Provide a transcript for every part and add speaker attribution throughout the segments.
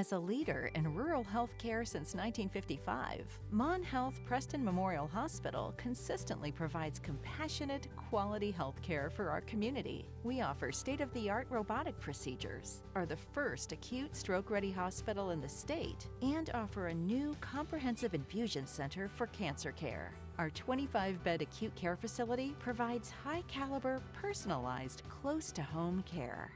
Speaker 1: As a leader in rural health care since 1955, Mon Health Preston Memorial Hospital consistently provides compassionate, quality health care for our community. We offer state-of-the-art robotic procedures, are the first acute stroke-ready hospital in the state, and offer a new comprehensive infusion center for cancer care. Our 25-bed acute care facility provides high-caliber, personalized, close-to-home care.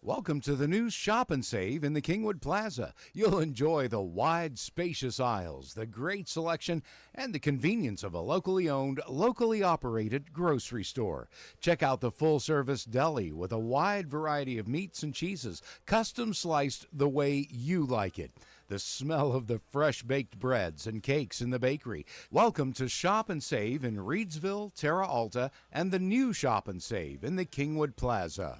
Speaker 2: Welcome to the new Shop and Save in the Kingwood Plaza. You'll enjoy the wide, spacious aisles, the great selection, and the convenience of a locally owned, locally operated grocery store. Check out the full-service deli with a wide variety of meats and cheeses, custom sliced the way you like it. The smell of the fresh baked breads and cakes in the bakery. Welcome to Shop and Save in Reedsville, Terra Alta, and the new Shop and Save in the Kingwood Plaza.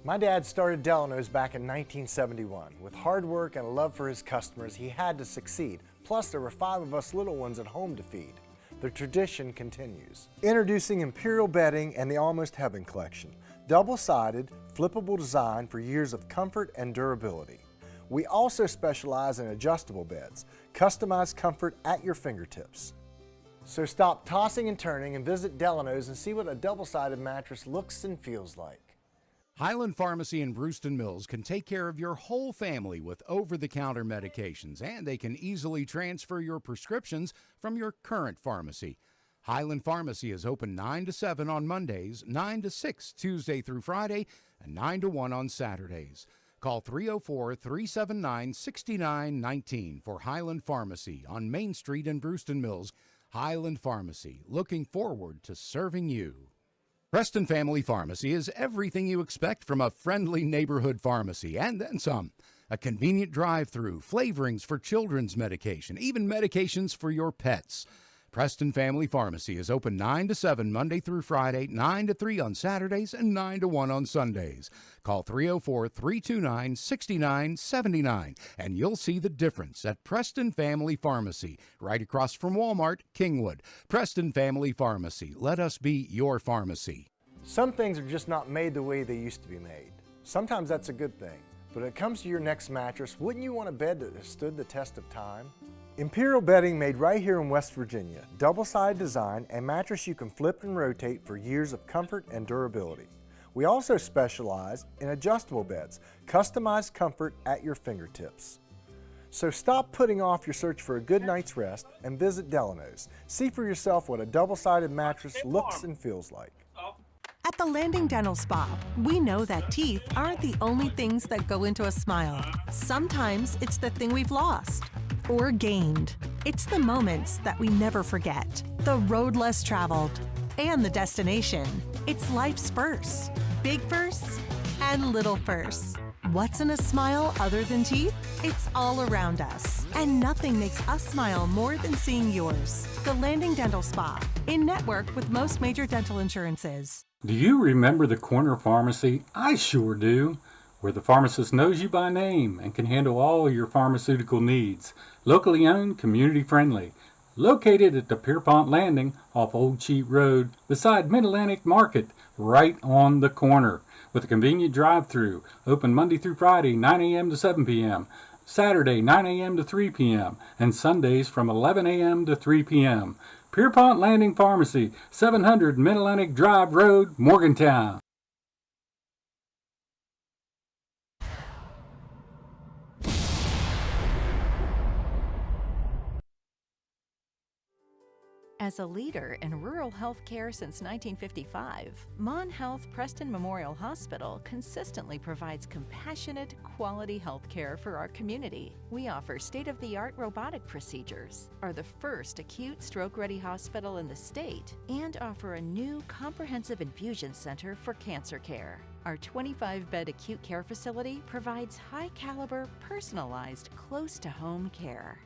Speaker 3: My dad started Delano's back in 1971. With hard work and a love for his customers, he had to succeed. Plus, there were 5 of us little ones at home to feed. The tradition continues. Introducing Imperial Bedding and the Almost Heaven Collection. Double-sided, flippable design for years of comfort and durability. We also specialize in adjustable beds, customized comfort at your fingertips. So stop tossing and turning and visit Delano's and see what a double-sided mattress looks and feels like.
Speaker 2: Highland Pharmacy in Brewston Mills can take care of your whole family with over-the-counter medications, and they can easily transfer your prescriptions from your current pharmacy. Highland Pharmacy is open 9 to 7 on Mondays, 9 to 6 Tuesday through Friday, and 9 to 1 on Saturdays. Call 304-379-6919 for Highland Pharmacy on Main Street in Brewston Mills. Highland Pharmacy, looking forward to serving you. Preston Family Pharmacy is everything you expect from a friendly neighborhood pharmacy, and then some. A convenient drive-through, flavorings for children's medication, even medications for your pets. Preston Family Pharmacy is open 9 to 7 Monday through Friday, 9 to 3 on Saturdays, and 9 to 1 on Sundays. Call 304-329-6979, and you'll see the difference at Preston Family Pharmacy, right across from Walmart, Kingwood. Preston Family Pharmacy. Let us be your pharmacy.
Speaker 3: Some things are just not made the way they used to be made. Sometimes that's a good thing. But when it comes to your next mattress, wouldn't you want a bed that has stood the test of time? Imperial Bedding, made right here in West Virginia. Double-sided design and mattress you can flip and rotate for years of comfort and durability. We also specialize in adjustable beds, customized comfort at your fingertips. So stop putting off your search for a good night's rest and visit Delano's. See for yourself what a double-sided mattress looks and feels like.
Speaker 4: At the Landing Dental Spa, we know that teeth aren't the only things that go into a smile. Sometimes it's the thing we've lost or gained. It's the moments that we never forget, the road less traveled, and the destination. It's life's firsts, big firsts and little firsts. What's in a smile other than teeth? It's all around us, and nothing makes us smile more than seeing yours. The Landing Dental Spa, in network with most major dental insurances.
Speaker 5: Do you remember the corner pharmacy? I sure do. Where the pharmacist knows you by name and can handle all your pharmaceutical needs. Locally owned, community friendly. Located at the Pierpont Landing off Old Cheat Road, beside Mid-Atlantic Market, right on the corner. With a convenient drive-through, open Monday through Friday, 9 a.m. to 7 p.m., Saturday, 9 a.m. to 3 p.m., and Sundays from 11 a.m. to 3 p.m. Pierpont Landing Pharmacy, 700 Mid-Atlantic Drive Road, Morgantown.
Speaker 1: As a leader in rural health care since 1955, Mon Health Preston Memorial Hospital consistently provides compassionate, quality health care for our community. We offer state-of-the-art robotic procedures, are the first acute stroke-ready hospital in the state, and offer a new comprehensive infusion center for cancer care. Our 25-bed acute care facility provides high-caliber, personalized, close-to-home care.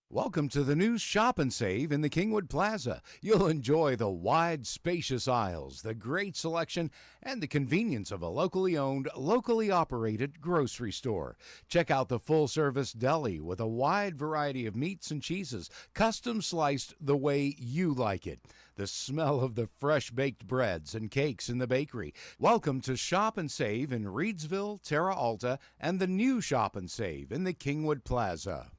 Speaker 2: Welcome to the new Shop and Save in the Kingwood Plaza. You'll enjoy the wide, spacious aisles, the great selection, and the convenience of a locally owned, locally operated grocery store. Check out the full-service deli with a wide variety of meats and cheeses, custom sliced the way you like it. The smell of the fresh-baked breads and cakes in the bakery. Welcome to Shop and Save in Reedsville, Terra Alta, and the new Shop and Save in the Kingwood Plaza.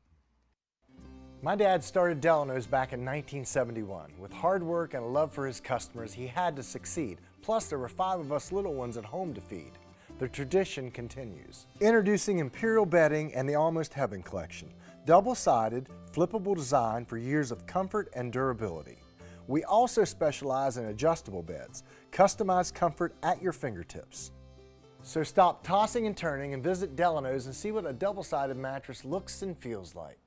Speaker 3: My dad started Delano's back in 1971. With hard work and a love for his customers, he had to succeed. Plus, there were 5 of us little ones at home to feed. The tradition continues. Introducing Imperial Bedding and the Almost Heaven Collection. Double-sided, flippable design for years of comfort and durability. We also specialize in adjustable beds. Customized comfort at your fingertips. So stop tossing and turning and visit Delano's and see what a double-sided mattress looks and feels like.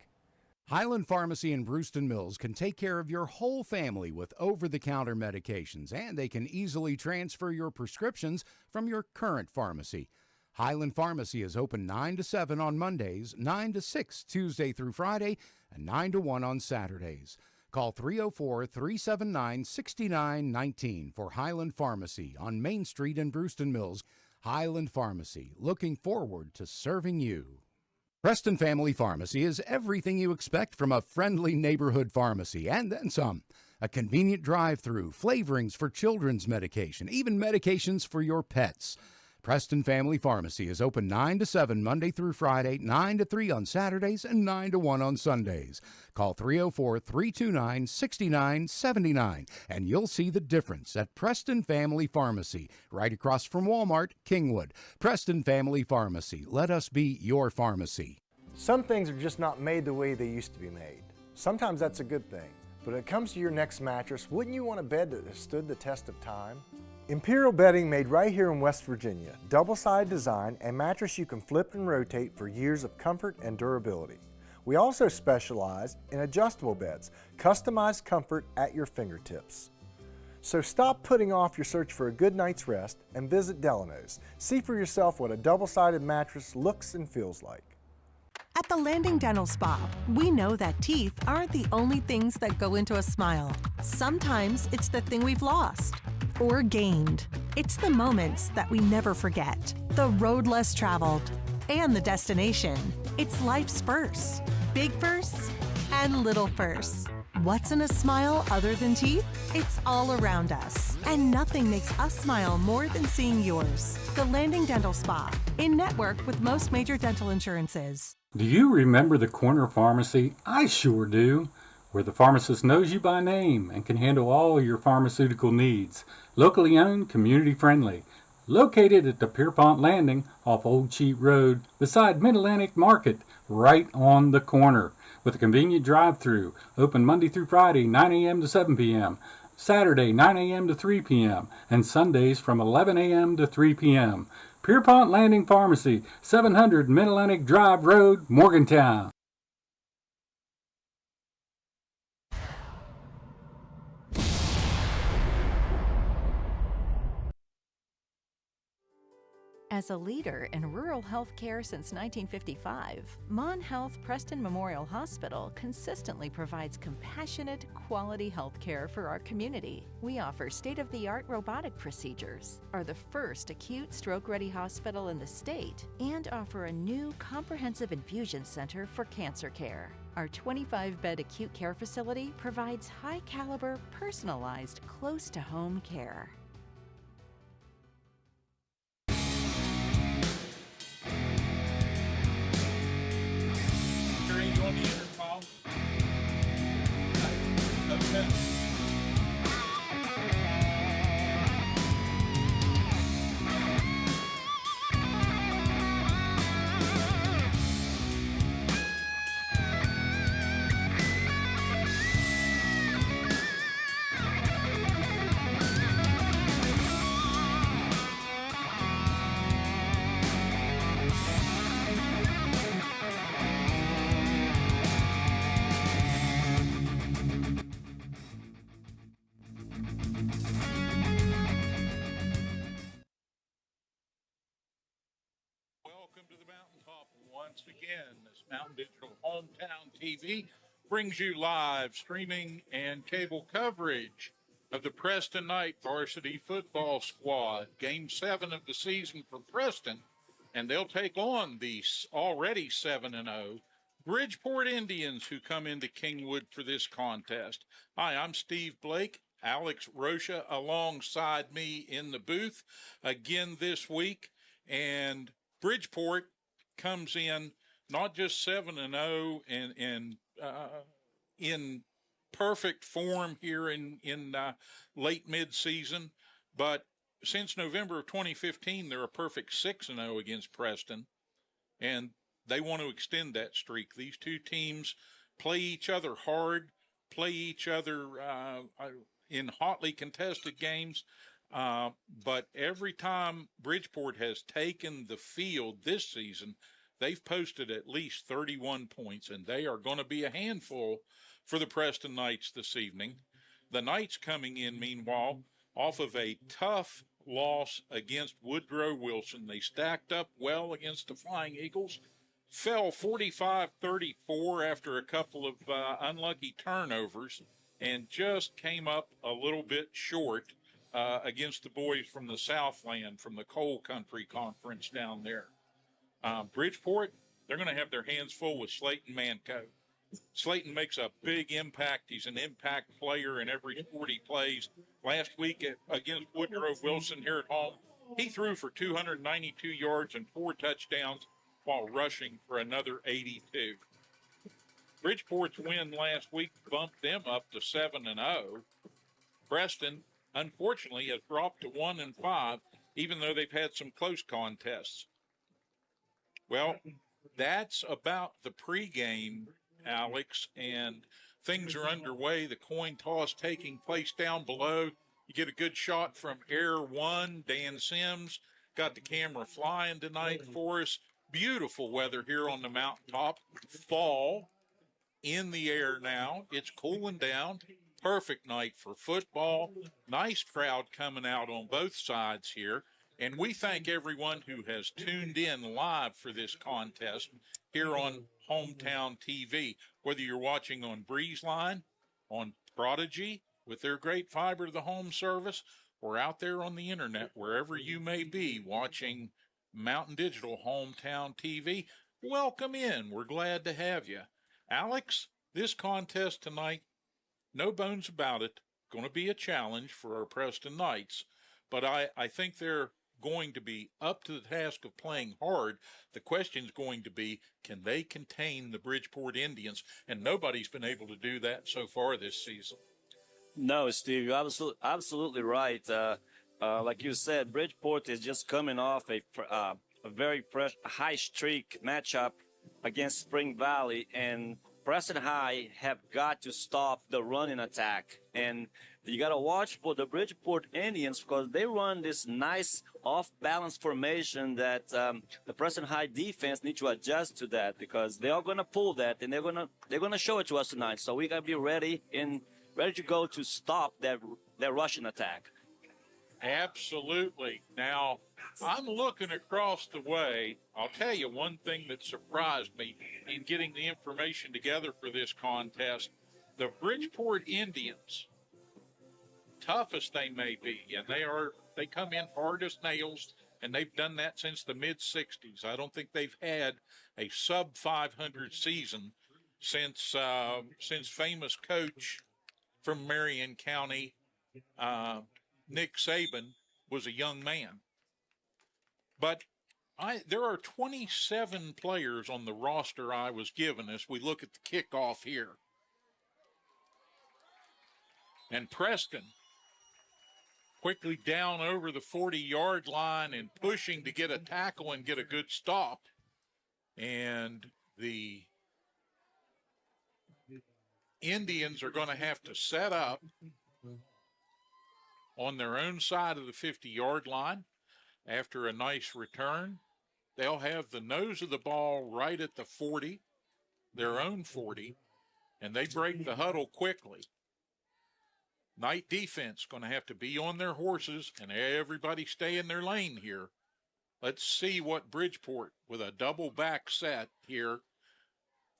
Speaker 2: Highland Pharmacy in Brewston Mills can take care of your whole family with over-the-counter medications, and they can easily transfer your prescriptions from your current pharmacy. Highland Pharmacy is open 9 to 7 on Mondays, 9 to 6 Tuesday through Friday, and 9 to 1 on Saturdays. Call 304-379-6919 for Highland Pharmacy on Main Street in Brewston Mills. Highland Pharmacy, looking forward to serving you. Preston Family Pharmacy is everything you expect from a friendly neighborhood pharmacy, and then some. A convenient drive-through, flavorings for children's medication, even medications for your pets. Preston Family Pharmacy is open 9 to 7 Monday through Friday, 9 to 3 on Saturdays, and 9 to 1 on Sundays. Call 304-329-6979, and you'll see the difference at Preston Family Pharmacy, right across from Walmart, Kingwood. Preston Family Pharmacy. Let us be your pharmacy.
Speaker 3: Some things are just not made the way they used to be made. Sometimes that's a good thing. But when it comes to your next mattress, wouldn't you want a bed that has stood the test of time? Imperial Bedding made right here in West Virginia. Double-sided design and mattress you can flip and rotate for years of comfort and durability. We also specialize in adjustable beds, customized comfort at your fingertips. So stop putting off your search for a good night's rest and visit Delano's. See for yourself what a double-sided mattress looks and feels like.
Speaker 4: At the Landing Dental Spa, we know that teeth aren't the only things that go into a smile. Sometimes it's the thing we've lost or gained. It's the moments that we never forget, the road less traveled, and the destination. It's life's firsts, big firsts and little firsts. What's in a smile other than teeth? It's all around us. And nothing makes us smile more than seeing yours. The Landing Dental Spa, in network with most major dental insurances.
Speaker 5: Do you remember the corner pharmacy? I sure do. Where the pharmacist knows you by name and can handle all your pharmaceutical needs. Locally owned, community friendly. Located at the Pierpont Landing off Old Cheat Road beside Mid-Atlantic Market, right on the corner. With a convenient drive-through. Open Monday through Friday, 9 a.m. to 7 p.m. Saturday, 9 a.m. to 3 p.m. and Sundays from 11 a.m. to 3 p.m. Pierpont Landing Pharmacy, 700 Mid-Atlantic Drive Road, Morgantown.
Speaker 1: As a leader in rural health care since 1955, Mon Health Preston Memorial Hospital consistently provides compassionate, quality health care for our community. We offer state-of-the-art robotic procedures, are the first acute stroke-ready hospital in the state, and offer a new comprehensive infusion center for cancer care. Our 25-bed acute care facility provides high-caliber, personalized, close-to-home care.
Speaker 6: On the intercom. Okay. Welcome to the Mountaintop once again. This Mountain Digital Hometown TV brings you live streaming and cable coverage of the Preston Knight Varsity Football Squad. Game 7 of the season for Preston, and they'll take on the already 7-0 Bridgeport Indians, who come into Kingwood for this contest. Hi, I'm Steve Blaake. Alex Roca alongside me in the booth again this week, and Bridgeport comes in not just 7-0 and in perfect form here in late mid-season, but since November of 2015, they're a perfect 6-0 against Preston, and they want to extend that streak. These two teams play each other hard, play each other in hotly contested games. But every time Bridgeport has taken the field this season, they've posted at least 31 points, and they are going to be a handful for the Preston Knights this evening. The Knights coming in, meanwhile, off of a tough loss against Woodrow Wilson. They stacked up well against the Flying Eagles, fell 45-34 after a couple of unlucky turnovers, and just came up a little bit short against the boys from the Southland, from the Coal Country Conference down there. Bridgeport, they're going to have their hands full with Slayton Manco. Slayton makes a big impact. He's an impact player in every sport he plays. Last week against Woodrow Wilson here at home, he threw for 292 yards and 4 touchdowns while rushing for another 82. Bridgeport's win last week bumped them up to 7-0. Preston, unfortunately, has dropped to 1-5, even though they've had some close contests. Well, that's about the pregame, Alex, and things are underway. The coin toss taking place down below. You get a good shot from Air 1. Dan Sims got the camera flying tonight for us. Beautiful weather here on the mountaintop. Fall in the air now. It's cooling down. Perfect night for football. Nice crowd coming out on both sides here. And we thank everyone who has tuned in live for this contest here on Hometown TV, whether you're watching on BreezeLine, on Prodigy with their great fiber to the home service, or out there on the internet, wherever you may be watching Mountain Digital Hometown TV. Welcome in. We're glad to have you. Alex, this contest tonight, no bones about it, going to be a challenge for our Preston Knights, but I think they're going to be up to the task of playing hard. The question's going to be, can they contain the Bridgeport Indians? And nobody's been able to do that so far this season.
Speaker 7: No, Steve, you're absolutely right. Like you said, Bridgeport is just coming off a very fresh, high streak matchup against Spring Valley, and Preston High have got to stop the running attack. And you got to watch for the Bridgeport Indians because they run this nice off-balance formation that the Preston High defense needs to adjust to that, because they are going to pull that, and they're going to show it to us tonight. So we got to be ready to go to stop that rushing attack.
Speaker 6: Absolutely. Now, I'm looking across the way. I'll tell you one thing that surprised me in getting the information together for this contest. The Bridgeport Indians, tough as they may be, and they come in hard as nails, and they've done that since the mid 60s. I don't think they've had a sub 500 season since famous coach from Marion County, Nick Saban, was a young man. But there are 27 players on the roster I was given as we look at the kickoff here. And Preston quickly down over the 40-yard line and pushing to get a tackle and get a good stop. And the Indians are going to have to set up on their own side of the 50-yard line after a nice return. They'll have the nose of the ball right at the 40, their own 40, and they break the huddle quickly. Night defense going to have to be on their horses, and everybody stay in their lane here. Let's see what Bridgeport, with a double back set here,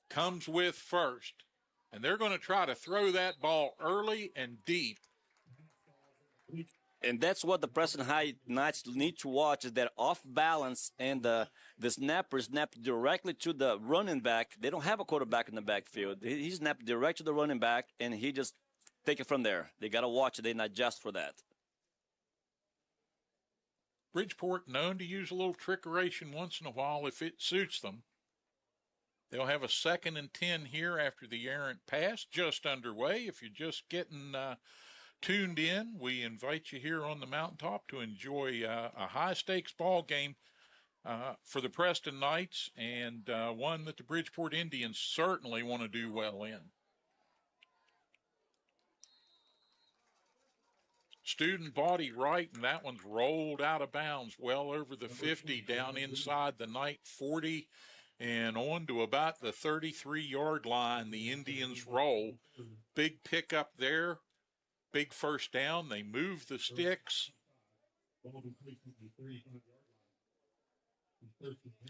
Speaker 6: comes with first. And they're going to try to throw that ball early and deep.
Speaker 7: And that's what the Preston High Knights need to watch, is that off balance, and the snapper snapped directly to the running back. They don't have a quarterback in the backfield. He snapped direct to the running back, and he just take it from there. They got to watch it. They not adjust for that.
Speaker 6: Bridgeport known to use a little trickeration once in a while if it suits them. They'll have a 2nd and 10 here after the errant pass just underway. If you're just getting tuned in, we invite you here on the mountaintop to enjoy a high-stakes ball game for the Preston Knights, and one that the Bridgeport Indians certainly want to do well in. Student body right, and that one's rolled out of bounds well over the 50, down inside the Knight 40, and on to about the 33-yard line. The Indians roll. Big pickup there. Big first down. They move the sticks.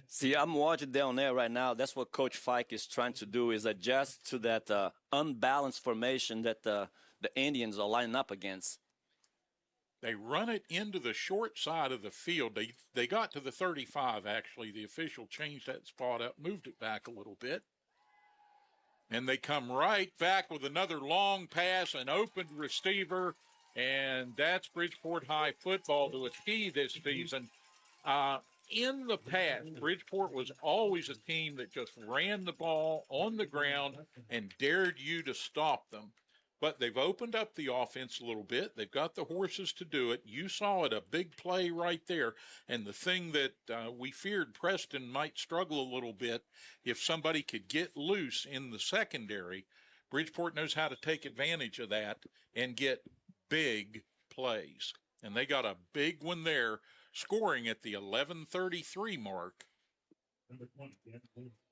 Speaker 7: See, I'm watching down there right now. That's what Coach Fike is trying to do, is adjust to that unbalanced formation that the Indians are lining up against.
Speaker 6: They run it into the short side of the field. They got to the 35, actually. The official changed that spot up, moved it back a little bit. And they come right back with another long pass, an open receiver, and that's Bridgeport High football to a T this season. In the past, Bridgeport was always a team that just ran the ball on the ground and dared you to stop them. But they've opened up the offense a little bit. They've got the horses to do it. You saw it, a big play right there. And the thing that we feared Preston might struggle a little bit if somebody could get loose in the secondary. Bridgeport knows how to take advantage of that and get big plays. And they got a big one there, scoring at the 11:33 mark.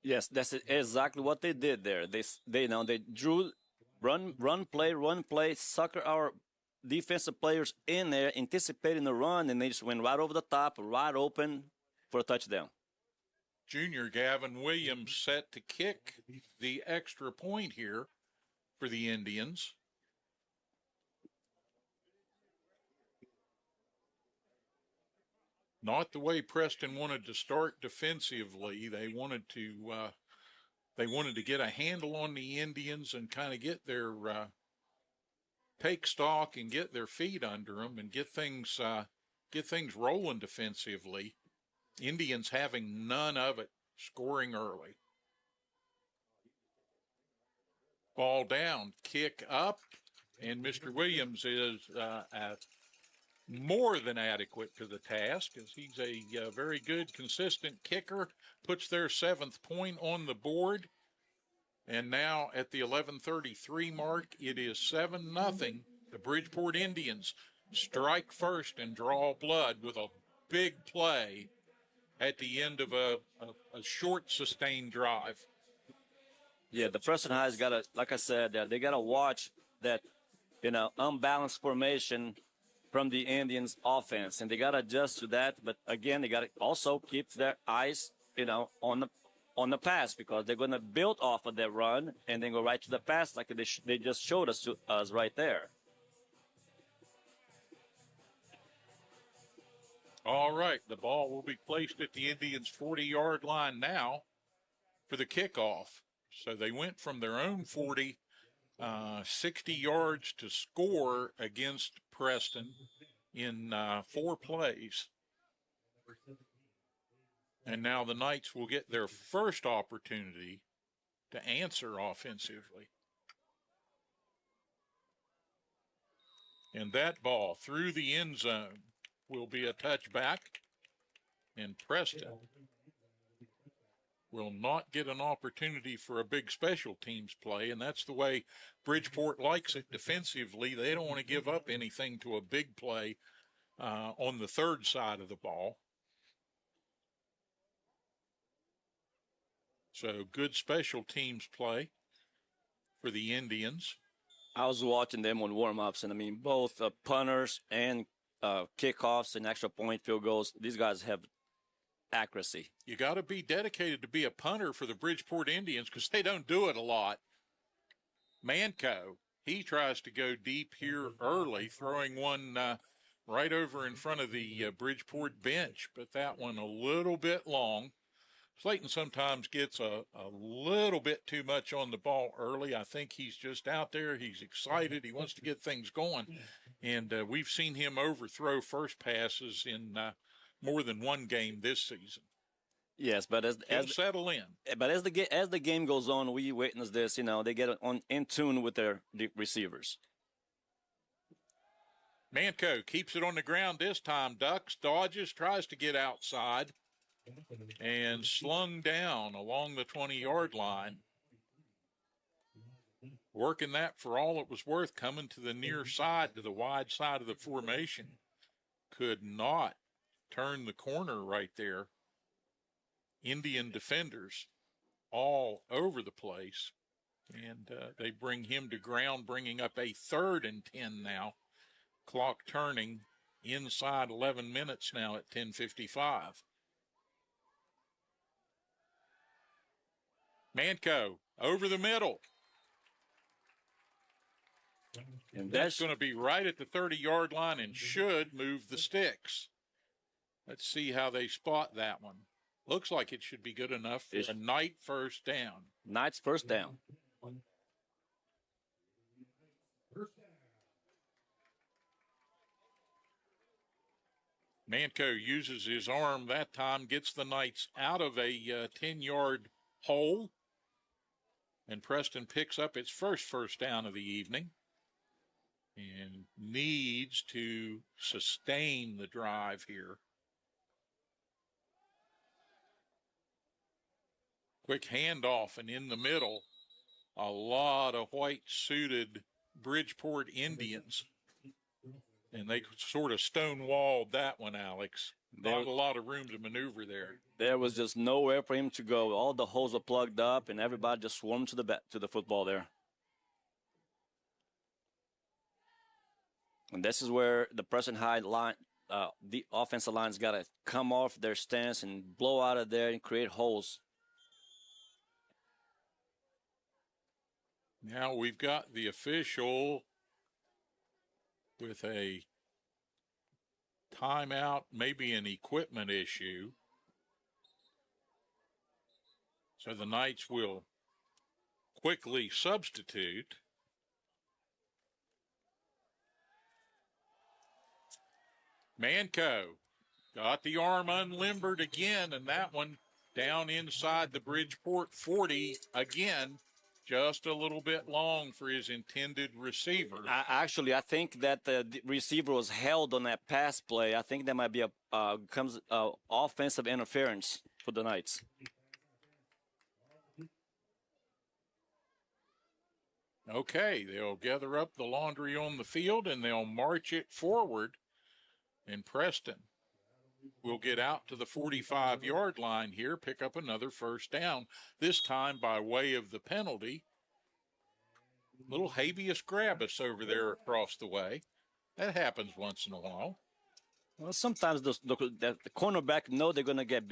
Speaker 7: Yes, that's exactly what they did there. They drew run play, sucker our defensive players in there, anticipating the run, and they just went right over the top, right open for a touchdown.
Speaker 6: Junior Gavin Williams set to kick the extra point here for the Indians. Not the way Preston wanted to start defensively. They wanted to get a handle on the Indians and kind of get their take stock and get their feet under them and get things rolling defensively. Indians having none of it, scoring early. Ball down, kick up, and Mr. Williams is more than adequate to the task, as he's a very good, consistent kicker, puts their 7th point on the board. And now at the 11:33 mark, it is 7-0. The Bridgeport Indians strike first and draw blood with a big play at the end of a short, sustained drive.
Speaker 7: Yeah, the Preston High's got to, like I said, they got to watch that, unbalanced formation. from the Indians offense, and they got to adjust to that. But again, they got to also keep their eyes, on the pass, because they're going to build off of that run and then go right to the pass like they just showed us right there.
Speaker 6: All right, the ball will be placed at the Indians' 40-yard line now for the kickoff. So they went from their own 40, 60 yards to score against Preston in 4 plays. And now the Knights will get their first opportunity to answer offensively. And that ball through the end zone will be a touchback, and Preston will not get an opportunity for a big special teams play, and that's the way Bridgeport likes it defensively. They don't want to give up anything to a big play on the third side of the ball. So good special teams play for the Indians.
Speaker 7: I was watching them on warm-ups, and I mean, both punters and kickoffs and extra point field goals, these guys have accuracy.
Speaker 6: You got to be dedicated to be a punter for the Bridgeport Indians because they don't do it a lot. Manco, he tries to go deep here early, throwing one right over in front of the Bridgeport bench, but that one a little bit long. Slayton sometimes gets a little bit too much on the ball early. I think he's just out there. He's excited. He wants to get things going. And we've seen him overthrow first passes in more than one game this season.
Speaker 7: Yes, but as
Speaker 6: settle in.
Speaker 7: But as the game goes on, we witness this. They get in tune with their receivers.
Speaker 6: Manco keeps it on the ground this time. Ducks, dodges, tries to get outside, and slung down along the 20-yard line. Working that for all it was worth, coming to the near side, to the wide side of the formation. Could not turn the corner right there. Indian defenders all over the place. And they bring him to ground, bringing up a 3rd and 10 now. Clock turning inside 11 minutes now at 10:55. Manco over the middle. And that's going to be right at the 30-yard line and should move the sticks. Let's see how they spot that one. Looks like it should be good enough for a Knight first down.
Speaker 7: Knight's first down.
Speaker 6: Manco uses his arm that time, gets the Knights out of a 10-yard hole. And Preston picks up its first down of the evening and needs to sustain the drive here. Quick handoff, and in the middle, a lot of white-suited Bridgeport Indians. And they sort of stonewalled that one, Alex. Not a lot of room to maneuver there.
Speaker 7: There was just nowhere for him to go. All the holes were plugged up, and everybody just swarmed to the football there. And this is where the Preston High line, the offensive line's got to come off their stance and blow out of there and create holes.
Speaker 6: Now we've got the official with a timeout, maybe an equipment issue. So the Knights will quickly substitute. Manco got the arm unlimbered again, and that one down inside the Bridgeport 40 again. Just a little bit long for his intended receiver.
Speaker 7: I think that the receiver was held on that pass play. I think that might be offensive interference for the Knights.
Speaker 6: Okay, they'll gather up the laundry on the field and they'll march it forward. And Preston will get out to the 45-yard line here, pick up another first down, this time by way of the penalty. Little habeas grabus over there across the way. That happens once in a while.
Speaker 7: Well, sometimes the cornerback know they're gonna get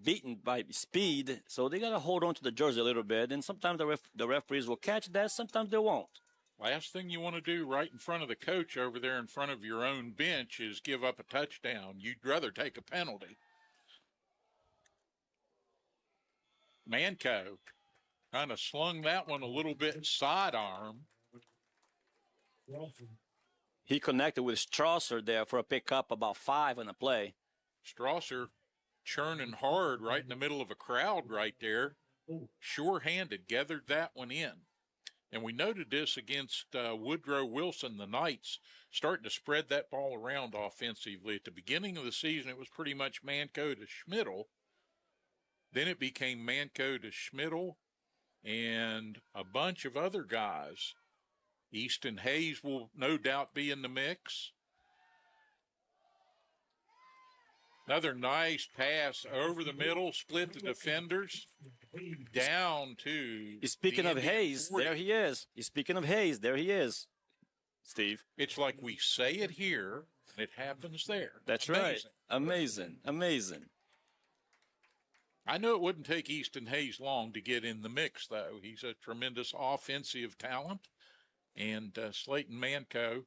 Speaker 7: beaten by speed, so they gotta hold on to the jersey a little bit. And sometimes the referees will catch that, sometimes they won't.
Speaker 6: Last thing you want to do right in front of the coach over there in front of your own bench is give up a touchdown. You'd rather take a penalty. Manco kind of slung that one a little bit sidearm.
Speaker 7: He connected with Strasser there for a pickup, about 5 on the play.
Speaker 6: Strasser churning hard right in the middle of a crowd right there. Sure-handed, gathered that one in. And we noted this against Woodrow Wilson, the Knights, starting to spread that ball around offensively. At the beginning of the season, it was pretty much Manco to Schmidl. Then it became Manco to Schmidl and a bunch of other guys. Easton Hayes will no doubt be in the mix. Another nice pass over the middle, split the defenders, down to...
Speaker 7: Speaking of Hayes, 40. There he is. Speaking of Hayes, there he is, Steve.
Speaker 6: It's like we say it here, and it happens there.
Speaker 7: That's right. Amazing. Amazing.
Speaker 6: I know it wouldn't take Easton Hayes long to get in the mix, though. He's a tremendous offensive talent. And Slayton Manco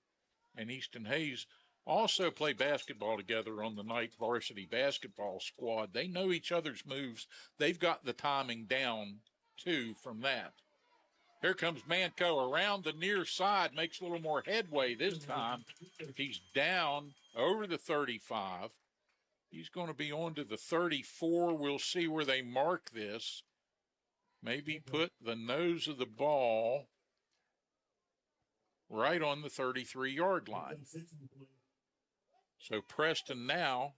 Speaker 6: and Easton Hayes also play basketball together on the Knight varsity basketball squad. They know each other's moves. They've got the timing down, too, from that. Here comes Manco around the near side, makes a little more headway this time. He's down over the 35. He's going to be on to the 34. We'll see where they mark this. Maybe put the nose of the ball right on the 33-yard line. So Preston now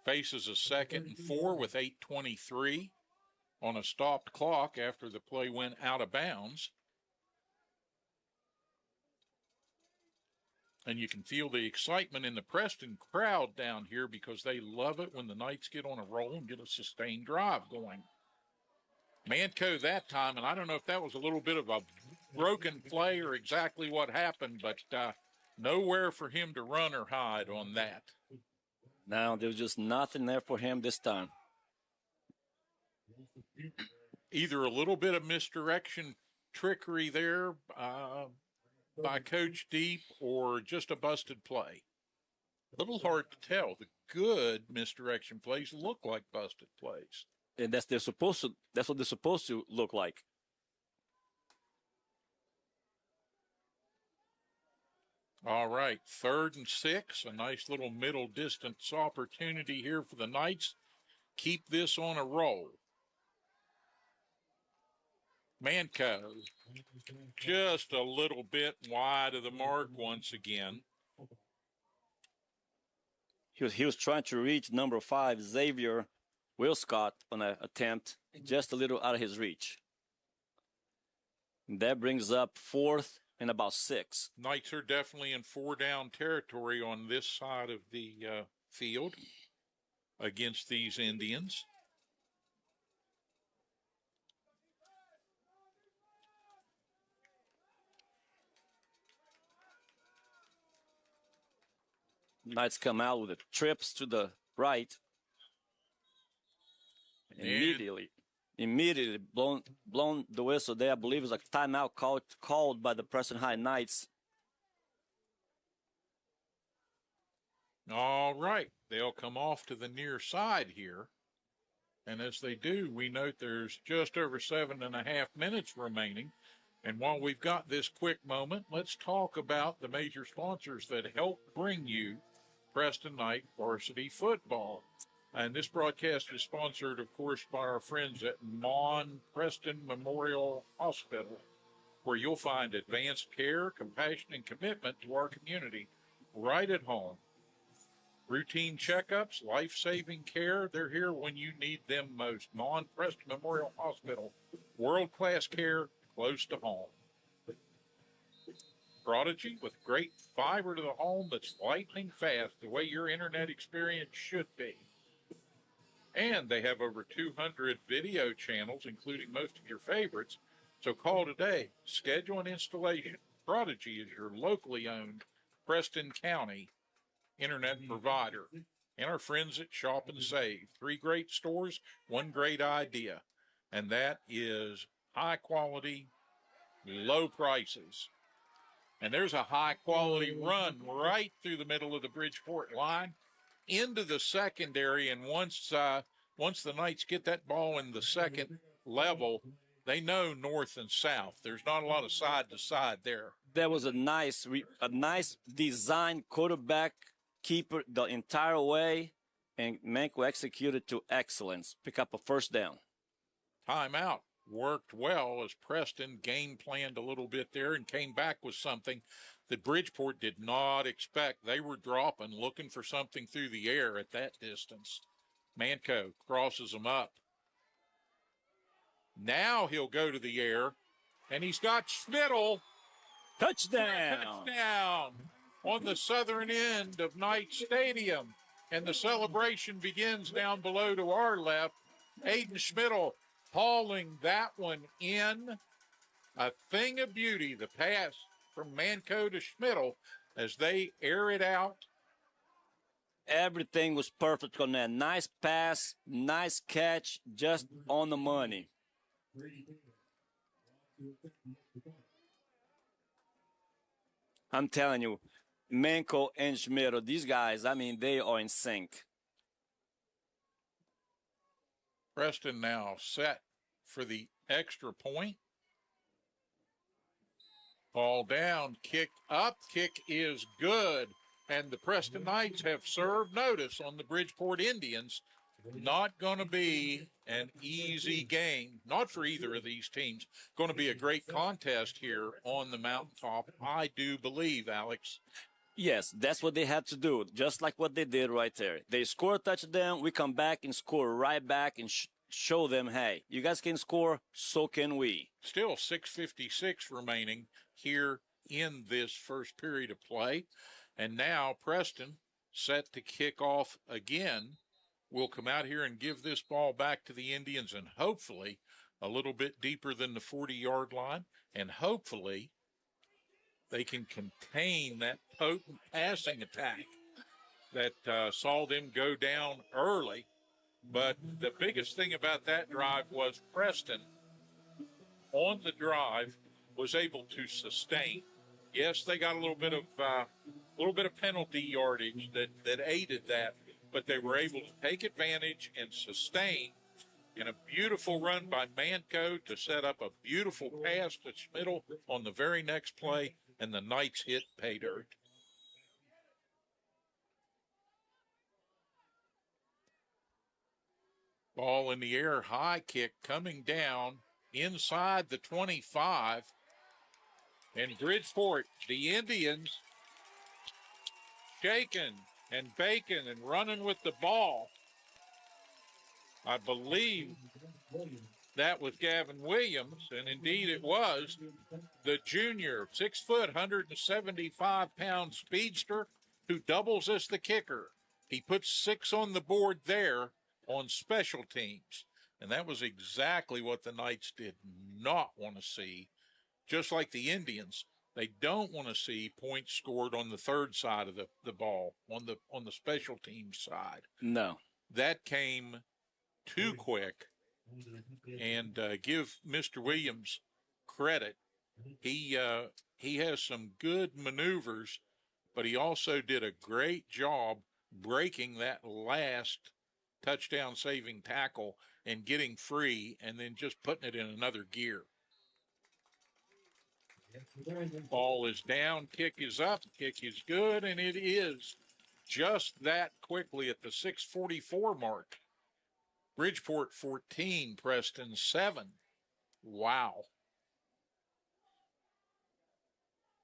Speaker 6: faces a 2nd and 4 with 8:23 on a stopped clock after the play went out of bounds. And you can feel the excitement in the Preston crowd down here because they love it when the Knights get on a roll and get a sustained drive going. Manco that time, and I don't know if that was a little bit of a broken play or exactly what happened, but nowhere for him to run or hide on that.
Speaker 7: Now, there was just nothing there for him this time.
Speaker 6: Either a little bit of misdirection trickery there by Coach Deep or just a busted play. A little hard to tell. The good misdirection plays look like busted plays.
Speaker 7: And that's what they're supposed to look like.
Speaker 6: All right, 3rd and 6, a nice little middle distance opportunity here for the Knights. Keep this on a roll. Manco, just a little bit wide of the mark once again.
Speaker 7: He was trying to reach number 5, Xavier Wilscott, on an attempt, just a little out of his reach. And that brings up 4th and about 6.
Speaker 6: Knights are definitely in 4-down territory on this side of the field against these Indians.
Speaker 7: Knights come out with the trips to the right. Immediately blown the whistle there. I believe it was a timeout called by the Preston High Knights.
Speaker 6: All right, they'll come off to the near side here. And as they do, we note there's just over 7.5 minutes remaining. And while we've got this quick moment, let's talk about the major sponsors that help bring you Preston Knight Varsity Football. And this broadcast is sponsored, of course, by our friends at Preston Memorial Hospital, where you'll find advanced care, compassion, and commitment to our community right at home. Routine checkups, life-saving care, they're here when you need them most. Preston Memorial Hospital, world-class care close to home. Prodigy, with great fiber to the home that's lightning fast, the way your internet experience should be. And they have over 200 video channels, including most of your favorites. So call today. Schedule an installation. Prodigy is your locally owned Preston County internet provider. And our friends at Shop and Save. 3 great stores, 1 great idea. And that is high quality, low prices. And there's a high quality run right through the middle of the Bridgeport line into the secondary. And once the Knights get that ball in the second level, they know north and south. There's not a lot of side to side there.
Speaker 7: There was a nice design quarterback keeper the entire way, and Manco executed to excellence. Pick up a first down.
Speaker 6: Timeout worked well as Preston game planned a little bit there and came back with something that Bridgeport did not expect. They were dropping, looking for something through the air at that distance. Manco crosses them up. Now he'll go to the air, and he's got Schmidl.
Speaker 7: Touchdown!
Speaker 6: Touchdown on the southern end of Knight Stadium. And the celebration begins down below to our left. Aiden Schmidl hauling that one in. A thing of beauty, the pass from Manco to Schmidl as they air it out.
Speaker 7: Everything was perfect on that. Nice pass, nice catch, just on the money. I'm telling you, Manco and Schmidl, these guys, I mean, they are in sync.
Speaker 6: Preston now set for the extra point. Ball down, kick up, kick is good. And the Preston Knights have served notice on the Bridgeport Indians. Not going to be an easy game, not for either of these teams. Going to be a great contest here on the mountaintop, I do believe, Alex.
Speaker 7: Yes, that's what they had to do, just like what they did right there. They score a touchdown, we come back and score right back and show them, hey, you guys can score, so can we.
Speaker 6: Still 6:56 remaining here in this first period of play. And now Preston set to kick off again. We'll come out here and give this ball back to the Indians, and hopefully a little bit deeper than the 40-yard line, and hopefully they can contain that potent passing attack that saw them go down early. But the biggest thing about that drive was Preston, on the drive, was able to sustain. Yes, they got a little bit of penalty yardage that aided that, but they were able to take advantage and sustain in a beautiful run by Manco to set up a beautiful pass to Schmidl on the very next play, and the Knights hit pay dirt. Ball in the air, high kick coming down inside the 25. And Bridgeport, the Indians, shaking and baking and running with the ball. I believe that was Gavin Williams, and indeed it was, the junior, 6 foot, 175-pound speedster who doubles as the kicker. He puts 6 on the board there on special teams, and that was exactly what the Knights did not want to see. Just like the Indians, they don't want to see points scored on the third side of the ball, on the special teams side.
Speaker 7: No.
Speaker 6: That came too quick, and give Mr. Williams credit. He has some good maneuvers, but he also did a great job breaking that last touchdown-saving tackle and getting free and then just putting it in another gear. Ball is down, kick is up, kick is good, and it is just that quickly at the 6:44 mark. Bridgeport 14, Preston 7. Wow.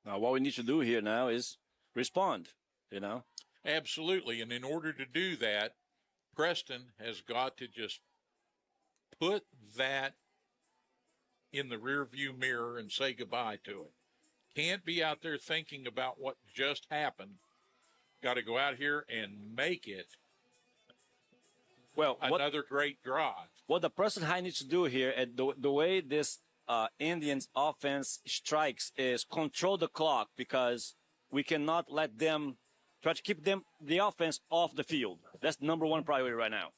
Speaker 7: Now, what we need to do here now is respond, you know?
Speaker 6: Absolutely, and in order to do that, Preston has got to just put that in the rearview mirror and say goodbye to it. Can't be out there thinking about what just happened. Got to go out here and make it another great drive.
Speaker 7: What the Preston High needs to do here, and the way this Indians offense strikes, is control the clock, because we cannot let them try to keep the offense off the field. That's number one priority right now.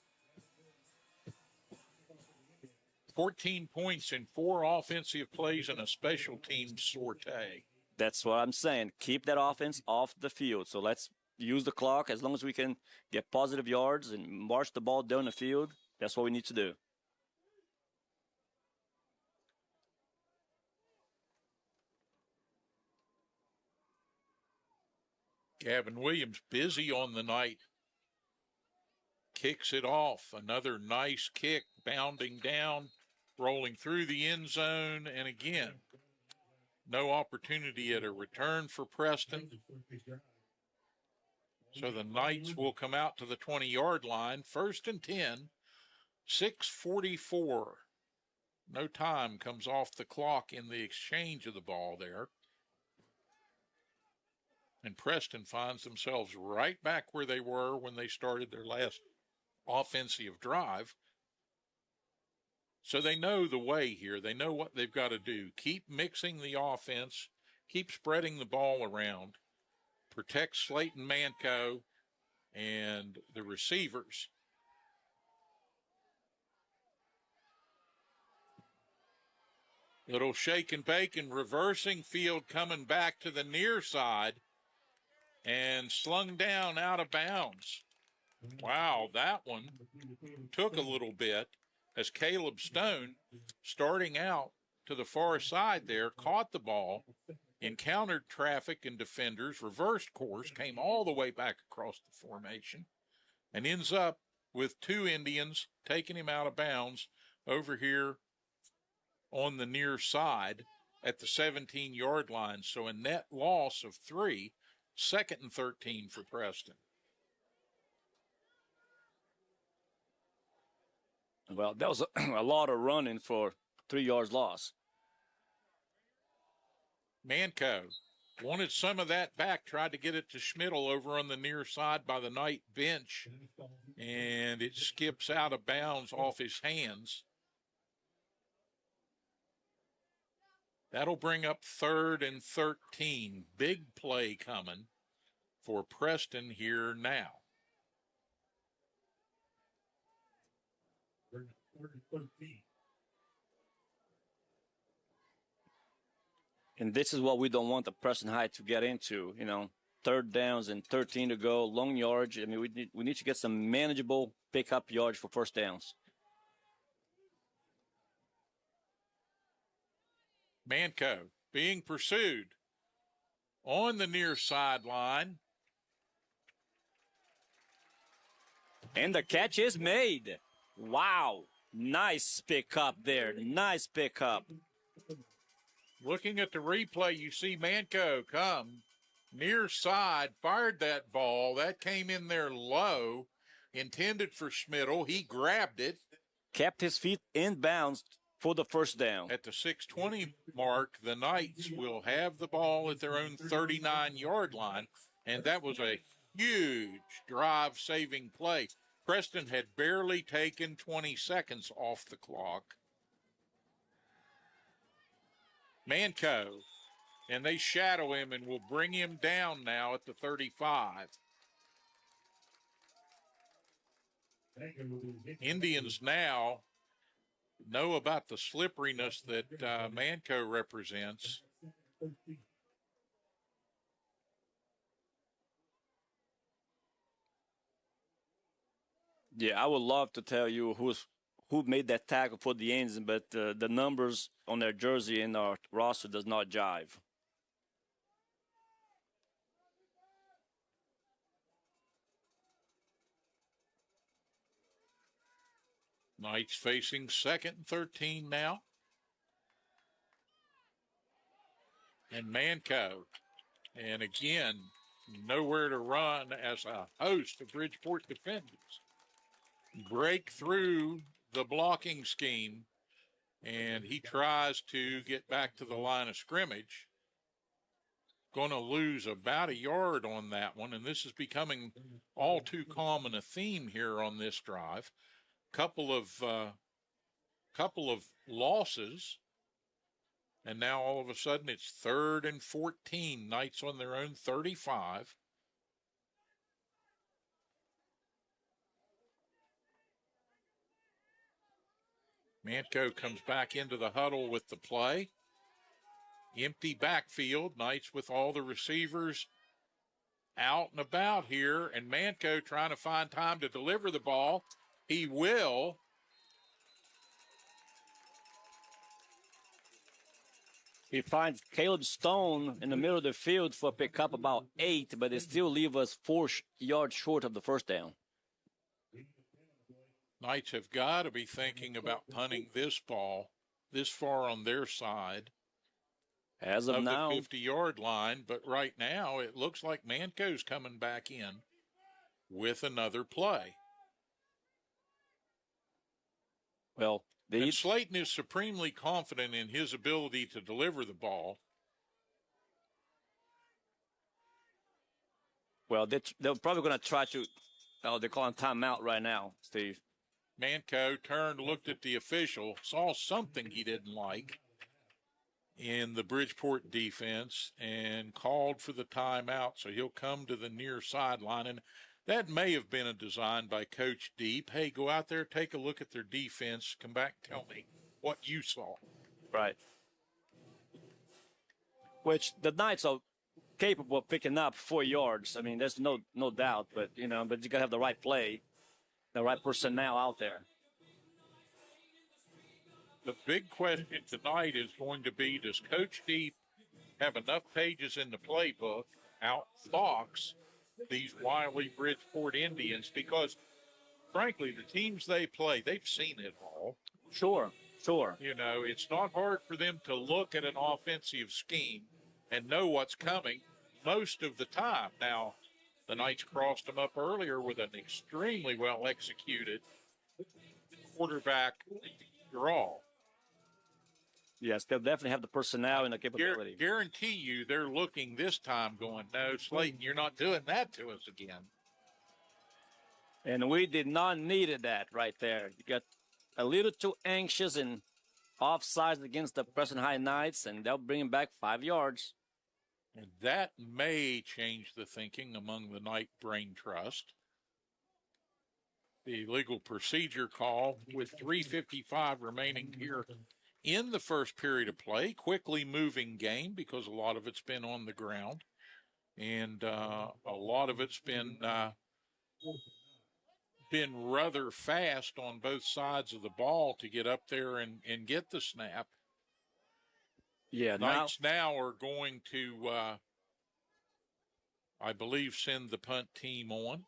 Speaker 6: 14 points in 4 offensive plays and a special teams sortie.
Speaker 7: That's what I'm saying. Keep that offense off the field. So let's use the clock as long as we can get positive yards and march the ball down the field. That's what we need to do.
Speaker 6: Gavin Williams busy on the night. Kicks it off. Another nice kick, bounding down, rolling through the end zone, and again, no opportunity at a return for Preston. So the Knights will come out to the 20-yard line. 1st and 10, 6:44. No time comes off the clock in the exchange of the ball there. And Preston finds themselves right back where they were when they started their last offensive drive. So they know the way here. They know what they've got to do. Keep mixing the offense. Keep spreading the ball around. Protect Slayton Manco and the receivers. Little shake and bake and reversing field coming back to the near side and slung down out of bounds. Wow, that one took a little bit as Caleb Stone, starting out to the far side there, caught the ball, encountered traffic and defenders, reversed course, came all the way back across the formation, and ends up with 2 Indians taking him out of bounds over here on the near side at the 17-yard line. So a net loss of 3, 2nd and 13 for Preston.
Speaker 7: Well, that was a lot of running for 3 yards loss.
Speaker 6: Manco wanted some of that back, tried to get it to Schmidl over on the near side by the Knight bench, and it skips out of bounds off his hands. That'll bring up 3rd and 13. Big play coming for Preston here now.
Speaker 7: And this is what we don't want the Preston High to get into, 3rd downs and 13 to go, long yards. I mean, we need to get some manageable pickup yards for 1st downs.
Speaker 6: Manco being pursued on the near sideline.
Speaker 7: And the catch is made. Wow. Nice pickup there. Nice pickup.
Speaker 6: Looking at the replay, you see Manco come near side, fired that ball. That came in there low, intended for Schmidl. He grabbed it.
Speaker 7: Kept his feet in bounds for the 1st down.
Speaker 6: At the 6:20 mark, the Knights will have the ball at their own 39-yard line, and that was a huge drive-saving play. Preston had barely taken 20 seconds off the clock. Manco, and they shadow him and will bring him down now at the 35. Indians now know about the slipperiness that Manco represents.
Speaker 7: Yeah, I would love to tell you who made that tackle for the Indians, but the numbers on their jersey and our roster does not jive.
Speaker 6: Knights facing 2nd and 13 now. And Manco. And again, nowhere to run as a host of Bridgeport defenders break through the blocking scheme, and he tries to get back to the line of scrimmage. Going to lose about a yard on that one, and this is becoming all too common a theme here on this drive. Couple of losses, And now all of a sudden it's 3rd and 14. Knights on their own 35. Manco comes back into the huddle with the play. Empty backfield. Knights with all the receivers out and about here. And Manco trying to find time to deliver the ball. He will.
Speaker 7: He finds Caleb Stone in the middle of the field for a pickup about 8, but they still leave us 4 yards short of the first down.
Speaker 6: Knights have got to be thinking about punting this ball this far on their side
Speaker 7: As of now,
Speaker 6: the 50-yard line. But right now, it looks like Manco's coming back in with another play.
Speaker 7: well,
Speaker 6: And Slayton is supremely confident in his ability to deliver the ball.
Speaker 7: Well, they're probably going to try to, they're calling timeout right now, Steve.
Speaker 6: Manco turned, looked at the official, saw something he didn't like in the Bridgeport defense, and called for the timeout. So he'll come to the near sideline. And that may have been a design by Coach Deep. Hey, go out there, take a look at their defense, come back, tell me what you saw.
Speaker 7: Right. Which the Knights are capable of picking up 4 yards. I mean, there's no doubt, but you got to have the right play, the right personnel out there.
Speaker 6: The big question tonight is going to be, does Coach Deep have enough pages in the playbook out-fox these wily Bridgeport Indians? Because, frankly, the teams they play, they've seen it all.
Speaker 7: Sure.
Speaker 6: You know, it's not hard for them to look at an offensive scheme and know what's coming most of the time. Now, the Knights crossed them up earlier with an extremely well-executed quarterback draw.
Speaker 7: Yes, they'll definitely have the personnel and the capability.
Speaker 6: Guarantee you they're looking this time going, no, Slayton, you're not doing that to us again.
Speaker 7: And we did not need that right there. You got a little too anxious and offsides against the Preston High Knights, and they'll bring him back 5 yards.
Speaker 6: And that may change the thinking among the Knight Brain Trust. The legal procedure call with 3:55 remaining here in the first period of play. Quickly moving game because a lot of it's been on the ground. And a lot of it's been rather fast on both sides of the ball to get up there and get the snap.
Speaker 7: Yeah,
Speaker 6: Knights now are going to, I believe, send the punt team on.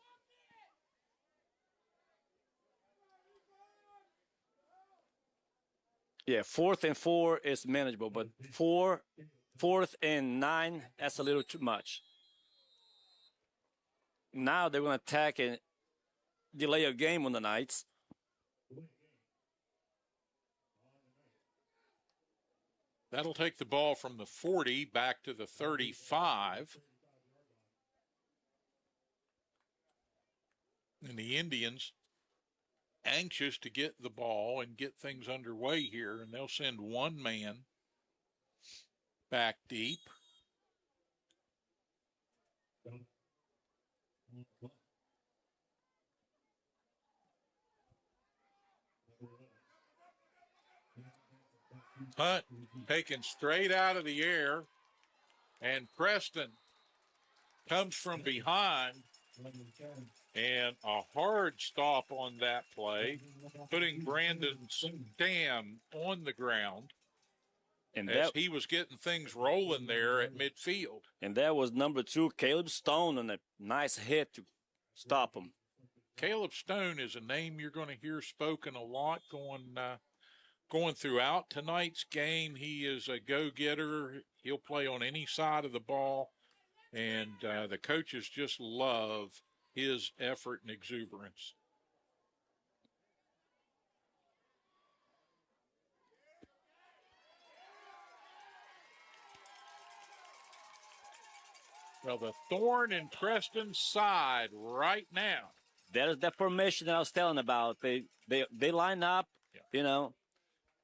Speaker 7: Yeah, 4th and 4 is manageable, but 4th and 9, that's a little too much. Now they're going to attack and delay a game on the Knights.
Speaker 6: That'll take the ball from the 40 back to the 35. And the Indians anxious to get the ball and get things underway here, and they'll send one man back deep. Punt taken straight out of the air, and Preston comes from behind, and a hard stop on that play, putting Brandon Stam on the ground
Speaker 7: And
Speaker 6: as he was getting things rolling there at midfield.
Speaker 7: And that was number 2, Caleb Stone, on a nice hit to stop him.
Speaker 6: Caleb Stone is a name you're going to hear spoken a lot going throughout tonight's game. He is a go-getter. He'll play on any side of the ball, and the coaches just love his effort and exuberance. Well, the thorn in Preston's side right now.
Speaker 7: That is the formation that I was telling about. They line up,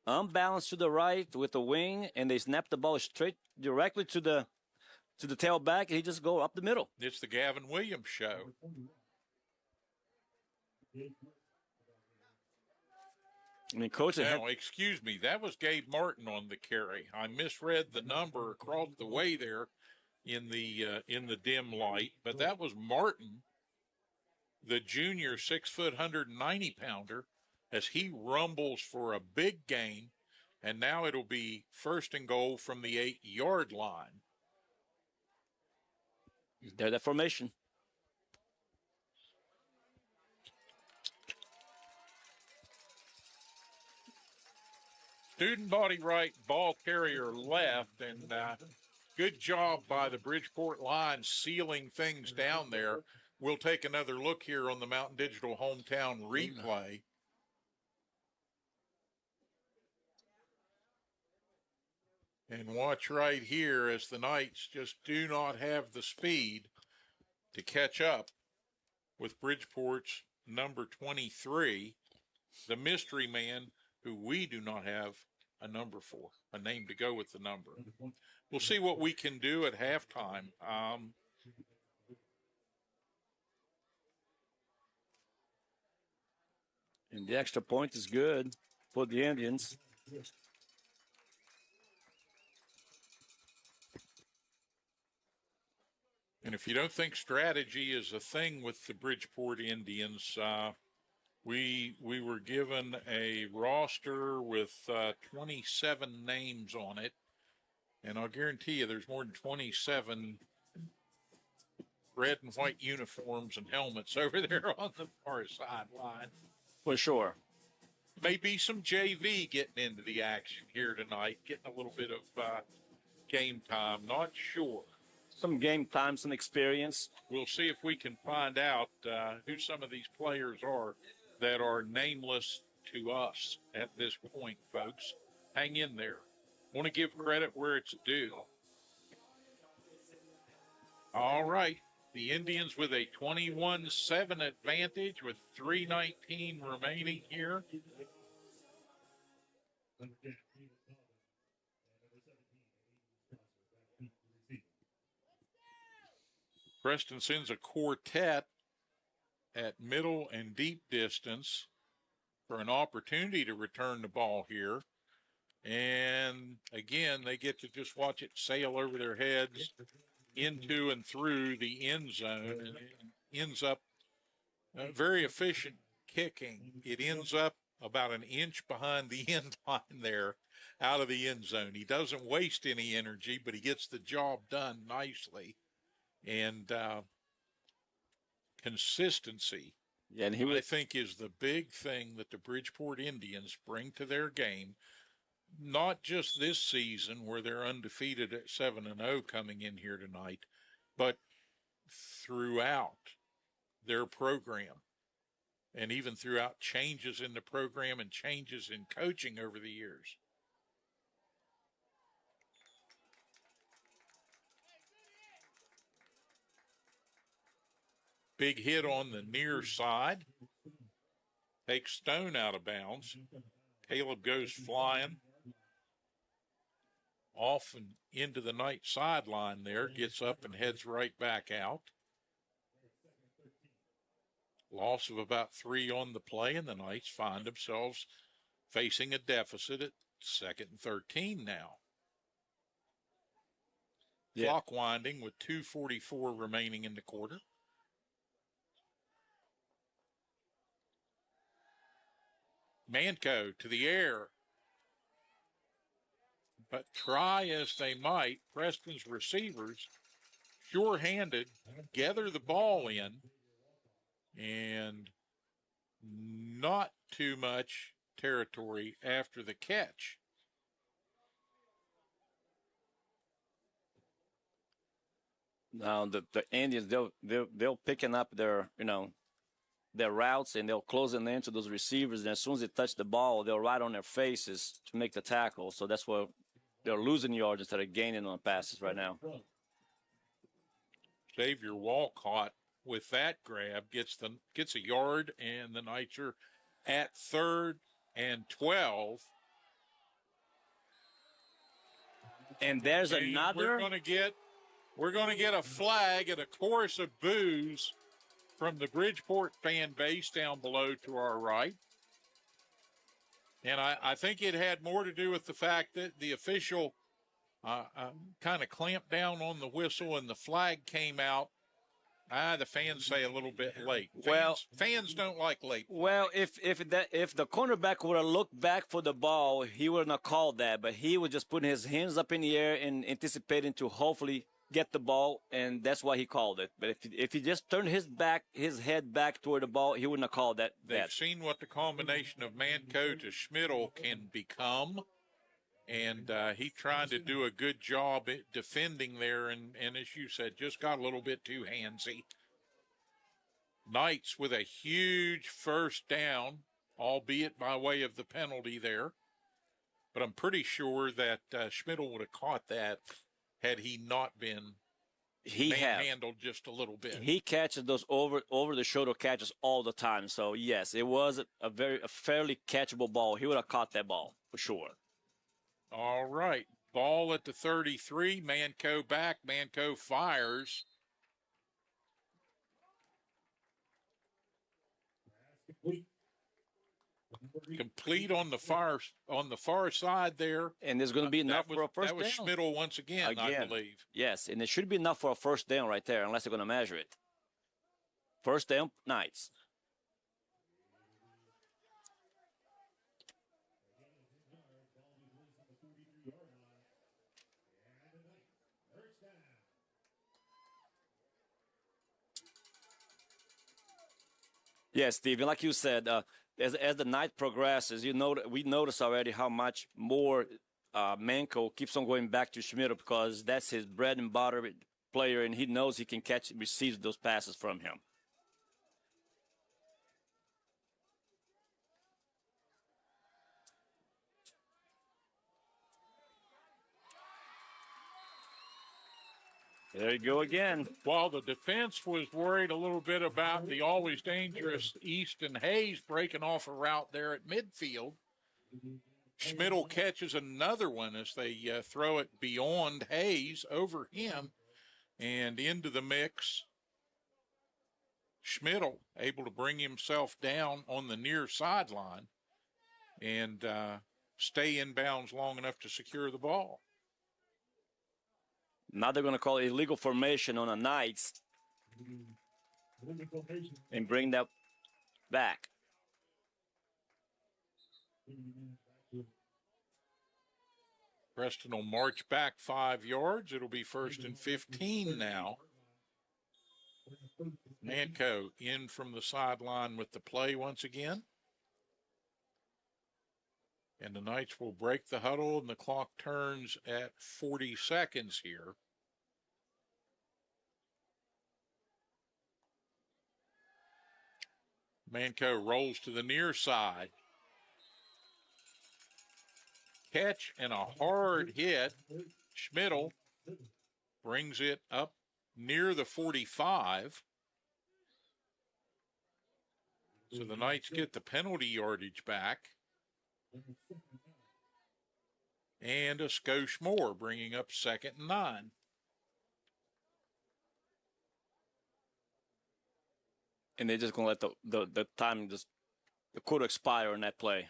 Speaker 7: unbalanced to the right with the wing, and they snap the ball straight directly to the tailback, and he just go up the middle.
Speaker 6: It's the Gavin Williams show.
Speaker 7: I mean, coach.
Speaker 6: Now, excuse me, that was Gabe Martin on the carry. I misread the number across the way there in the dim light, but that was Martin, the junior 6 foot 190 pounder, as he rumbles for a big gain, and now it'll be 1st and goal from the 8-yard line.
Speaker 7: There's that formation.
Speaker 6: Student body right, ball carrier left, and good job by the Bridgeport line sealing things down there. We'll take another look here on the Mountain Digital Hometown replay. And watch right here as the Knights just do not have the speed to catch up with Bridgeport's number 23, the mystery man, who we do not have a number for, a name to go with the number. We'll see what we can do at halftime.
Speaker 7: And the extra point is good for the Indians.
Speaker 6: And if you don't think strategy is a thing with the Bridgeport Indians, we were given a roster with 27 names on it, and I'll guarantee you there's more than 27 red and white uniforms and helmets over there on the far sideline.
Speaker 7: For sure.
Speaker 6: Maybe some JV getting into the action here tonight, getting a little bit of game time. Not sure.
Speaker 7: Some game time, some experience.
Speaker 6: We'll see if we can find out who some of these players are that are nameless to us at this point, folks. Hang in there. Want to give credit where it's due. All right. The Indians with a 21-7 advantage with 3:19 remaining here. Preston sends a quartet at middle and deep distance for an opportunity to return the ball here. And again, they get to just watch it sail over their heads into and through the end zone, and it ends up very efficient kicking. It ends up about an inch behind the end line there, out of the end zone. He doesn't waste any energy, but he gets the job done nicely. And consistency,
Speaker 7: yeah, and
Speaker 6: I think, is the big thing that the Bridgeport Indians bring to their game. Not just this season where they're undefeated at 7-0 coming in here tonight, but throughout their program, and even throughout changes in the program and changes in coaching over the years. Big hit on the near side. Takes Stone out of bounds. Caleb goes flying off and into the Knight sideline there. Gets up and heads right back out. Loss of about 3 on the play, and the Knights find themselves facing a deficit at 2nd and 13 now. Yeah. Clock winding with 2:44 remaining in the quarter. Manco to the air. But try as they might, Preston's receivers, sure-handed, gather the ball in, and not too much territory after the catch.
Speaker 7: Now the Indians, they'll picking up their their routes, and they'll close in into those receivers. And as soon as they touch the ball, they'll ride on their faces to make the tackle. So that's where they're losing yards instead of gaining on passes right now.
Speaker 6: Xavier Walcott with that grab gets a yard, and the Knights are at 3rd and 12
Speaker 7: And there's
Speaker 6: And
Speaker 7: another.
Speaker 6: we're going to get a flag and a chorus of boos from the Bridgeport fan base down below to our right. And I think it had more to do with the fact that the official kind of clamped down on the whistle and the flag came out. The fans say a little bit late. Fans don't like late.
Speaker 7: Well, if the cornerback would have looked back for the ball, he would not call that. But he was just putting his hands up in the air and anticipating to hopefully get the ball, and that's why he called it. But if he just turned his head back toward the ball, he wouldn't have called that.
Speaker 6: They've seen what the combination of Manco to Schmidl can become, and he tried to do a good job at defending there, and as you said, just got a little bit too handsy. Knights with a huge first down, albeit by way of the penalty there, but I'm pretty sure that Schmidl would have caught that had he not been handled just a little bit.
Speaker 7: He catches those over the shoulder catches all the time. So yes, it was a fairly catchable ball. He would have caught that ball for sure.
Speaker 6: All right, ball at the 33. Manco back. Manco fires. Complete on the far side there,
Speaker 7: and there's going to be enough for a first down.
Speaker 6: That was Schmidl once again, I believe.
Speaker 7: Yes, and it should be enough for a first down right there, unless they're going to measure it. First down, Knights. Yes, Stephen, like you said, as the night progresses, we notice already how much more Manco keeps on going back to Schmidl because that's his bread and butter player, and he knows he can receive those passes from him. There you go again.
Speaker 6: While the defense was worried a little bit about the always dangerous Easton Hayes breaking off a route there at midfield, Schmidl catches another one as they throw it beyond Hayes, over him, and into the mix. Schmidl able to bring himself down on the near sideline and stay inbounds long enough to secure the ball.
Speaker 7: Now they're going to call illegal formation on the Knights and bring that back.
Speaker 6: Preston will march back 5 yards. It'll be 1st and 15 now. Manco in from the sideline with the play once again. And the Knights will break the huddle, and the clock turns at 40 seconds here. Manco rolls to the near side. Catch and a hard hit. Schmidl brings it up near the 45. So the Knights get the penalty yardage back. And a skosh more, bringing up 2nd and 9.
Speaker 7: And they're just going to let the time the quarter expire on that play.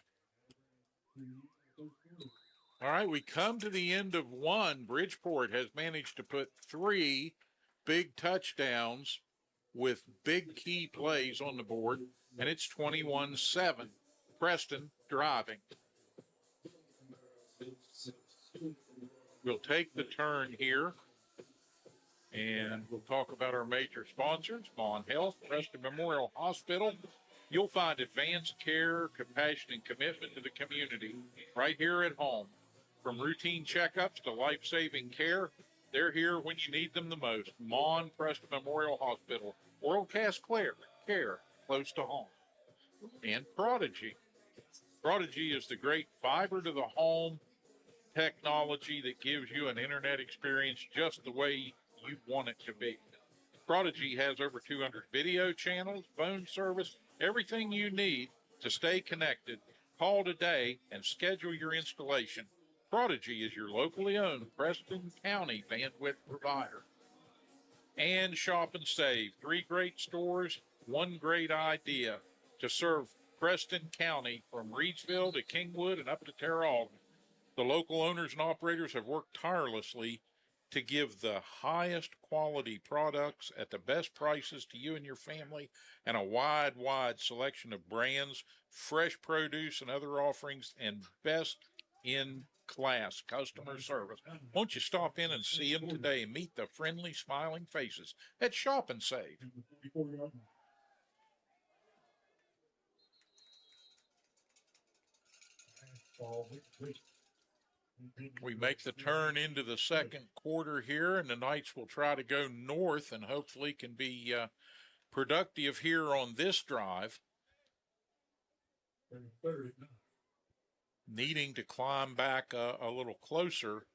Speaker 6: All right, we come to the end of one. Bridgeport has managed to put 3 big touchdowns with big key plays on the board, and it's 21-7. Preston driving. We'll take the turn here, and we'll talk about our major sponsors, Mon Health, Preston Memorial Hospital. You'll find advanced care, compassion, and commitment to the community right here at home. From routine checkups to life-saving care, they're here when you need them the most. Mon Preston Memorial Hospital, world-class care close to home. And Prodigy. Prodigy is the great fiber-to-the-home technology that gives you an internet experience just the way you want it to be. Prodigy has over 200 video channels, phone service, everything you need to stay connected. Call today and schedule your installation. Prodigy is your locally owned Preston County bandwidth provider. And Shop and Save, 3 great stores, 1 great idea to serve Preston County from Reedsville to Kingwood and up to Terra Alton. The local owners and operators have worked tirelessly to give the highest quality products at the best prices to you and your family, and a wide selection of brands, fresh produce and other offerings, and best in class customer service. Won't you stop in and see them today and meet the friendly, smiling faces at Shop and Save? We make the turn into the second quarter here, and the Knights will try to go north and hopefully can be productive here on this drive. Needing to climb back a little closer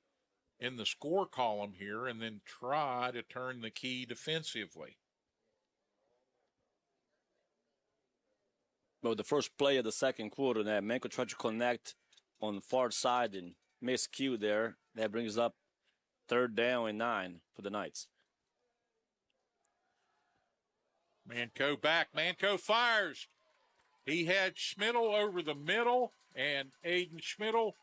Speaker 6: in the score column here and then try to turn the key defensively.
Speaker 7: Well, the first play of the second quarter, that Manco tried to connect on the far side and miscue there. That brings up 3rd down and 9 for the Knights.
Speaker 6: Manco back. Manco fires. He had Schmidl over the middle, and Aiden Schmidl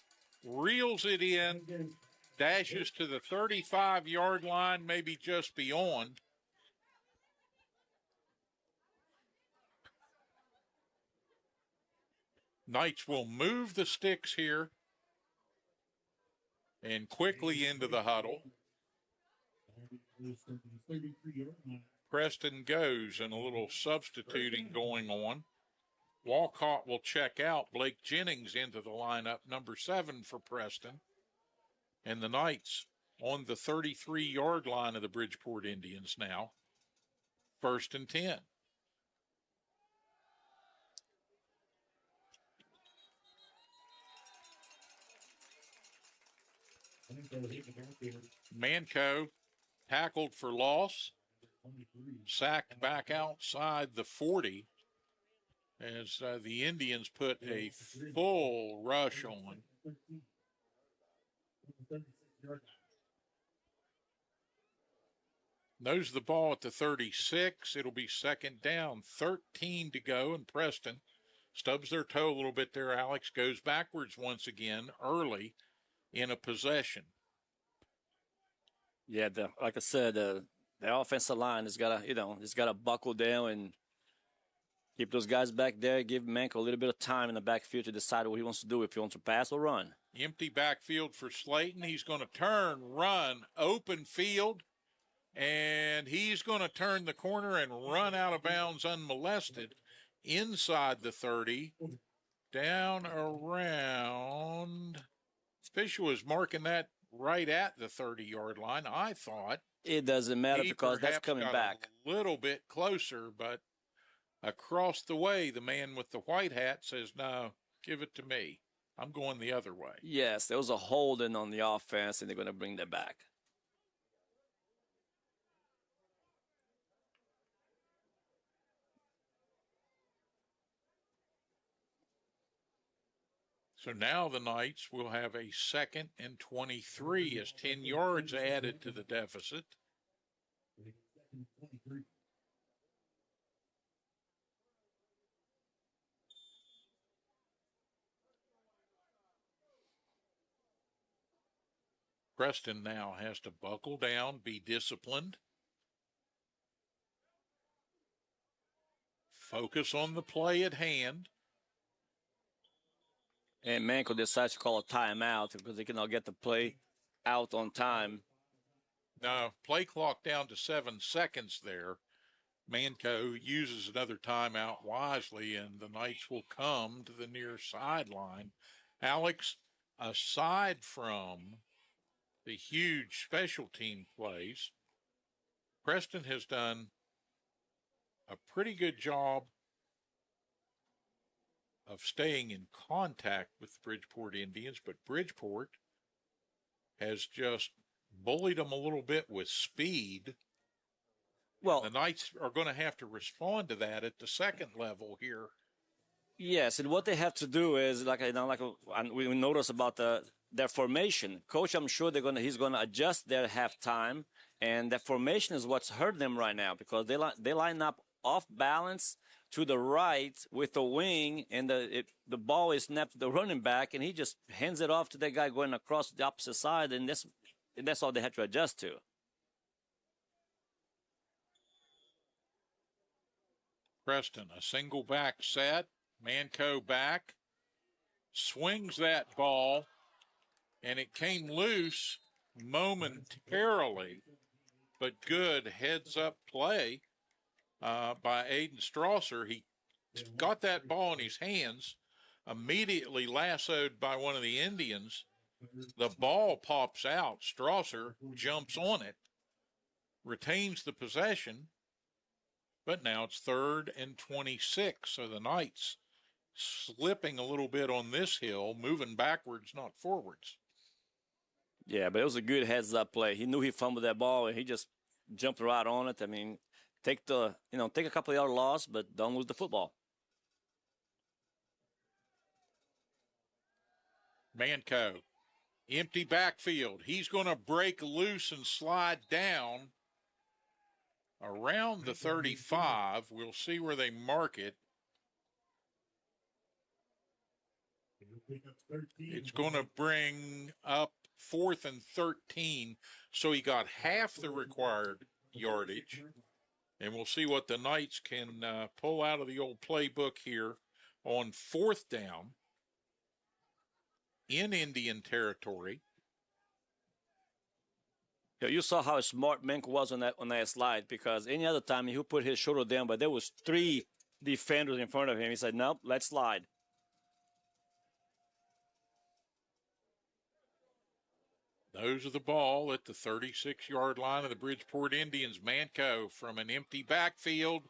Speaker 6: reels it in, dashes to the 35-yard line, maybe just beyond. Knights will move the sticks here and quickly into the huddle. Preston goes, and a little substituting going on. Walcott will check out. Blaake Jennings into the lineup, number 7 for Preston. And the Knights on the 33-yard line of the Bridgeport Indians now. 1st and 10. Manco tackled for loss, sacked back outside the 40 as the Indians put a full rush on. Knows the ball at the 36. It'll be 2nd down, 13 to go, and Preston stubs their toe a little bit there. Alex goes backwards once again early in a possession.
Speaker 7: Yeah, like I said, the offensive line has got to buckle down and keep those guys back there. Give Manco a little bit of time in the backfield to decide what he wants to do, if he wants to pass or run.
Speaker 6: Empty backfield for Slayton. He's going to turn, run, open field, and he's going to turn the corner and run out of bounds unmolested inside the 30, down around. Fisher was marking that right at the 30-yard line, I thought.
Speaker 7: It doesn't matter because that's coming back.
Speaker 6: A little bit closer, but across the way, the man with the white hat says, no, give it to me. I'm going the other way.
Speaker 7: Yes, there was a holding on the offense, and they're going to bring that back.
Speaker 6: So now the Knights will have a 2nd and 23 as 10 yards added to the deficit. Preston now has to buckle down, be disciplined, focus on the play at hand.
Speaker 7: And Manco decides to call a timeout because they cannot get the play out on time.
Speaker 6: No, play clock down to 7 seconds there. Manco uses another timeout wisely, and the Knights will come to the near sideline. Alex, aside from the huge special team plays, Preston has done a pretty good job of staying in contact with the Bridgeport Indians, but Bridgeport has just bullied them a little bit with speed.
Speaker 7: Well,
Speaker 6: the Knights are going to have to respond to that at the second level here.
Speaker 7: Yes, and what they have to do is, we noticed about the their formation. Coach, I'm sure he's gonna adjust their halftime, and that formation is what's hurt them right now because they line up off balance to the right with the wing, and the ball is snapped to the running back, and he just hands it off to that guy going across the opposite side, and that's all they had to adjust to.
Speaker 6: Preston, a single back set, Manco back, swings that ball, and it came loose momentarily, but good heads-up play by Aiden Strasser. He got that ball in his hands, immediately lassoed by one of the Indians. The ball pops out. Strasser jumps on it, retains the possession, but now it's 3rd and 26. So the Knights slipping a little bit on this hill, moving backwards, not forwards.
Speaker 7: Yeah, but it was a good heads-up play. He knew he fumbled that ball, and he just jumped right on it. I mean, take a couple of yard loss, but don't lose the football.
Speaker 6: Manco, empty backfield. He's going to break loose and slide down around the 35. We'll see where they mark it. It's going to bring up 4th and 13. So he got half the required yardage. And we'll see what the Knights can pull out of the old playbook here on 4th down in Indian territory.
Speaker 7: Yeah, you saw how smart Manco was on that slide, because any other time he would put his shoulder down, but there was 3 defenders in front of him. He said, nope, let's slide.
Speaker 6: Those are the ball at the 36-yard line of the Bridgeport Indians. Manco from an empty backfield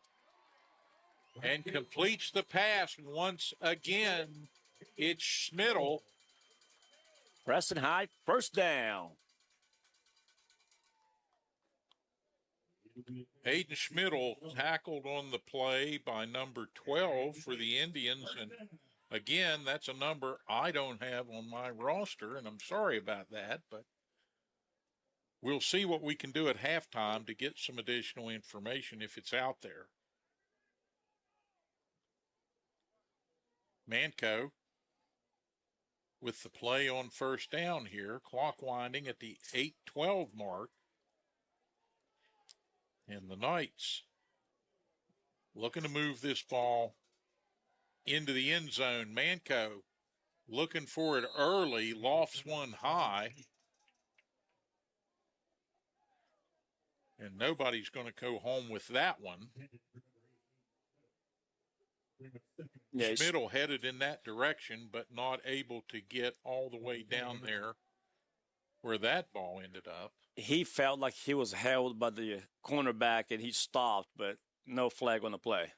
Speaker 6: and completes the pass. Once again, it's Schmidl.
Speaker 7: Preston High, 1st down.
Speaker 6: Aiden Schmidl tackled on the play by number 12 for the Indians. And again, that's a number I don't have on my roster, and I'm sorry about that, but we'll see what we can do at halftime to get some additional information if it's out there. Manco with the play on 1st down here, clock winding at the 8:12 mark. And the Knights looking to move this ball into the end zone. Manco looking for it early, lofts one high. And nobody's going to go home with that one.
Speaker 7: Yeah,
Speaker 6: Schmidl headed in that direction, but not able to get all the way down there where that ball ended up.
Speaker 7: he felt like he was held by the cornerback and he stopped, but no flag on the play.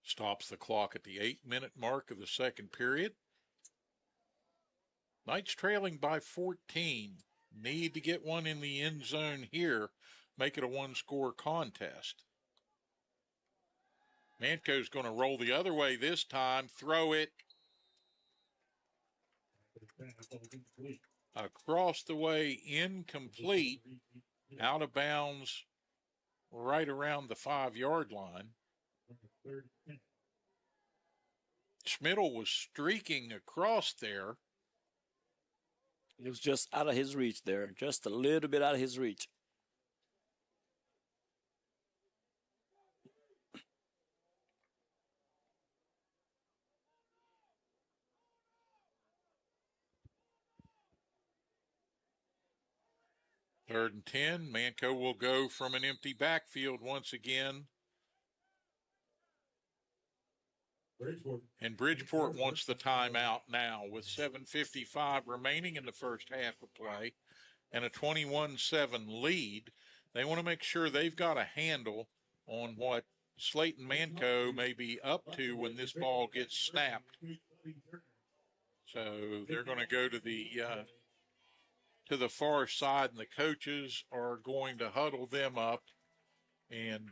Speaker 6: Stops the clock at the 8-minute mark of the second period. Knights trailing by 14. Need to get one in the end zone here. Make it a one-score contest. Manco's going to roll the other way this time. Throw it across the way, incomplete, out of bounds right around the 5-yard line. Schmidl was streaking across there.
Speaker 7: It was just out of his reach there, just a little bit out of his reach.
Speaker 6: Third and 10. Manco will go from an empty backfield once again. And Bridgeport wants the timeout now with 7:55 remaining in the first half of play and a 21-7 lead. They want to make sure they've got a handle on what Slayton Manco may be up to when this ball gets snapped. So they're going to go to the far side, and the coaches are going to huddle them up and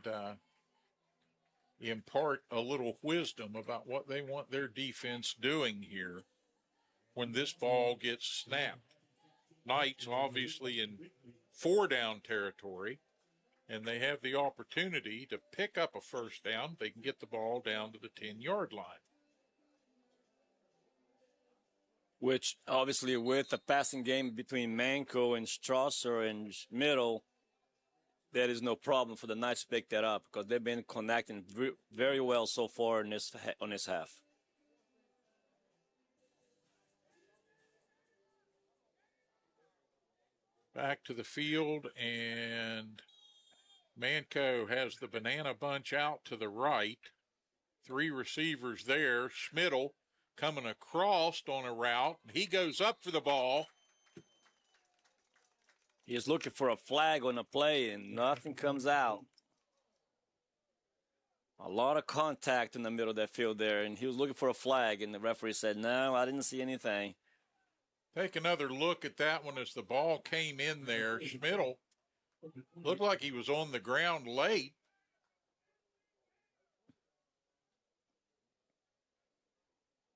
Speaker 6: impart a little wisdom about what they want their defense doing here when this ball gets snapped. Knights obviously in 4-down territory, and they have the opportunity to pick up a first down. They can get the ball down to the 10-yard line.
Speaker 7: Which obviously with the passing game between Manco and Strasser and Middle, there is no problem for the Knights to pick that up because they've been connecting very well so far in on this half.
Speaker 6: Back to the field, and Manco has the banana bunch out to the right. 3 receivers there. Schmidl coming across on a route. He goes up for the ball.
Speaker 7: He's looking for a flag on the play, and nothing comes out. A lot of contact in the middle of that field there, and he was looking for a flag, and the referee said, no, I didn't see anything.
Speaker 6: Take another look at that one as the ball came in there. Schmidl looked like he was on the ground late.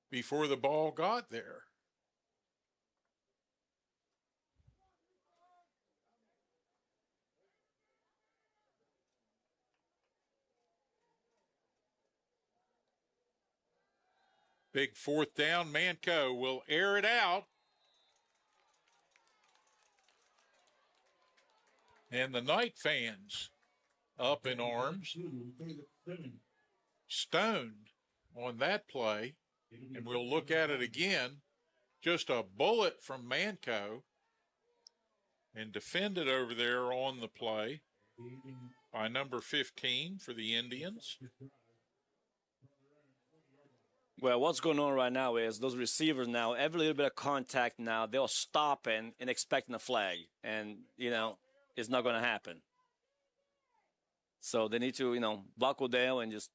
Speaker 6: Before the ball got there. Big 4th down. Manco will air it out. And the Knight fans up in arms. Stoned on that play. And we'll look at it again. Just a bullet from Manco. And defended over there on the play by number 15 for the Indians.
Speaker 7: Well, what's going on right now is those receivers now, every little bit of contact now, they'll stop and expecting a flag. And, it's not going to happen. So they need to, buckle down and just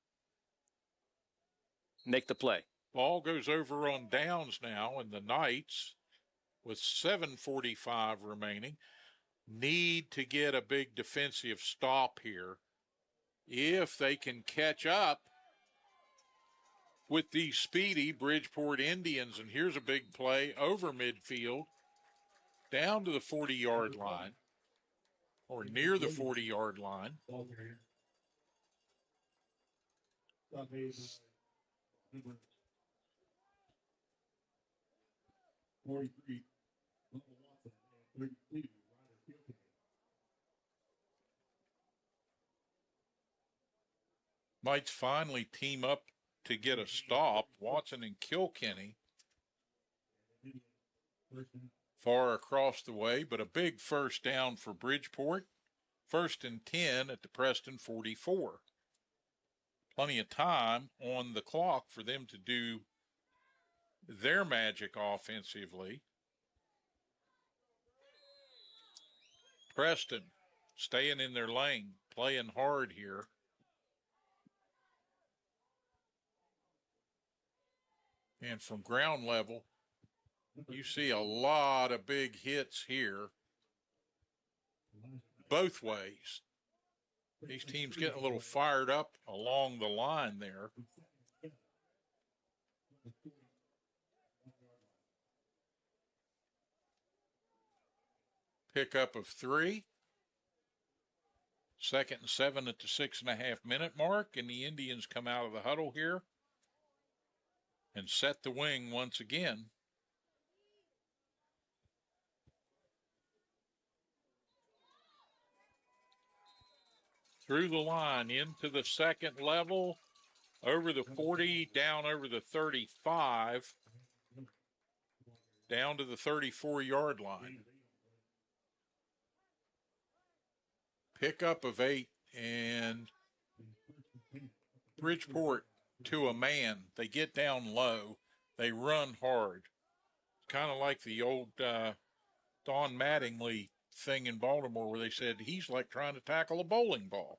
Speaker 7: make the play.
Speaker 6: Ball goes over on downs now, and the Knights, with 7:45 remaining, need to get a big defensive stop here if they can catch up with these speedy Bridgeport Indians. And here's a big play over midfield, down to the 40-yard line, or near the 40-yard line. Knights finally team up to get a stop. Watson and Kilkenny far across the way, but a big first down for Bridgeport. 1st and 10 at the Preston 44. Plenty of time on the clock for them to do their magic offensively. Preston staying in their lane, playing hard here. And from ground level, you see a lot of big hits here, both ways. These teams getting a little fired up along the line there. Pickup of 3. 2nd and 7 at the 6.5-minute mark, and the Indians come out of the huddle here and set the wing once again. Through the line, into the second level, over the 40, down over the 35, down to the 34-yard line. Pickup of 8, and Bridgeport to a man. They get down low. They run hard. Kind of like the old Don Mattingly thing in Baltimore where they said he's like trying to tackle a bowling ball.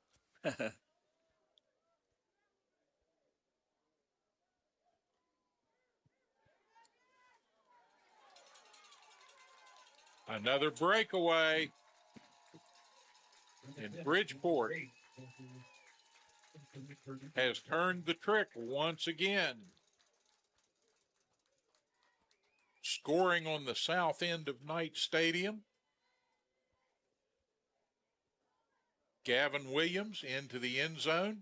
Speaker 6: Another breakaway. And Bridgeport has turned the trick once again. Scoring on the south end of Knight Stadium. Gavin Williams into the end zone.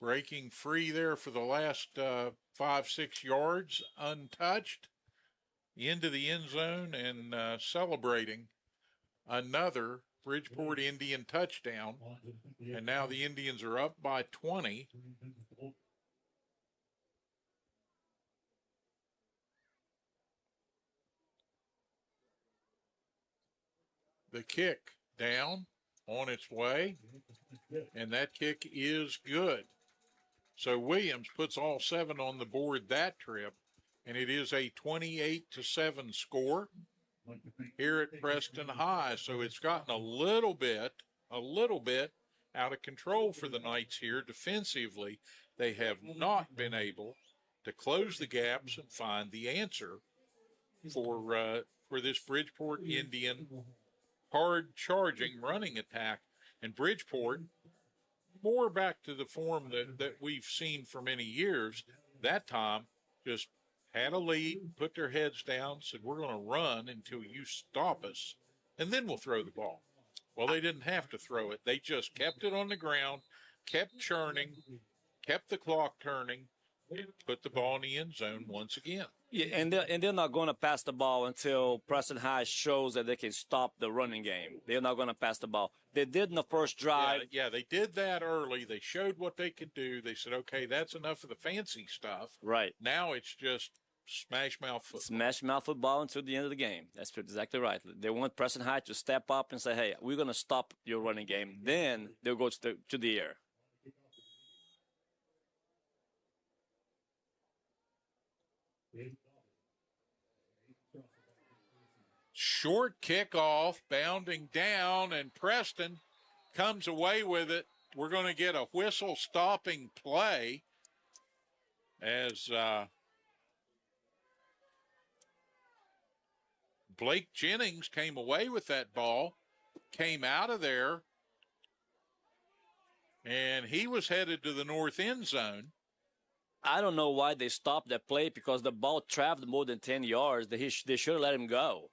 Speaker 6: Breaking free there for the last 5-6 yards, untouched. Into the end zone and celebrating another Bridgeport Indian touchdown. And now the Indians are up by 20. The kick down on its way, and that kick is good. So Williams puts all 7 on the board that trip, and it is a 28-7 score here at Preston High. So it's gotten a little bit out of control for the Knights here defensively. They have not been able to close the gaps and find the answer for this Bridgeport Indian hard-charging running attack. And Bridgeport, more back to the form that we've seen for many years, that time just had a lead, put their heads down, said, we're going to run until you stop us, and then we'll throw the ball. Well, they didn't have to throw it. They just kept it on the ground, kept churning, kept the clock turning, and put the ball in the end zone once again.
Speaker 7: Yeah, and they're not going to pass the ball until Preston High shows that they can stop the running game. They're not going to pass the ball. They did in the first drive.
Speaker 6: Yeah, they did that early. They showed what they could do. They said, okay, that's enough of the fancy stuff.
Speaker 7: Right.
Speaker 6: Now it's just smash mouth football.
Speaker 7: Smash mouth football until the end of the game. That's exactly right. They want Preston High to step up and say, hey, we're going to stop your running game. Then they'll go to the air.
Speaker 6: Short kickoff, bounding down, and Preston comes away with it. We're going to get a whistle-stopping play as Blaake Jennings came away with that ball, came out of there, and he was headed to the north end zone.
Speaker 7: I don't know why they stopped that play, because the ball traveled more than 10 yards. They should have let him go.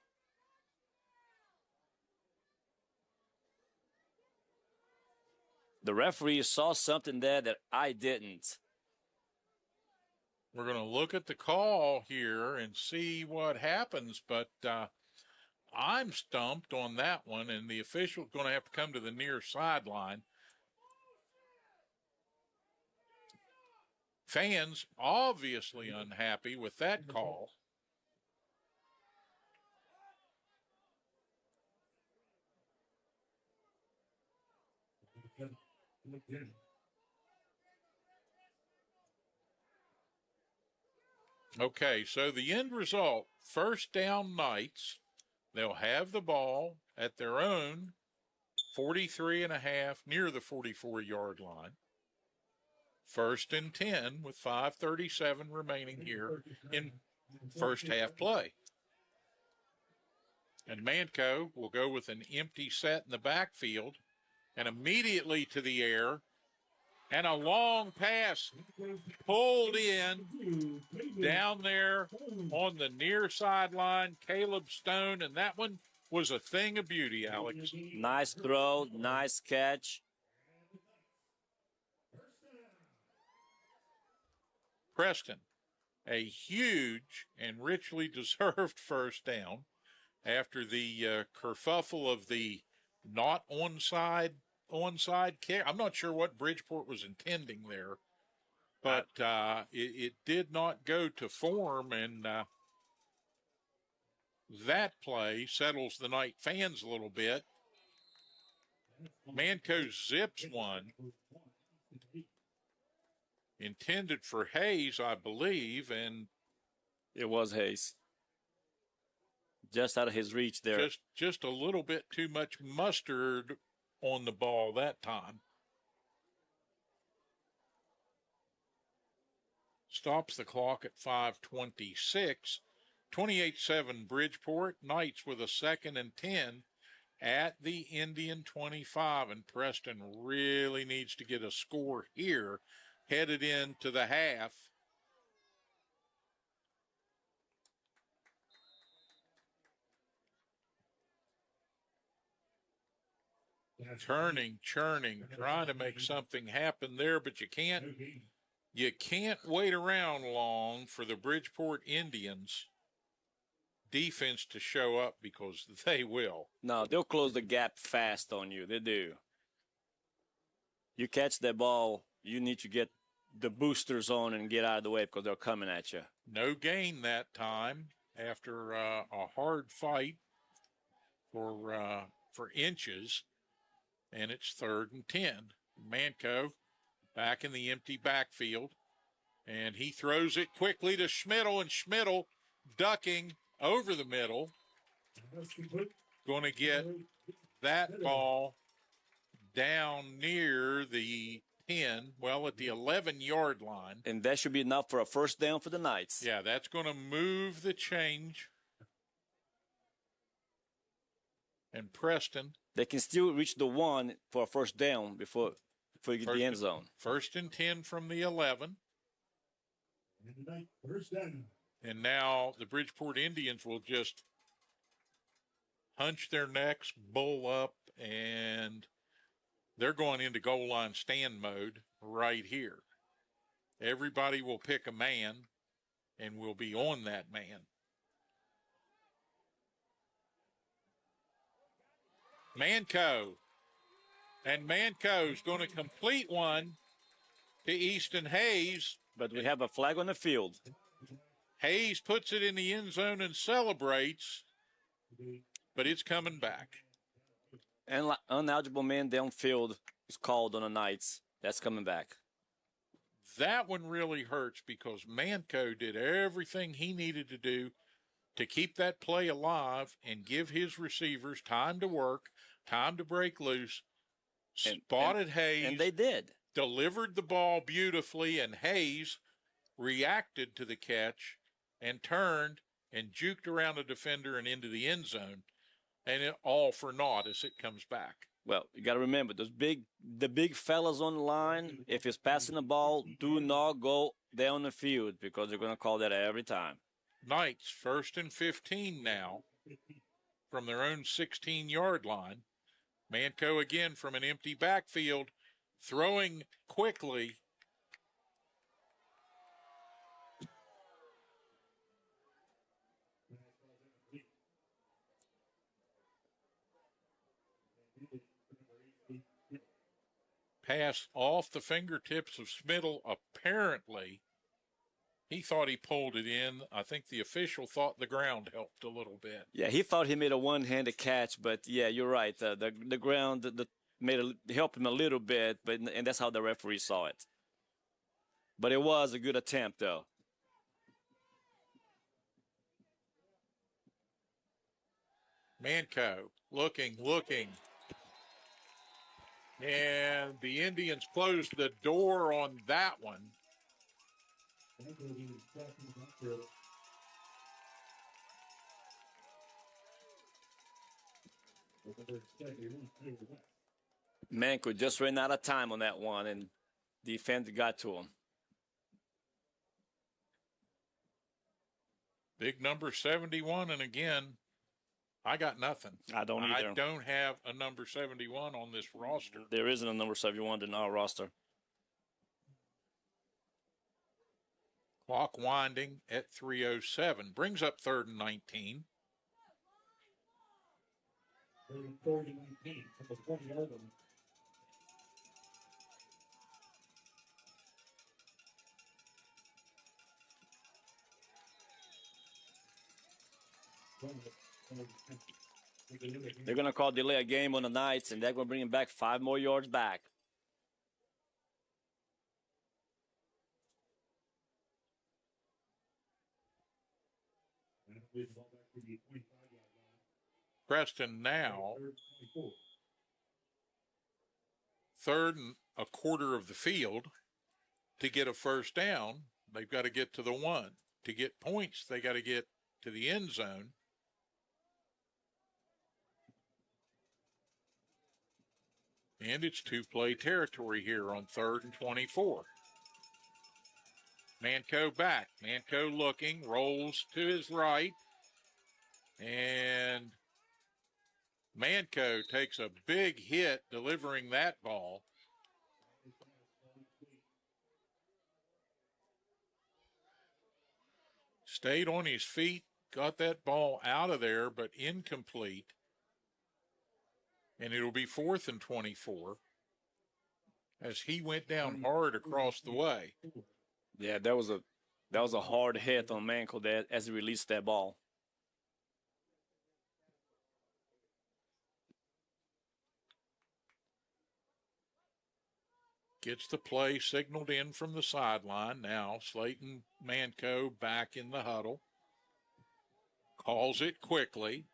Speaker 7: The referee saw something there that I didn't.
Speaker 6: We're going to look at the call here and see what happens, but I'm stumped on that one, and the official's going to have to come to the near sideline. Fans obviously unhappy with that call. Okay, so the end result, first down Knights. They'll have the ball at their own 43.5, near the 44-yard line. 1st and 10 with 5:37 remaining here in first half play. And Manco will go with an empty set in the backfield and immediately to the air, and a long pass pulled in down there on the near sideline, Caleb Stone, and that one was a thing of beauty, Alex.
Speaker 7: Nice throw, nice catch.
Speaker 6: Preston, a huge and richly deserved first down after the kerfuffle of the not onside kick. I'm not sure what Bridgeport was intending there, but it did not go to form, and that play settles the Knight fans a little bit. Manco zips one, intended for Hayes, I believe, and
Speaker 7: it was Hayes. Just out of his reach there.
Speaker 6: Just a little bit too much mustard on the ball that time. Stops the clock at 5:26. 28-7 Bridgeport. Knights with a 2nd and 10 at the Indian 25, and Preston really needs to get a score here, headed into the half. Turning, churning, trying to make something happen there, but you can't wait around long for the Bridgeport Indians defense to show up, because they will.
Speaker 7: No, they'll close the gap fast on you. They do. You catch that ball, you need to get the boosters on and get out of the way because they're coming at you.
Speaker 6: No gain that time after a hard fight for inches, and it's 3rd and 10. Manco back in the empty backfield, and he throws it quickly to Schmidl, and Schmidl ducking over the middle, going to get that ball down near the 10, well, at the 11-yard line.
Speaker 7: And that should be enough for a first down for the Knights.
Speaker 6: Yeah, that's going to move the change. And Preston.
Speaker 7: They can still reach the 1 for a first down before you get the end zone.
Speaker 6: 1st and 10 from the 11. And now the Bridgeport Indians will just hunch their necks, bull up, and they're going into goal line stand mode right here. Everybody will pick a man and will be on that man. Manco. And Manco's going to complete one to Easton Hayes.
Speaker 7: But we have a flag on the field.
Speaker 6: Hayes puts it in the end zone and celebrates, but it's coming back.
Speaker 7: And uneligible man downfield is called on the Knights. That's coming back.
Speaker 6: That one really hurts because Manco did everything he needed to do to keep that play alive and give his receivers time to work, time to break loose, spotted Hayes.
Speaker 7: And they did.
Speaker 6: Delivered the ball beautifully, and Hayes reacted to the catch and turned and juked around a defender and into the end zone, and it all for naught as it comes back.
Speaker 7: Well, you got to remember, the big fellas on the line, if he's passing the ball, do not go down the field because they're going to call that every time.
Speaker 6: Knights, 1st and 15 now from their own 16-yard line. Manco again from an empty backfield, throwing quickly. Pass off the fingertips of Schmidl. Apparently, he thought he pulled it in. I think the official thought the ground helped a little bit.
Speaker 7: Yeah, he thought he made a one-handed catch, but yeah, you're right. The ground helped him a little bit, and that's how the referee saw it. But it was a good attempt, though.
Speaker 6: Manco looking. And the Indians closed the door on that one.
Speaker 7: Manco just ran out of time on that one, and the defense got to him.
Speaker 6: Big number 71, and again, I got nothing.
Speaker 7: I don't either.
Speaker 6: I don't have a number 71 on this roster.
Speaker 7: There isn't a number 71 in our roster.
Speaker 6: Clock winding at 3:07. Brings up 3rd and 19.
Speaker 7: They're going to call delay a game on the Knights, and they're going to bring him back 5 more yards back.
Speaker 6: Preston now 3rd and a quarter of the field. To get a first down, they've got to get to the 1. To get points, they got to get to the end zone. And it's two-play territory here on 3rd and 24. Manco back. Manco looking, rolls to his right. And Manco takes a big hit delivering that ball. Stayed on his feet, got that ball out of there, but incomplete. And it'll be 4th and 24 as he went down hard across the way.
Speaker 7: Yeah, that was a hard hit on Manco that as he released that ball.
Speaker 6: Gets the play signaled in from the sideline. Now Slayton Manco back in the huddle. Calls it quickly.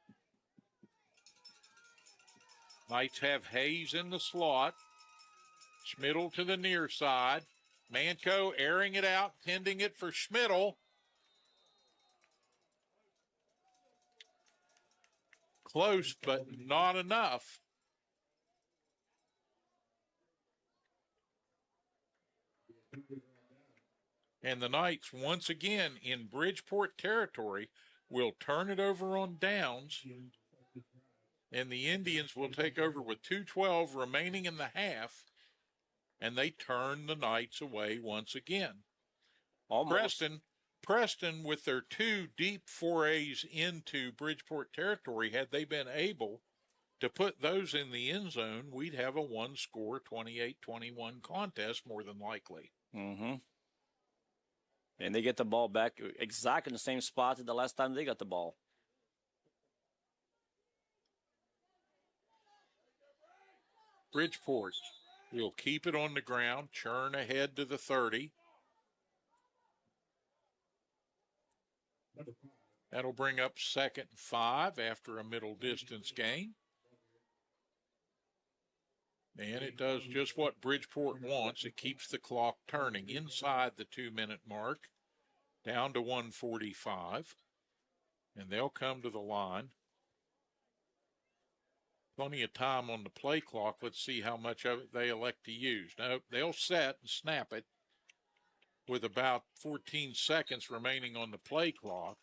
Speaker 6: Knights have Hayes in the slot. Schmidl to the near side. Manco airing it out, tending it for Schmidl. Close, but not enough. And the Knights, once again in Bridgeport territory, will turn it over on downs. And the Indians will take over with 2:12 remaining in the half. And they turn the Knights away once again.
Speaker 7: Almost.
Speaker 6: Preston, with their 2 deep forays into Bridgeport territory, had they been able to put those in the end zone, we'd have a one-score 28-21 contest more than likely.
Speaker 7: Mm-hmm. And they get the ball back exactly in the same spot as the last time they got the ball.
Speaker 6: Bridgeport will keep it on the ground, churn ahead to the 30. That'll bring up 2nd and 5 after a middle distance gain. And it does just what Bridgeport wants. It keeps the clock turning inside the 2-minute mark, down to 1:45. And they'll come to the line. Plenty of time on the play clock. Let's see how much of it they elect to use. No, they'll set and snap it with about 14 seconds remaining on the play clock.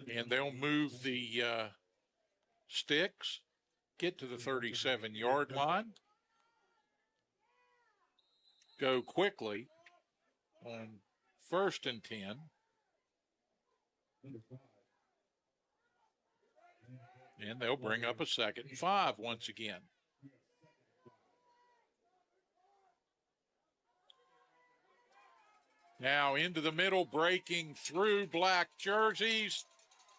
Speaker 6: And they'll move the sticks, get to the 37-yard line, go quickly on 1st and 10. And they'll bring up a 2nd and 5 once again. Now into the middle, breaking through black jerseys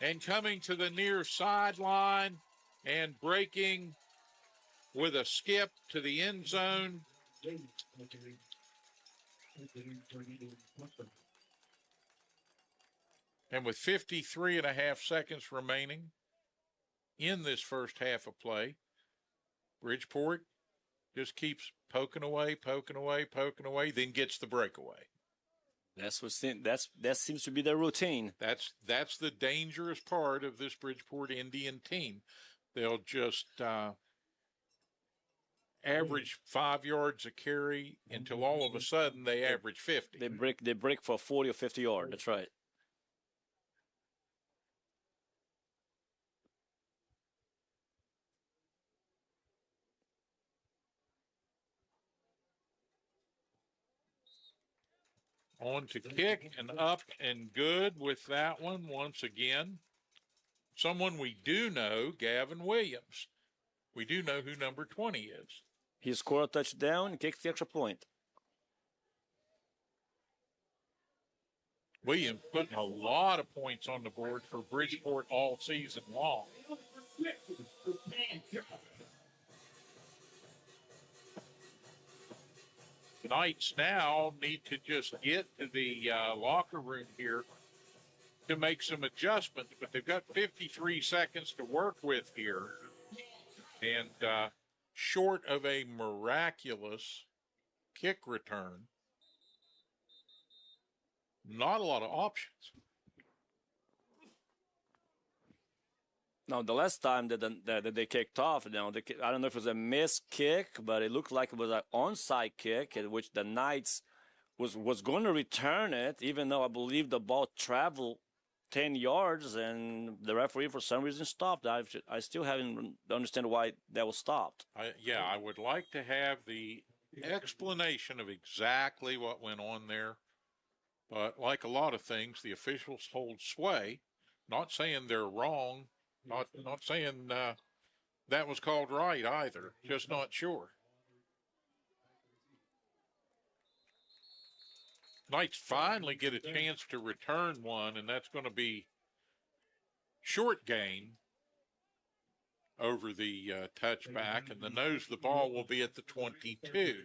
Speaker 6: and coming to the near sideline and breaking with a skip to the end zone. And with 53.5 seconds remaining in this first half of play, Bridgeport just keeps poking away, then gets the breakaway.
Speaker 7: That seems to be their routine.
Speaker 6: That's the dangerous part of this Bridgeport Indian team. They'll just average 5 yards a carry until all of a sudden they average 50.
Speaker 7: They break for 40 or 50 yards. That's right.
Speaker 6: On to kick and up and good with that one once again. Someone we do know, Gavin Williams. We do know who number 20 is.
Speaker 7: He scored a touchdown and kicked the extra point.
Speaker 6: Williams putting a lot of points on the board for Bridgeport all season long. The Knights now need to just get to the locker room here to make some adjustments, but they've got 53 seconds to work with here. And short of a miraculous kick return, not a lot of options.
Speaker 7: No, the last time that they kicked off, I don't know if it was a missed kick, but it looked like it was an onside kick, in which the Knights was going to return it, even though I believe the ball traveled 10 yards, and the referee for some reason stopped. I still haven't understand why that was stopped.
Speaker 6: I would like to have the explanation of exactly what went on there. But like a lot of things, the officials hold sway. Not saying they're wrong. Not saying that was called right either. Just not sure. Knights finally get a chance to return one, and that's going to be short gain over the touchback, and the nose of the ball will be at the 22.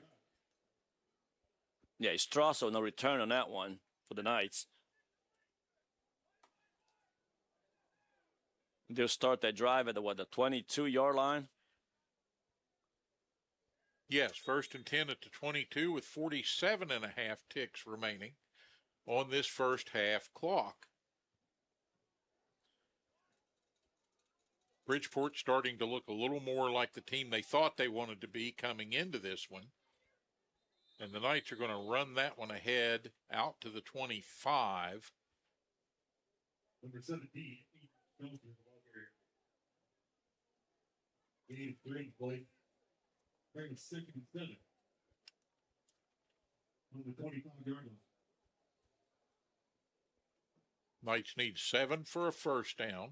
Speaker 7: Yeah, Strasso, no return on that one for the Knights. They'll start that drive at the 22-yard line?
Speaker 6: Yes, 1st and 10 at the 22 with 47 and a half ticks remaining on this first half clock. Bridgeport starting to look a little more like the team they thought they wanted to be coming into this one. And the Knights are going to run that one ahead out to the 25.
Speaker 8: Number 17, Blaake. Bring 2nd and 7. On the 25-yard line.
Speaker 6: Knights need 7 for a first down.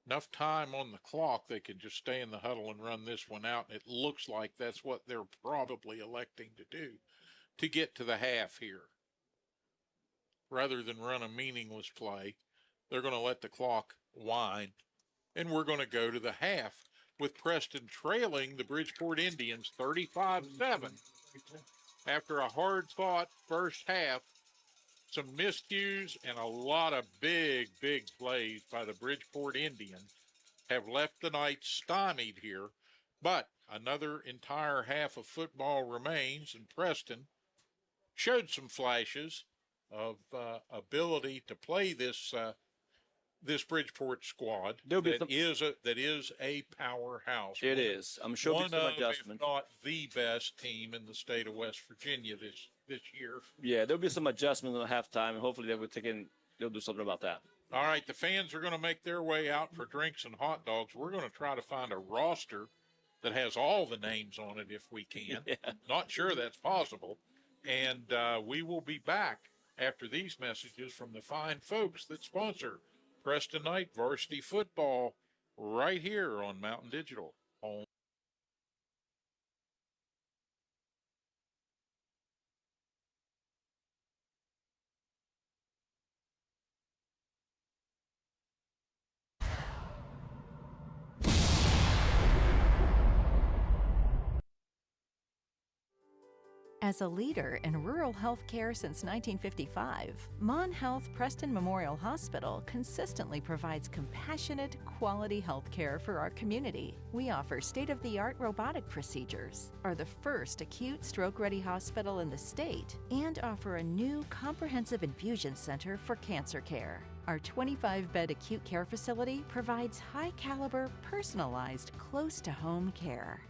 Speaker 6: Enough time on the clock, they can just stay in the huddle and run this one out. And it looks like that's what they're probably electing to do to get to the half here. Rather than run a meaningless play, they're going to let the clock wind. And we're going to go to the half with Preston trailing the Bridgeport Indians 35-7. After a hard-fought first half, some miscues and a lot of big plays by the Bridgeport Indians have left the Knights stymied here. But another entire half of football remains, and Preston showed some flashes of ability to play this Bridgeport squad that is a powerhouse.
Speaker 7: It is. I'm sure
Speaker 6: one
Speaker 7: some
Speaker 6: of,
Speaker 7: adjustments.
Speaker 6: if not the best team in the state of West Virginia this year.
Speaker 7: Yeah, there'll be some adjustments at halftime, and hopefully they'll do something about that.
Speaker 6: All right, the fans are going to make their way out for drinks and hot dogs. We're going to try to find a roster that has all the names on it if we can.
Speaker 7: Yeah.
Speaker 6: Not sure that's possible. And we will be back after these messages from the fine folks that sponsor Preston Knight Varsity Football right here on Mountain Digital.
Speaker 1: As a leader in rural health care since 1955, Mon Health Preston Memorial Hospital consistently provides compassionate, quality health care for our community. We offer state-of-the-art robotic procedures, are the first acute stroke-ready hospital in the state, and offer a new comprehensive infusion center for cancer care. Our 25-bed acute care facility provides high-caliber, personalized, close-to-home care.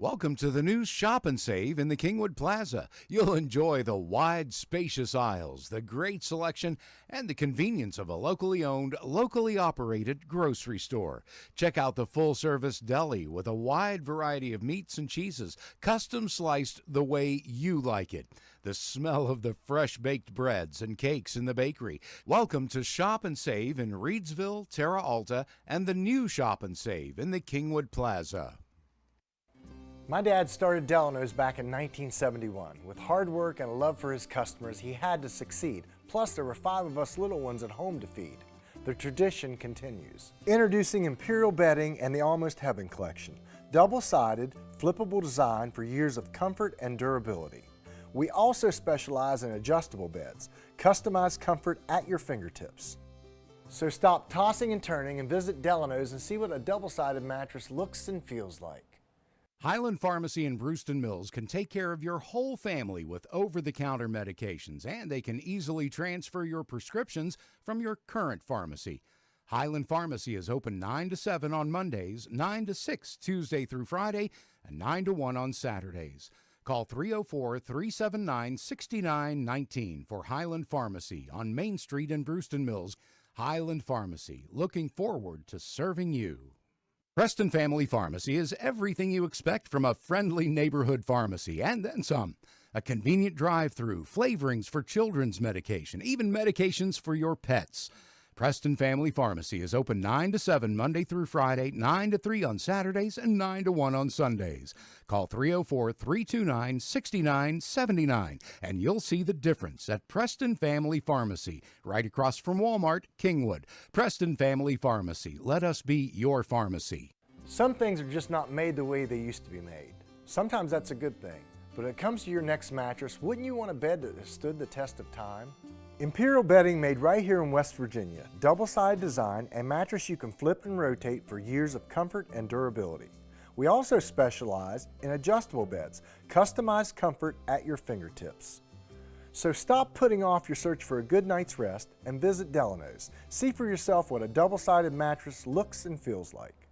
Speaker 2: Welcome to the new Shop and Save in the Kingwood Plaza. You'll enjoy the wide, spacious aisles, the great selection, and the convenience of a locally owned, locally operated grocery store. Check out the full-service deli with a wide variety of meats and cheeses, custom sliced the way you like it. The smell of the fresh-baked breads and cakes in the bakery. Welcome to Shop and Save in Reedsville, Terra Alta, and the new Shop and Save in the Kingwood Plaza.
Speaker 3: My dad started Delano's back in 1971. With hard work and a love for his customers, he had to succeed. Plus, there were 5 of us little ones at home to feed. The tradition continues. Introducing Imperial Bedding and the Almost Heaven Collection. Double-sided, flippable design for years of comfort and durability. We also specialize in adjustable beds, customized comfort at your fingertips. So stop tossing and turning and visit Delano's and see what a double-sided mattress looks and feels like.
Speaker 2: Highland Pharmacy in Brewston Mills can take care of your whole family with over-the-counter medications, and they can easily transfer your prescriptions from your current pharmacy. Highland Pharmacy is open 9 to 7 on Mondays, 9 to 6 Tuesday through Friday, and 9 to 1 on Saturdays. Call 304-379-6919 for Highland Pharmacy on Main Street in Brewston Mills. Highland Pharmacy, looking forward to serving you. Preston Family Pharmacy is everything you expect from a friendly neighborhood pharmacy, and then some. A convenient drive-through, flavorings for children's medication, even medications for your pets. Preston Family Pharmacy is open 9 to 7 Monday through Friday, 9 to 3 on Saturdays, and 9 to 1 on Sundays. Call 304-329-6979, and you'll see the difference at Preston Family Pharmacy, right across from Walmart, Kingwood. Preston Family Pharmacy, let us be your pharmacy.
Speaker 3: Some things are just not made the way they used to be made. Sometimes that's a good thing. But when it comes to your next mattress, wouldn't you want a bed that has stood the test of time? Imperial Bedding made right here in West Virginia. Double-sided design and mattress you can flip and rotate for years of comfort and durability. We also specialize in adjustable beds, customized comfort at your fingertips. So stop putting off your search for a good night's rest and visit Delano's. See for yourself what a double-sided mattress looks and feels like.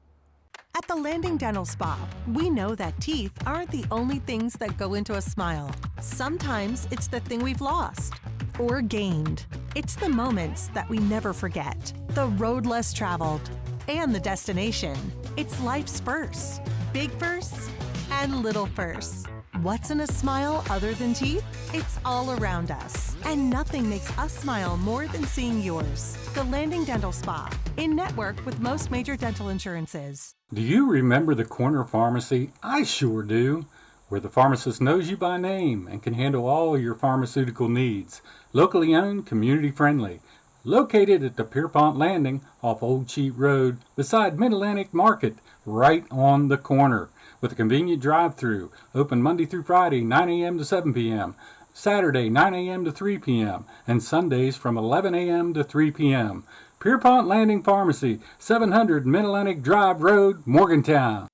Speaker 4: At the Landing Dental Spa, we know that teeth aren't the only things that go into a smile. Sometimes it's the thing we've lost or gained. It's the moments that we never forget, the road less traveled, and the destination. It's life's firsts, big firsts and little firsts. What's in a smile other than teeth? It's all around us. And nothing makes us smile more than seeing yours. The Landing Dental Spa, in network with most major dental insurances.
Speaker 5: Do you remember the corner pharmacy? I sure do. Where the pharmacist knows you by name and can handle all your pharmaceutical needs. Locally owned, community friendly. Located at the Pierpont Landing off Old Cheat Road beside Mid-Atlantic Market, right on the corner. With a convenient drive-through. Open Monday through Friday, 9 a.m. to 7 p.m. Saturday, 9 a.m. to 3 p.m. and Sundays from 11 a.m. to 3 p.m. Pierpont Landing Pharmacy, 700 Mid-Atlantic Drive Road, Morgantown.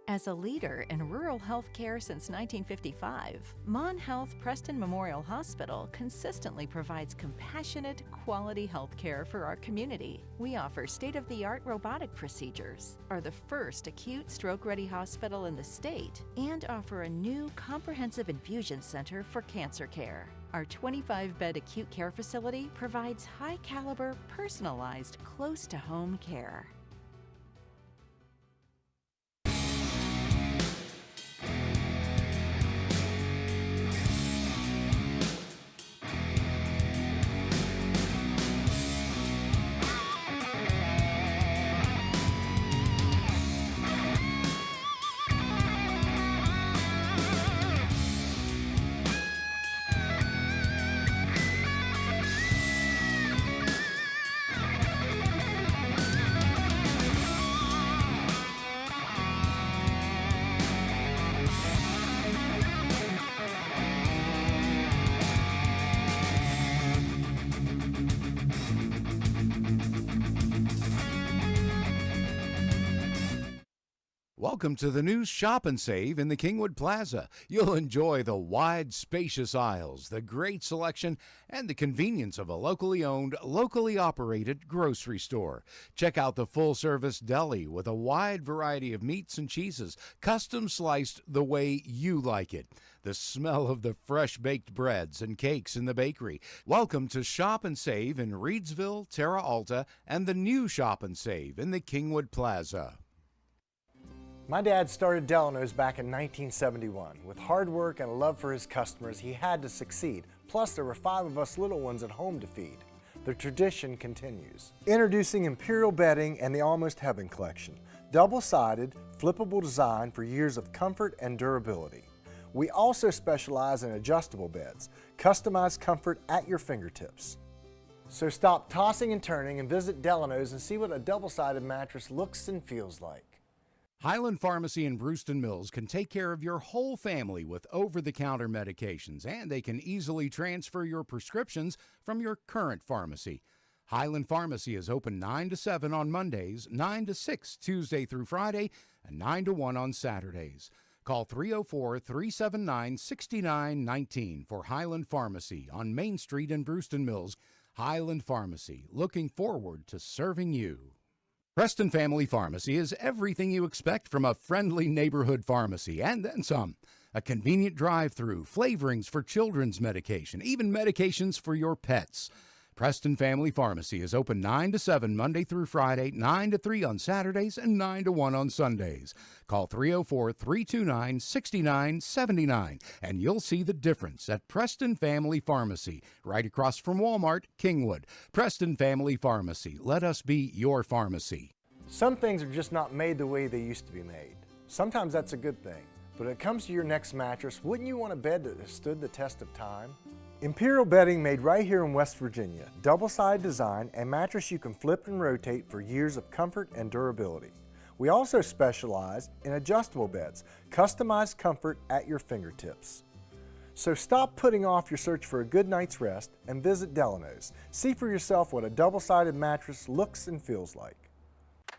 Speaker 1: As a leader in rural health care since 1955, Mon Health Preston Memorial Hospital consistently provides compassionate, quality health care for our community. We offer state-of-the-art robotic procedures, are the first acute stroke-ready hospital in the state, and offer a new comprehensive infusion center for cancer care. Our 25-bed acute care facility provides high-caliber, personalized, close-to-home care.
Speaker 2: Welcome to the new Shop and Save in the Kingwood Plaza. You'll enjoy the wide, spacious aisles, the great selection, and the convenience of a locally owned, locally operated grocery store. Check out the full-service deli with a wide variety of meats and cheeses, custom sliced the way you like it. The smell of the fresh-baked breads and cakes in the bakery. Welcome to Shop and Save in Reedsville, Terra Alta, and the new Shop and Save in the Kingwood Plaza.
Speaker 3: My dad started Delano's back in 1971. With hard work and a love for his customers, he had to succeed. Plus, there were 5 of us little ones at home to feed. The tradition continues. Introducing Imperial Bedding and the Almost Heaven Collection. Double-sided, flippable design for years of comfort and durability. We also specialize in adjustable beds, customized comfort at your fingertips. So stop tossing and turning and visit Delano's and see what a double-sided mattress looks and feels like.
Speaker 2: Highland Pharmacy in Brewston Mills can take care of your whole family with over-the-counter medications, and they can easily transfer your prescriptions from your current pharmacy. Highland Pharmacy is open 9 to 7 on Mondays, 9 to 6 Tuesday through Friday, and 9 to 1 on Saturdays. Call 304-379-6919 for Highland Pharmacy on Main Street in Brewston Mills. Highland Pharmacy, looking forward to serving you. Preston Family Pharmacy is everything you expect from a friendly neighborhood pharmacy, and then some. A convenient drive-through, flavorings for children's medication, even medications for your pets. Preston Family Pharmacy is open 9 to 7 Monday through Friday, 9 to 3 on Saturdays, and 9 to 1 on Sundays. Call 304-329-6979, and you'll see the difference at Preston Family Pharmacy, right across from Walmart, Kingwood. Preston Family Pharmacy. Let us be your pharmacy.
Speaker 3: Some things are just not made the way they used to be made. Sometimes that's a good thing. But when it comes to your next mattress, wouldn't you want a bed that has stood the test of time? Imperial Bedding, made right here in West Virginia. Double-sided design and mattress you can flip and rotate for years of comfort and durability. We also specialize in adjustable beds, customized comfort at your fingertips. So stop putting off your search for a good night's rest and visit Delano's. See for yourself what a double-sided mattress looks and feels like.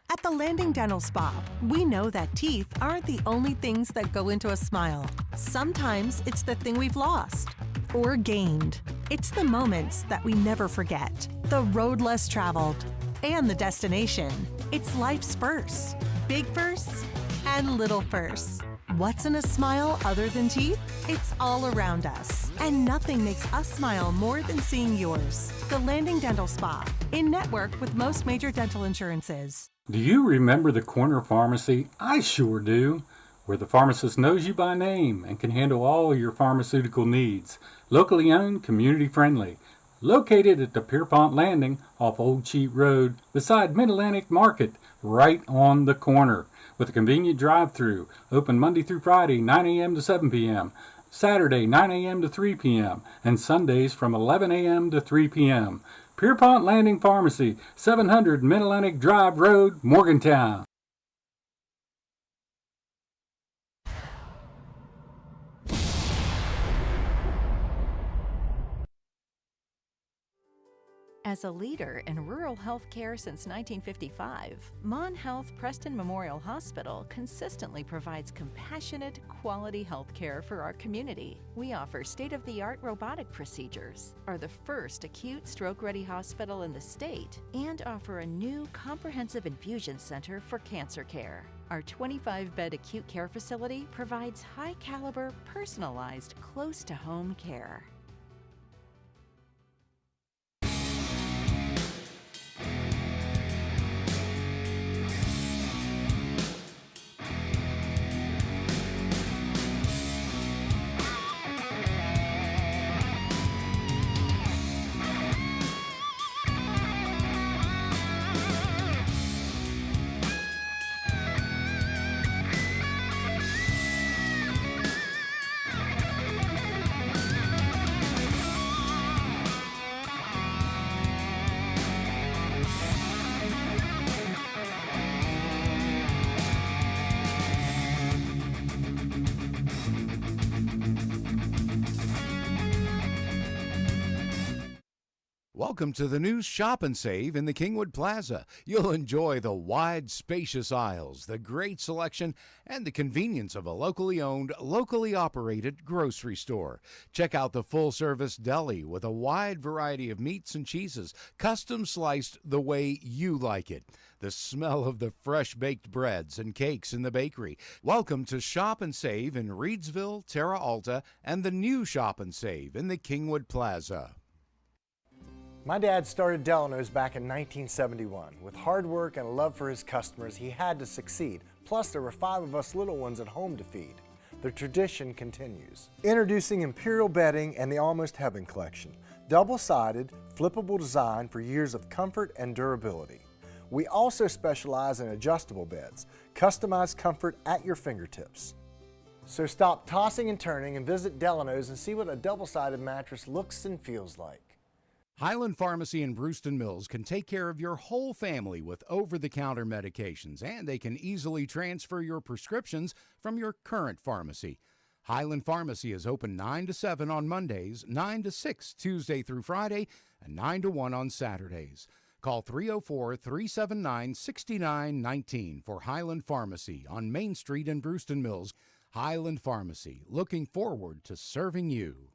Speaker 4: At the Landing Dental Spa, we know that teeth aren't the only things that go into a smile. Sometimes it's the thing we've lost or gained. It's the moments that we never forget, the road less traveled, and the destination. It's life's firsts, big firsts and little firsts. What's in a smile other than teeth? It's all around us, and nothing makes us smile more than seeing yours. The Landing Dental Spa, in network with most major dental insurances.
Speaker 5: Do you remember the corner pharmacy? I sure do. Where the pharmacist knows you by name and can handle all your pharmaceutical needs. Locally owned, community friendly. Located at the Pierpont Landing off Old Cheat Road beside Mid-Atlantic Market, right on the corner. With a convenient drive-through. Open Monday through Friday, 9 a.m. to 7 p.m. Saturday, 9 a.m. to 3 p.m. And Sundays from 11 a.m. to 3 p.m. Pierpont Landing Pharmacy, 700 Mid-Atlantic Drive Road, Morgantown.
Speaker 1: As a leader in rural health care since 1955, Mon Health Preston Memorial Hospital consistently provides compassionate, quality health care for our community. We offer state-of-the-art robotic procedures, are the first acute stroke-ready hospital in the state, and offer a new comprehensive infusion center for cancer care. Our 25-bed acute care facility provides high-caliber, personalized, close-to-home care.
Speaker 2: Welcome to the new Shop and Save in the Kingwood Plaza. You'll enjoy the wide, spacious aisles, the great selection, and the convenience of a locally owned, locally operated grocery store. Check out the full-service deli with a wide variety of meats and cheeses, custom sliced the way you like it. The smell of the fresh-baked breads and cakes in the bakery. Welcome to Shop and Save in Reedsville, Terra Alta, and the new Shop and Save in the Kingwood Plaza.
Speaker 3: My dad started Delano's back in 1971. With hard work and a love for his customers, he had to succeed. Plus, there were 5 of us little ones at home to feed. The tradition continues. Introducing Imperial Bedding and the Almost Heaven collection. Double-sided, flippable design for years of comfort and durability. We also specialize in adjustable beds. Customized comfort at your fingertips. So stop tossing and turning and visit Delano's and see what a double-sided mattress looks and feels like.
Speaker 2: Highland Pharmacy in Brewston Mills can take care of your whole family with over-the-counter medications, and they can easily transfer your prescriptions from your current pharmacy. Highland Pharmacy is open 9 to 7 on Mondays, 9 to 6 Tuesday through Friday, and 9 to 1 on Saturdays. Call 304-379-6919 for Highland Pharmacy on Main Street in Brewston Mills. Highland Pharmacy, looking forward to serving you.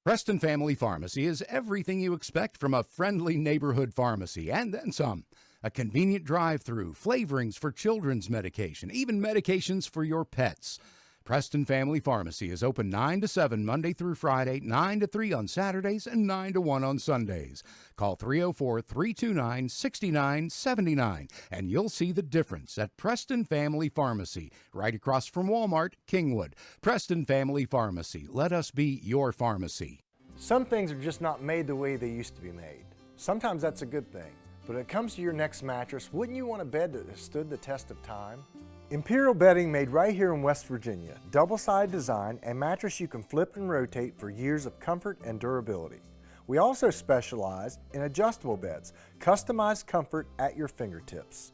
Speaker 2: Preston Family Pharmacy is everything you expect from a friendly neighborhood pharmacy, and then some. A convenient drive-through, flavorings for children's medication, even medications for your pets. Preston Family Pharmacy is open 9 to 7 Monday through Friday, 9 to 3 on Saturdays, and 9 to 1 on Sundays. Call 304-329-6979, and you'll see the difference at Preston Family Pharmacy, right across from Walmart, Kingwood. Preston Family Pharmacy. Let us be your pharmacy.
Speaker 3: Some things are just not made the way they used to be made. Sometimes that's a good thing. But when it comes to your next mattress, wouldn't you want a bed that has stood the test of time? Imperial Bedding made right here in West Virginia. Double-sided design and mattress you can flip and rotate for years of comfort and durability. We also specialize in adjustable beds, customized comfort at your fingertips.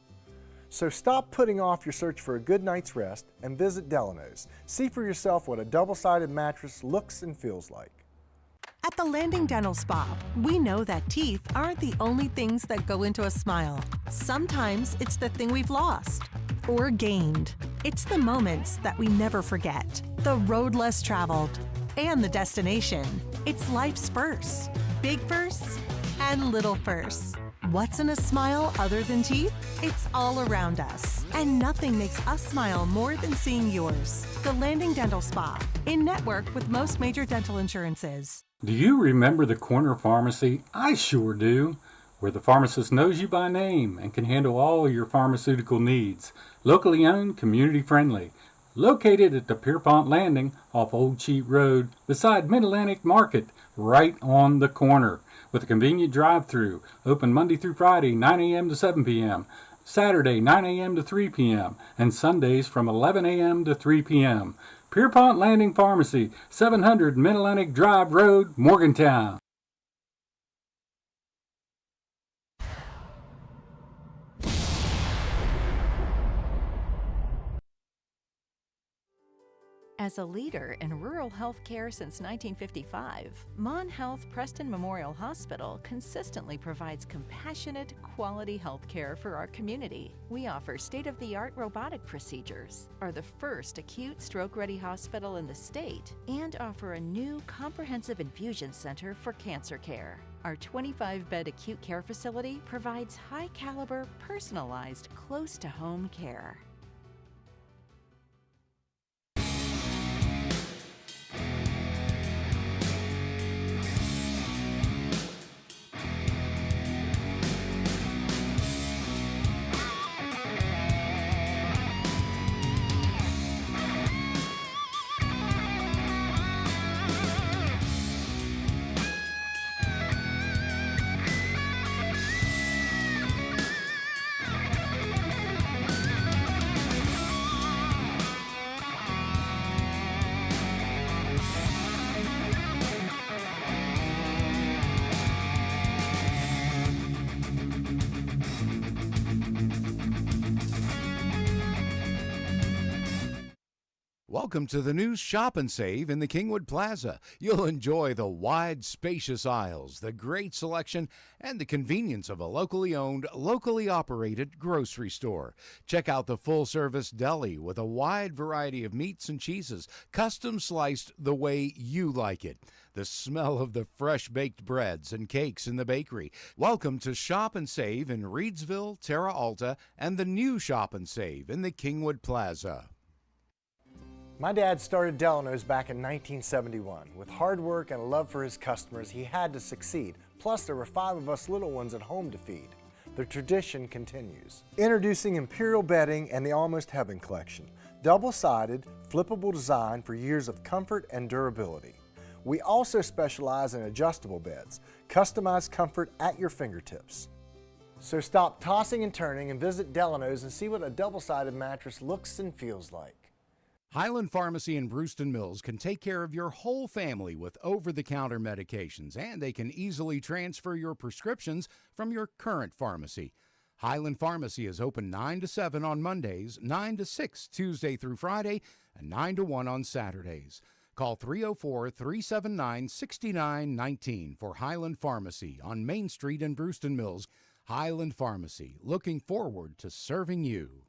Speaker 3: So stop putting off your search for a good night's rest and visit Delano's. See for yourself what a double-sided mattress looks and feels like.
Speaker 4: At the Landing Dental Spa, we know that teeth aren't the only things that go into a smile. Sometimes it's the thing we've lost or gained. It's the moments that we never forget, the road less traveled, and the destination. It's life's firsts, big firsts and little firsts. What's in a smile other than teeth? It's all around us. And nothing makes us smile more than seeing yours. The Landing Dental Spa, in network with most major dental insurances.
Speaker 5: Do you remember the corner pharmacy? I sure do. Where the pharmacist knows you by name and can handle all your pharmaceutical needs. Locally owned, community friendly. Located at the Pierpont Landing off Old Cheat Road beside Mid-Atlantic Market, right on the corner. With a convenient drive-through. Open Monday through Friday, 9 a.m. to 7 p.m. Saturday, 9 a.m. to 3 p.m. and Sundays from 11 a.m. to 3 p.m. Pierpont Landing Pharmacy, 700 Mid-Atlantic Drive Road, Morgantown.
Speaker 1: As a leader in rural health care since 1955, Mon Health Preston Memorial Hospital consistently provides compassionate, quality health care for our community. We offer state-of-the-art robotic procedures, are the first acute stroke-ready hospital in the state, and offer a new comprehensive infusion center for cancer care. Our 25-bed acute care facility provides high-caliber, personalized, close-to-home care.
Speaker 2: Welcome to the new Shop and Save in the Kingwood Plaza. You'll enjoy the wide, spacious aisles, the great selection, and the convenience of a locally owned, locally operated grocery store. Check out the full-service deli with a wide variety of meats and cheeses, custom sliced the way you like it. The smell of the fresh baked breads and cakes in the bakery. Welcome to Shop and Save in Reedsville, Terra Alta, and the new Shop and Save in the Kingwood Plaza.
Speaker 3: My dad started Delano's back in 1971. With hard work and a love for his customers, he had to succeed. Plus, there were 5 of us little ones at home to feed. The tradition continues. Introducing Imperial Bedding and the Almost Heaven Collection. Double-sided, flippable design for years of comfort and durability. We also specialize in adjustable beds. Customized comfort at your fingertips. So stop tossing and turning and visit Delano's and see what a double-sided mattress looks and feels like.
Speaker 2: Highland Pharmacy in Brewston Mills can take care of your whole family with over-the-counter medications, and they can easily transfer your prescriptions from your current pharmacy. Highland Pharmacy is open 9 to 7 on Mondays, 9 to 6 Tuesday through Friday, and 9 to 1 on Saturdays. Call 304-379-6919 for Highland Pharmacy on Main Street in Brewston Mills. Highland Pharmacy, looking forward to serving you.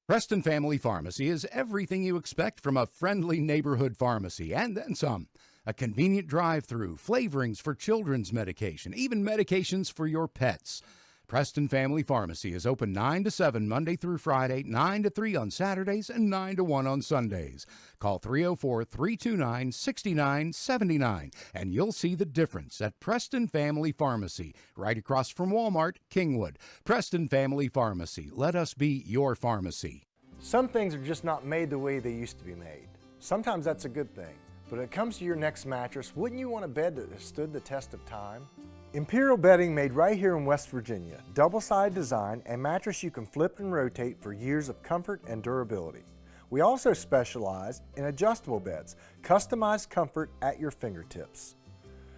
Speaker 2: Preston Family Pharmacy is everything you expect from a friendly neighborhood pharmacy, and then some. A convenient drive-through, flavorings for children's medication, even medications for your pets. Preston Family Pharmacy is open 9 to 7 Monday through Friday, 9 to 3 on Saturdays, and 9 to 1 on Sundays. Call 304-329-6979, and you'll see the difference at Preston Family Pharmacy, right across from Walmart, Kingwood. Preston Family Pharmacy. Let us be your pharmacy.
Speaker 3: Some things are just not made the way they used to be made. Sometimes that's a good thing. But when it comes to your next mattress, wouldn't you want a bed that has stood the test of time? Imperial Bedding made right here in West Virginia. Double-sided design and mattress you can flip and rotate for years of comfort and durability. We also specialize in adjustable beds, customized comfort at your fingertips.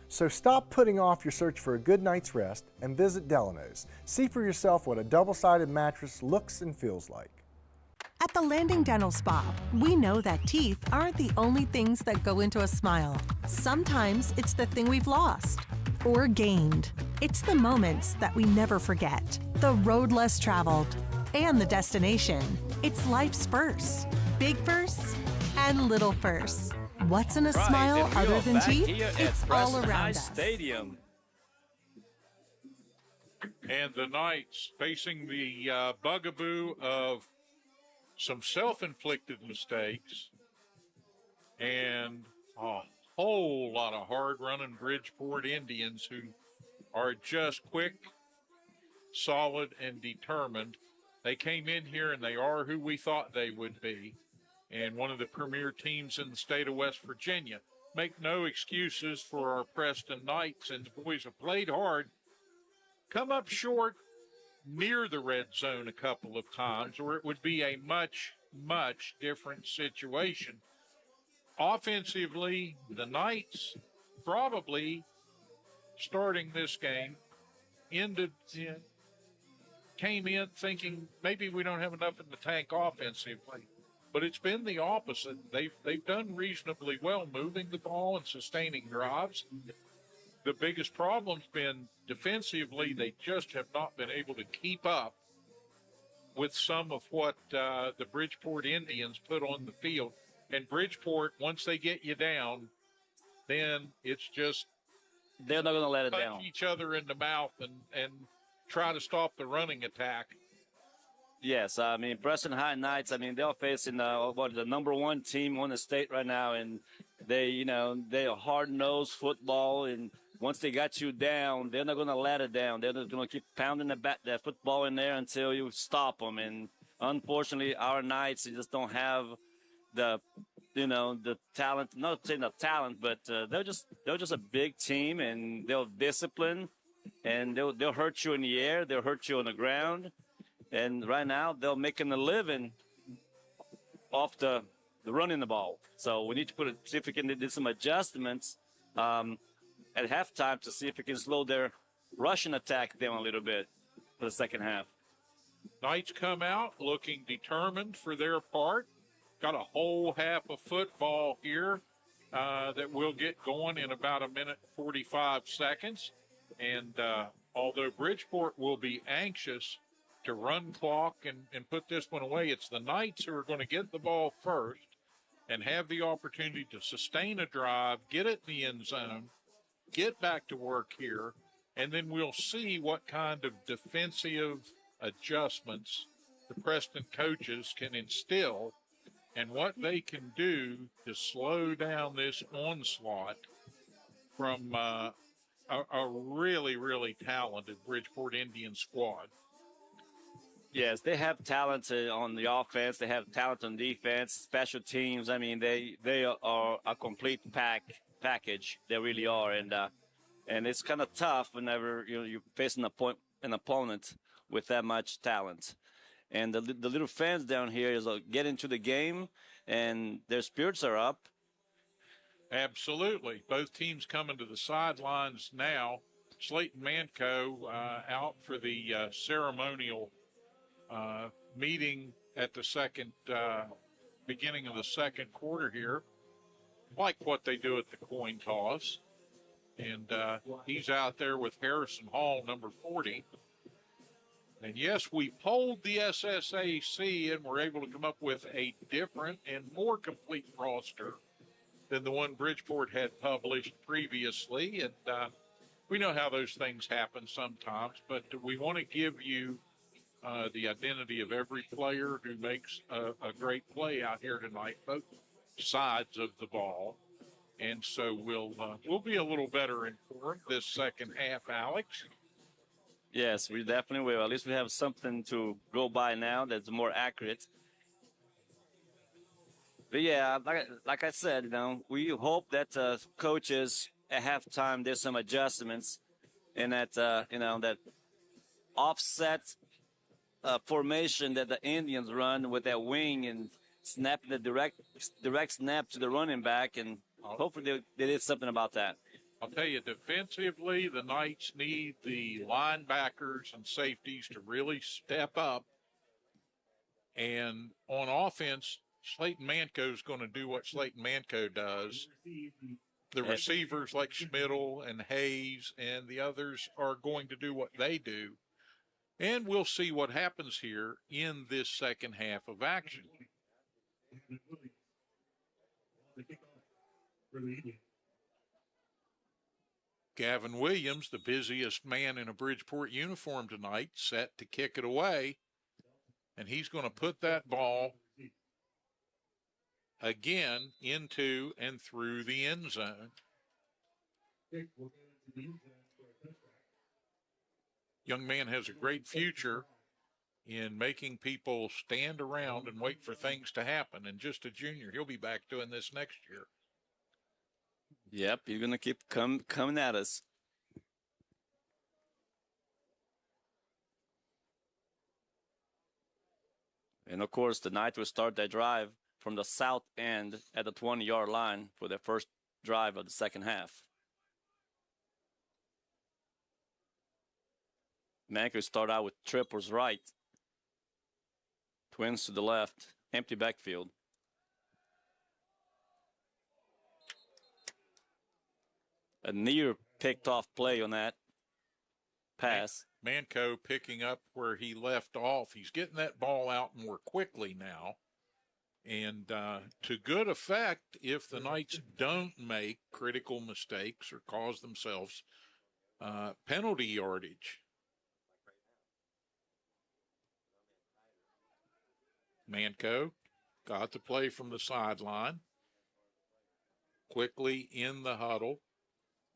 Speaker 3: So stop putting off your search for a good night's rest and visit Delano's. See for yourself what a double-sided mattress looks and feels like.
Speaker 4: At the Landing Dental Spa, we know that teeth aren't the only things that go into a smile. Sometimes it's the thing we've lost or gained. It's the moments that we never forget, the road less traveled, and the destination. It's life's firsts, big firsts and little firsts. What's in a smile other than teeth? It's all around us.
Speaker 7: Stadium.
Speaker 6: And the Knights facing the bugaboo of some self-inflicted mistakes and a whole lot of hard-running Bridgeport Indians who are just quick, solid, and determined. They came in here and they are who we thought they would be, and one of the premier teams in the state of West Virginia. Make no excuses for our Preston Knights, and the boys have played hard, come up short near the red zone a couple of times, or it would be a much, much different situation. Offensively, the Knights probably starting this game came in thinking maybe we don't have enough in the tank offensively, but it's been the opposite. They've done reasonably well moving the ball and sustaining drives. The biggest problem's been defensively. They just have not been able to keep up with some of what the Bridgeport Indians put on the field. And Bridgeport, once they get you down, then it's just
Speaker 7: they're not going to let it down.
Speaker 6: Punch each other in the mouth and try to stop the running attack.
Speaker 7: Yes, I mean, Preston High Knights, I mean, they're facing the number one team on the state right now, and they are hard-nosed football, and once they got you down, they're not going to let it down. They're just going to keep pounding that football in there until you stop them. And unfortunately, our Knights just don't have the talent. Not saying the talent, but they're just a big team, and they're disciplined, and they'll hurt you in the air. They'll hurt you on the ground. And right now, they're making a living off the running the ball. So we need to see if we can do some adjustments at halftime to see if we can slow their rushing attack down a little bit for the second half.
Speaker 6: Knights come out looking determined for their part. got a whole half of football here that we'll get going in about a minute 45 seconds. And although Bridgeport will be anxious to run clock and put this one away, it's the Knights who are going to get the ball first and have the opportunity to sustain a drive, get it in the end zone, get back to work here, and then we'll see what kind of defensive adjustments the Preston coaches can instill and what they can do to slow down this onslaught from a really, really talented Bridgeport Indian squad.
Speaker 7: Yes, they have talent on the offense. They have talent on defense, special teams. I mean, they are a complete package. They really are, and it's kind of tough whenever you face an opponent with that much talent. And the little fans down here is get into the game, and their spirits are up.
Speaker 6: Absolutely. Both teams coming to the sidelines now. Slayton Manco out for the ceremonial meeting at the beginning of the second quarter here. Like what they do at the coin toss. And he's out there with Harrison Hall, number 40. And yes, we polled the SSAC and were able to come up with a different and more complete roster than the one Bridgeport had published previously. And we know how those things happen sometimes, but we want to give you the identity of every player who makes a great play out here tonight, both sides of the ball. And so we'll be a little better informed this second half, Alex.
Speaker 7: Yes, we definitely will. At least we have something to go by now that's more accurate. But yeah, like I said, we hope that coaches at halftime there's some adjustments, and that that offset formation that the Indians run with that wing and snapping the direct snap to the running back, and hopefully they did something about that.
Speaker 6: I'll tell you, defensively, the Knights need the linebackers and safeties to really step up. And on offense, Slayton Manco is going to do what Slayton Manco does. The receivers like Schmidl and Hayes and the others are going to do what they do. And we'll see what happens here in this second half of action. Gavin Williams, the busiest man in a Bridgeport uniform tonight, set to kick it away. And he's going to put that ball again into and through the end zone. Young man has a great future in making people stand around and wait for things to happen. And just a junior, he'll be back doing this next year.
Speaker 7: Yep, you're going to keep coming at us. And, of course, the Knights will start their drive from the south end at the 20-yard line for their first drive of the second half. Manco start out with triples right. Twins to the left. Empty backfield. A near picked off play on that pass.
Speaker 6: Manco picking up where he left off. He's getting that ball out more quickly now. And to good effect if the Knights don't make critical mistakes or cause themselves penalty yardage. Manco got the play from the sideline. Quickly in the huddle.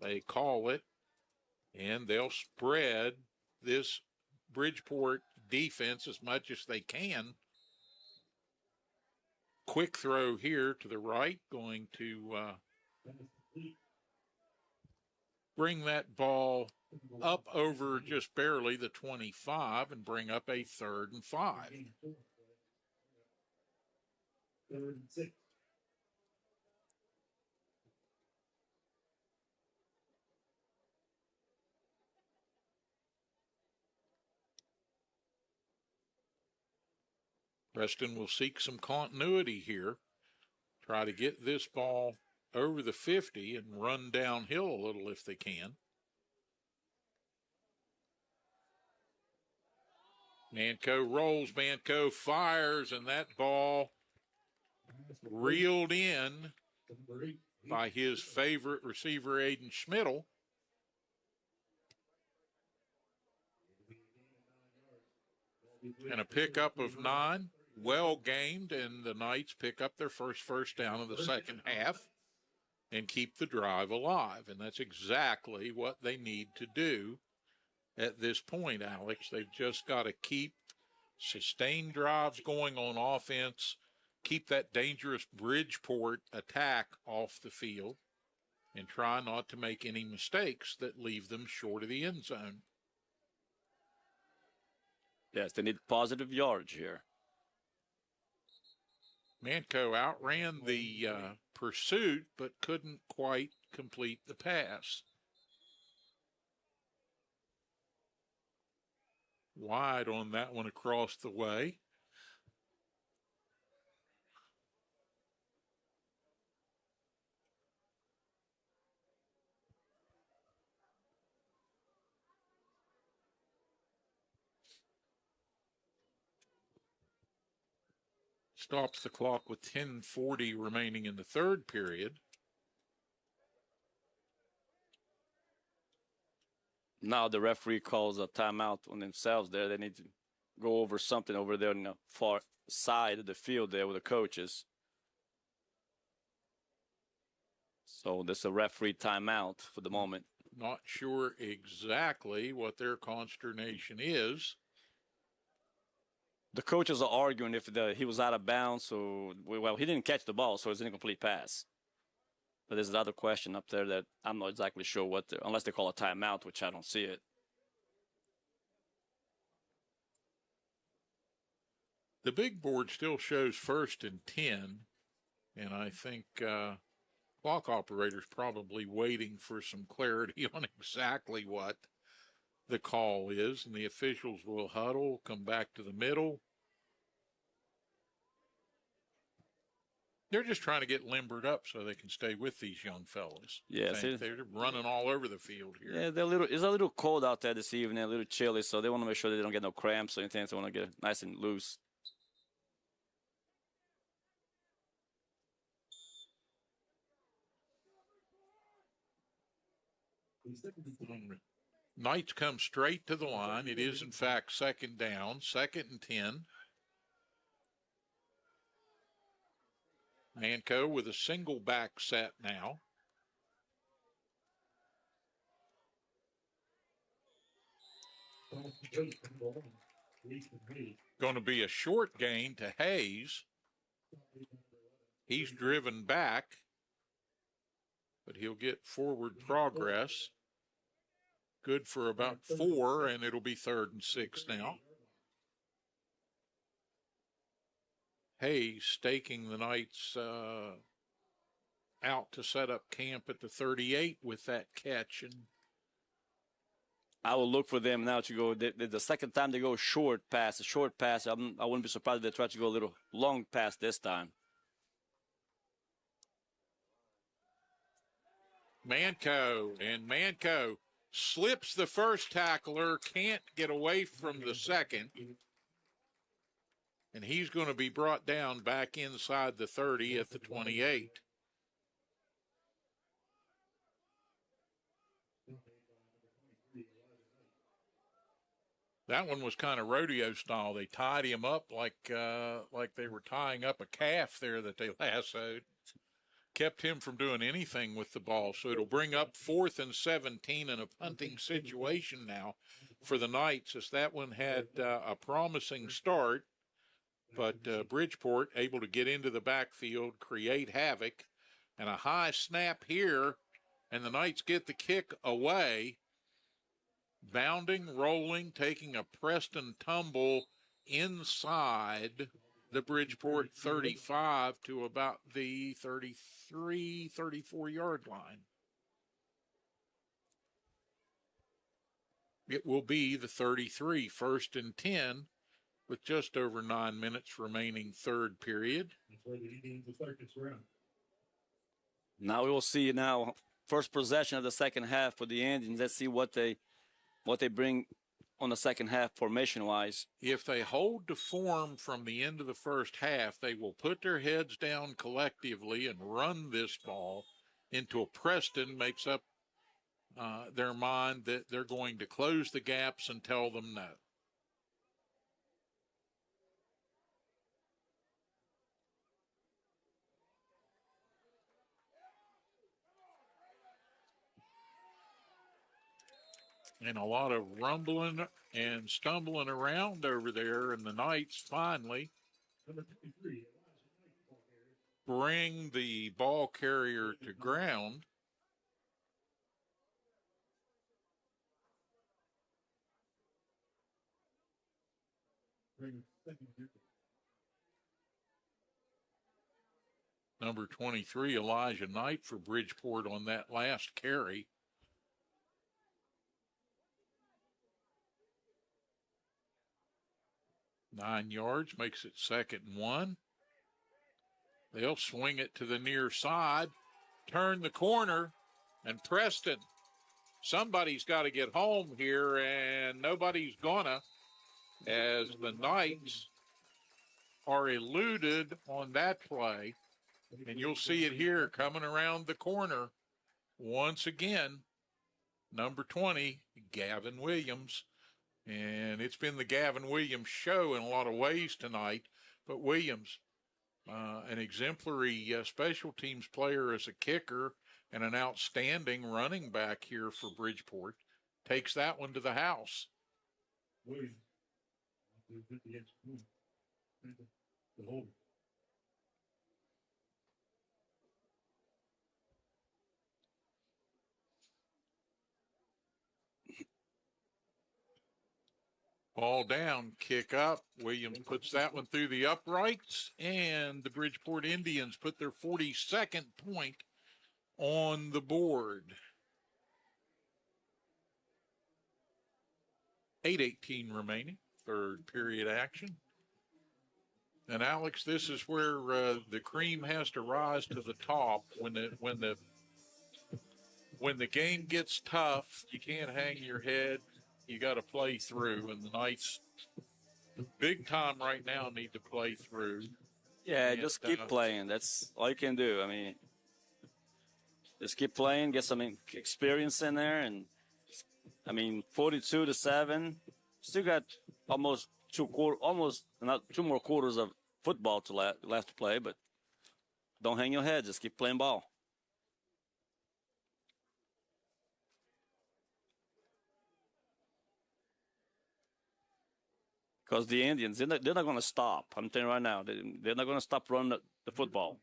Speaker 6: They call it, and they'll spread this Bridgeport defense as much as they can. Quick throw here to the right, going to bring that ball up over just barely the 25 and bring up a 3rd and 5.
Speaker 8: 3rd and 6.
Speaker 6: Preston will seek some continuity here, try to get this ball over the 50 and run downhill a little if they can. Manco rolls, Manco fires, and that ball reeled in by his favorite receiver, Aiden Schmidl. And a pickup of 9, well gained, and the Knights pick up their first down of the second half and keep the drive alive. And that's exactly what they need to do at this point, Alex. They've just got to keep sustained drives going on offense, keep that dangerous Bridgeport attack off the field, and try not to make any mistakes that leave them short of the end zone.
Speaker 7: Yes, they need positive yardage here.
Speaker 6: Manco outran the pursuit, but couldn't quite complete the pass. Wide on that one across the way. Stops the clock with 10:40 remaining in the third period.
Speaker 7: Now the referee calls a timeout on themselves there. They need to go over something over there on the far side of the field there with the coaches. So there's a referee timeout for the moment.
Speaker 6: Not sure exactly what their consternation is.
Speaker 7: The coaches are arguing if he was out of bounds. So, well, he didn't catch the ball, so it's an incomplete pass. But there's another question up there that I'm not exactly sure what, unless they call a timeout, which I don't see it.
Speaker 6: The big board still shows 1st and 10, and I think clock operator's probably waiting for some clarity on exactly what the call is, and the officials will huddle, come back to the middle. They're just trying to get limbered up so they can stay with these young fellas.
Speaker 7: Yes,
Speaker 6: they're running all over the field here.
Speaker 7: Yeah, it's a little cold out there this evening, a little chilly, so they want to make sure they don't get no cramps or anything. So they want to get it nice and loose.
Speaker 6: Knights come straight to the line. It is, in fact, 2nd down, 2nd and 10. Manco with a single back set now. Going to be a short gain to Hayes. He's driven back, but he'll get forward progress. Good for about 4, and it'll be 3rd and 6 now. Hayes staking the Knights out to set up camp at the 38 with that catch. And
Speaker 7: I will look for them now to go. The second time they go a short pass, I wouldn't be surprised if they try to go a little long pass this time.
Speaker 6: Manco slips the first tackler, can't get away from the second. And he's going to be brought down back inside the 30 at the 28. That one was kind of rodeo style. They tied him up like they were tying up a calf there that they lassoed. Kept him from doing anything with the ball. So it'll bring up 4th and 17 in a punting situation now for the Knights, as that one had a promising start. But Bridgeport able to get into the backfield, create havoc, and a high snap here, and the Knights get the kick away. Bounding, rolling, taking a Preston tumble inside the Bridgeport 35 to about the 33, 34-yard line. It will be the 33, 1st and 10. with just over 9 minutes remaining third period.
Speaker 8: That's where the Indians will start this round.
Speaker 7: Now we will see now first possession of the second half for the Indians. Let's see what they bring on the second half formation-wise.
Speaker 6: If they hold to form from the end of the first half, they will put their heads down collectively and run this ball into a Preston makes up their mind that they're going to close the gaps and tell them no. And a lot of rumbling and stumbling around over there, and the Knights finally bring the ball carrier to ground. Number 23, Elijah Knight for Bridgeport on that last carry. Nine yards, makes it 2nd and 1. They'll swing it to the near side, turn the corner, and Preston. Somebody's got to get home here, and nobody's gonna, as the Knights are eluded on that play. And you'll see it here coming around the corner once again, number 20, Gavin Williams. And it's been the Gavin Williams show in a lot of ways tonight. But Williams, an exemplary special teams player as a kicker and an outstanding running back here for Bridgeport, takes that one to the house.
Speaker 8: Williams. The hold.
Speaker 6: Ball down, kick up. Williams puts that one through the uprights, and the Bridgeport Indians put their 42nd point on the board. 8:18 remaining, third period action. And Alex, this is where the cream has to rise to the top. When the game gets tough, you can't hang your head. You got to play through, and the Knights, big time right now, need to play through.
Speaker 7: Yeah,
Speaker 6: And,
Speaker 7: just keep playing. That's all you can do. I mean, just keep playing, get some experience in there, and I mean, 42-7. Still got almost two more quarters of football to left to play, but don't hang your head. Just keep playing ball. Because the Indians, they're not going to stop. I'm telling you right now, they're not going to stop running the football.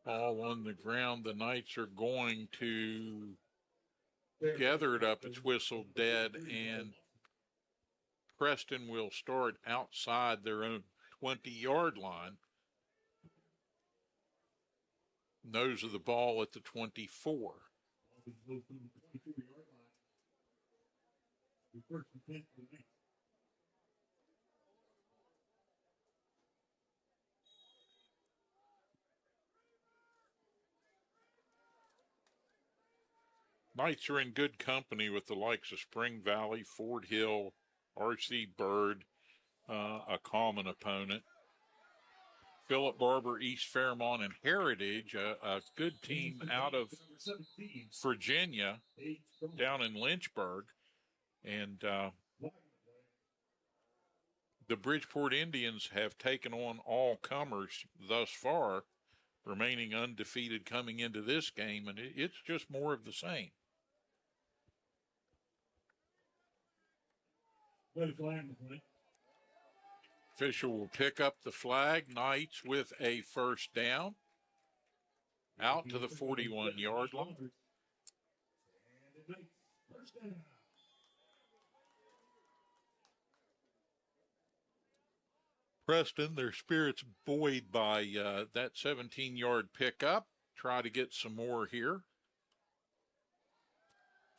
Speaker 6: Ball on the ground. The Knights are going to gather it up. It's whistled dead, and Preston will start outside their own 20-yard line. Nose of the ball at the 24. Knights are in good company with the likes of Spring Valley, Fort Hill, R.C. Byrd, a common opponent. Philip Barber, East Fairmont, and Heritage, a good team out of Virginia, down in Lynchburg. And the Bridgeport Indians have taken on all comers thus far, remaining undefeated coming into this game, and it's just more of the same. Official will pick up the flag. Knights with a first down out to the 41-yard line. Preston, their spirits buoyed by that 17-yard pickup. Try to get some more here.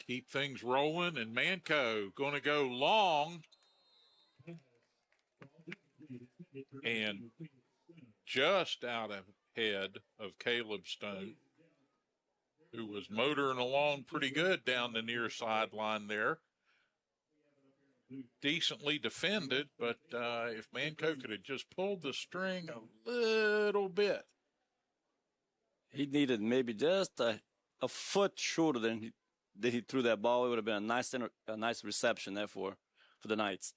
Speaker 6: Keep things rolling, and Manco going to go long. And just out ahead of Caleb Stone, who was motoring along pretty good down the near sideline there. Decently defended, but if Manco could have just pulled the string a little bit.
Speaker 7: He needed maybe just a foot shorter than he threw that ball. It would have been a nice reception there for the Knights.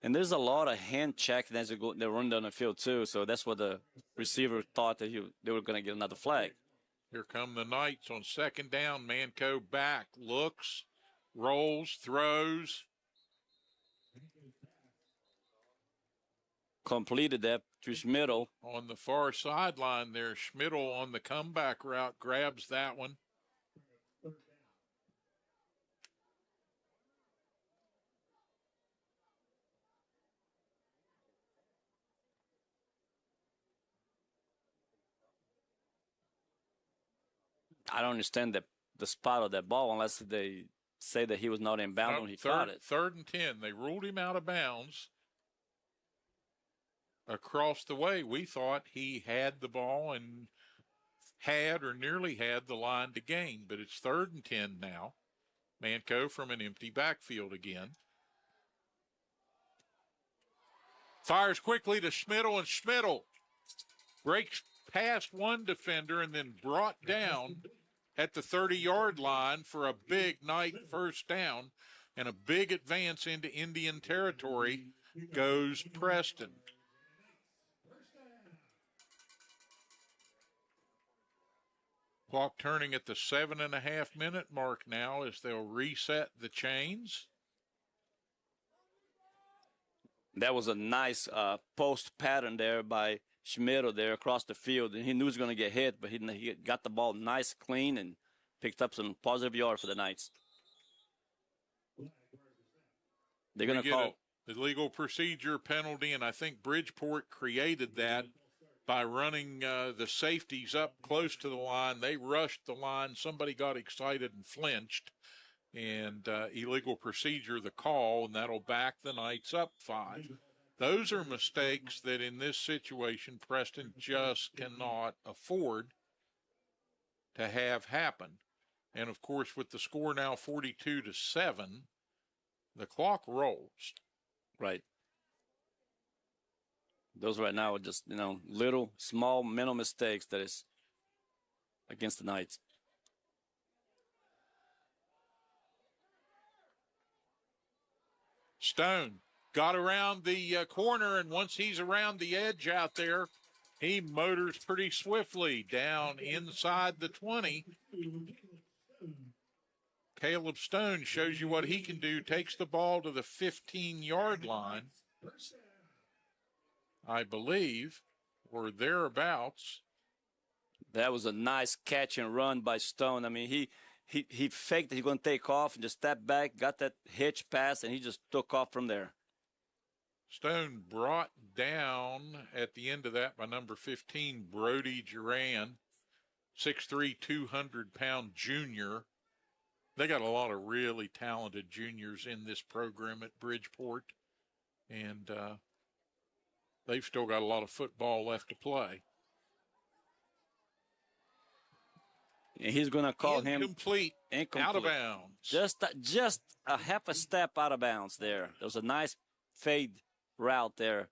Speaker 7: And there's a lot of hand checking as they run down the field too. So that's what the receiver thought that they were going to get another flag.
Speaker 6: Here come the Knights on second down. Manco back, looks, rolls, throws.
Speaker 7: Completed that to Schmidl.
Speaker 6: On the far sideline there, Schmidl on the comeback route grabs that one.
Speaker 7: I don't understand the spot of that ball unless they say that he was not in bounds when he caught it.
Speaker 6: 3rd and 10. They ruled him out of bounds. Across the way, we thought he had the ball and had or nearly had the line to gain, but it's 3rd and 10 now. Manco from an empty backfield again. Fires quickly to Schmidl, and Schmidl breaks past one defender and then brought down at the 30-yard line for a big Knight first down, and a big advance into Indian territory goes Preston. Clock turning at the 7.5-minute mark now as they'll reset the chains.
Speaker 7: That was a nice post pattern there by Schmidl there across the field, and he knew he was going to get hit, but he got the ball nice, clean, and picked up some positive yard for the Knights. They're going to call
Speaker 6: the legal procedure penalty, and I think Bridgeport created that by running the safeties up close to the line. They rushed the line. Somebody got excited and flinched, and illegal procedure the call, and that'll back the Knights up 5. Those are mistakes that in this situation Preston just cannot afford to have happen. And, of course, with the score now 42-7, the clock rolls.
Speaker 7: Right. Those right now are just, little, small, mental mistakes that is against the Knights.
Speaker 6: Stone got around the corner, and once he's around the edge out there, he motors pretty swiftly down inside the 20. Caleb Stone shows you what he can do, takes the ball to the 15-yard line, I believe, or thereabouts.
Speaker 7: That was a nice catch and run by Stone. I mean, he faked that he's going to take off and just stepped back, got that hitch pass, and he just took off from there.
Speaker 6: Stone brought down at the end of that by number 15, Brody Duran, 6'3", 200-pound junior. They got a lot of really talented juniors in this program at Bridgeport, and they've still got a lot of football left to play.
Speaker 7: And he's going to call him
Speaker 6: incomplete, out of bounds.
Speaker 7: Just a half a step out of bounds there. There was a nice fade route there.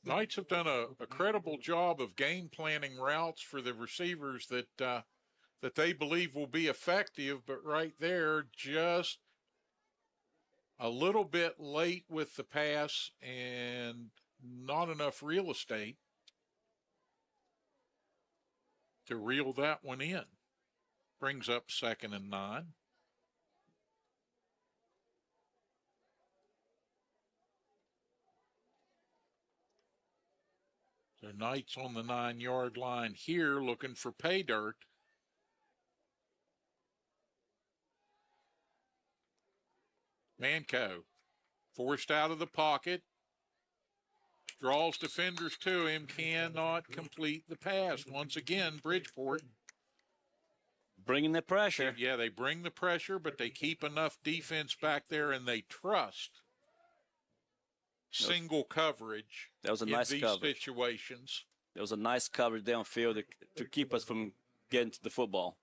Speaker 6: Knights have done a credible job of game planning routes for the receivers that they believe will be effective, but right there, just a little bit late with the pass and not enough real estate to reel that one in. Brings up 2nd and 9. The Knights on the 9-yard line here looking for pay dirt. Manco forced out of the pocket, draws defenders to him, cannot complete the pass. Once again, Bridgeport
Speaker 7: bringing the pressure.
Speaker 6: Yeah, they bring the pressure, but they keep enough defense back there, and they trust single coverage.
Speaker 7: That was a nice
Speaker 6: these
Speaker 7: coverage.
Speaker 6: Situations.
Speaker 7: There was a nice coverage downfield to keep us from getting to the football.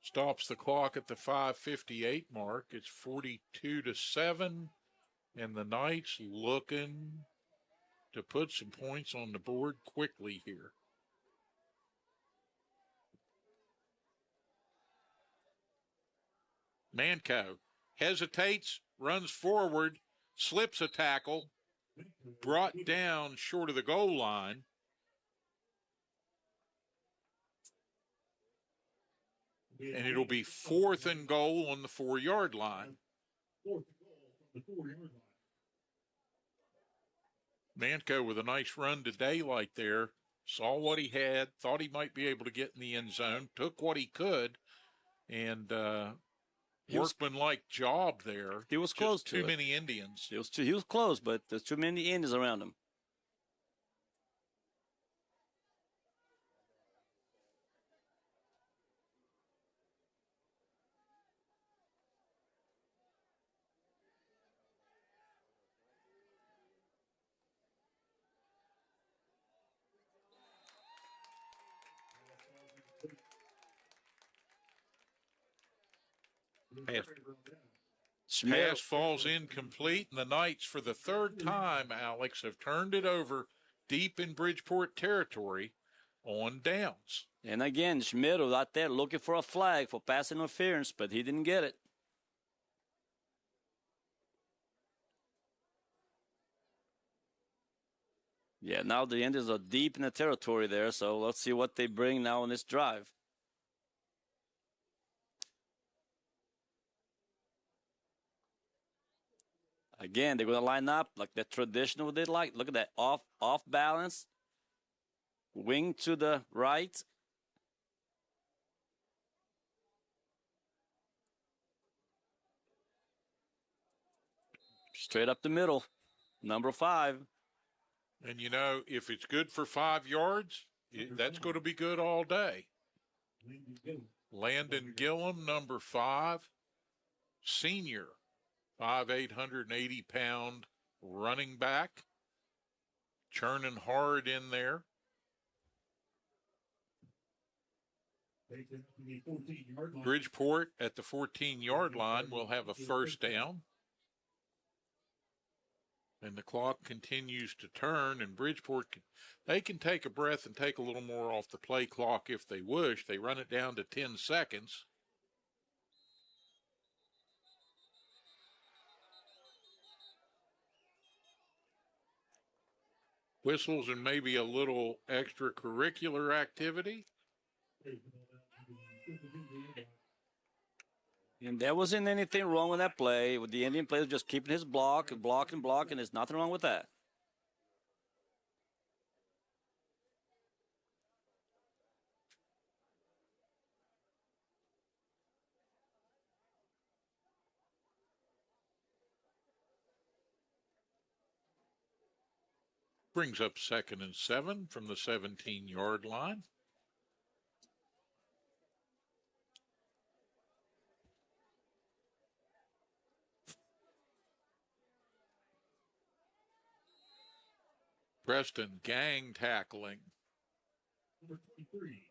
Speaker 6: Stops the clock at the 5:58 mark. It's 42-7, and the Knights looking to put some points on the board quickly here. Manco hesitates, runs forward, slips a tackle, brought down short of the goal line. And it'll be 4th and goal on the 4-yard line. Manco with a nice run to daylight there. Saw what he had, thought he might be able to get in the end zone, took what he could, and workmanlike job there.
Speaker 7: He was close to
Speaker 6: too many Indians.
Speaker 7: He was close, but there's too many Indians around him.
Speaker 6: Pass falls incomplete, and the Knights, for the 3rd time, Alex, have turned it over deep in Bridgeport territory on downs.
Speaker 7: And again, Schmidt was out there looking for a flag for pass interference, but he didn't get it. Yeah, now the Indians are deep in the territory there, so let's see what they bring now on this drive. Again, they're going to line up like the traditional they like. Look at that, off balance, wing to the right. Straight up the middle, number 5.
Speaker 6: And, you know, if it's good for 5 yards, that's going to be good all day. Landon Gillum, number 5, senior, 880-pound running back, churning hard in there. Bridgeport at the 14-yard line will have a first down. And the clock continues to turn, and Bridgeport, they can take a breath and take a little more off the play clock if they wish. They run it down to 10 seconds. Whistles and maybe a little extracurricular activity.
Speaker 7: And there wasn't anything wrong with that play. With the Indian player just keeping his block and blocking, there's nothing wrong with that.
Speaker 6: Brings up 2nd and 7 from the 17-yard line. Preston gang tackling.
Speaker 8: Number 23.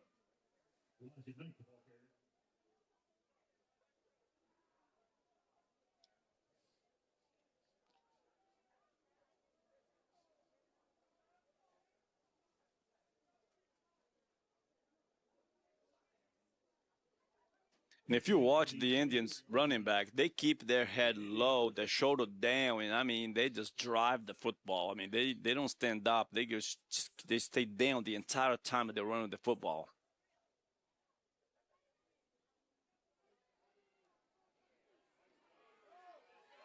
Speaker 7: And if you watch the Indians running back, they keep their head low, their shoulder down, and I mean, they just drive the football. I mean, they don't stand up. They stay down the entire time that they're running the football.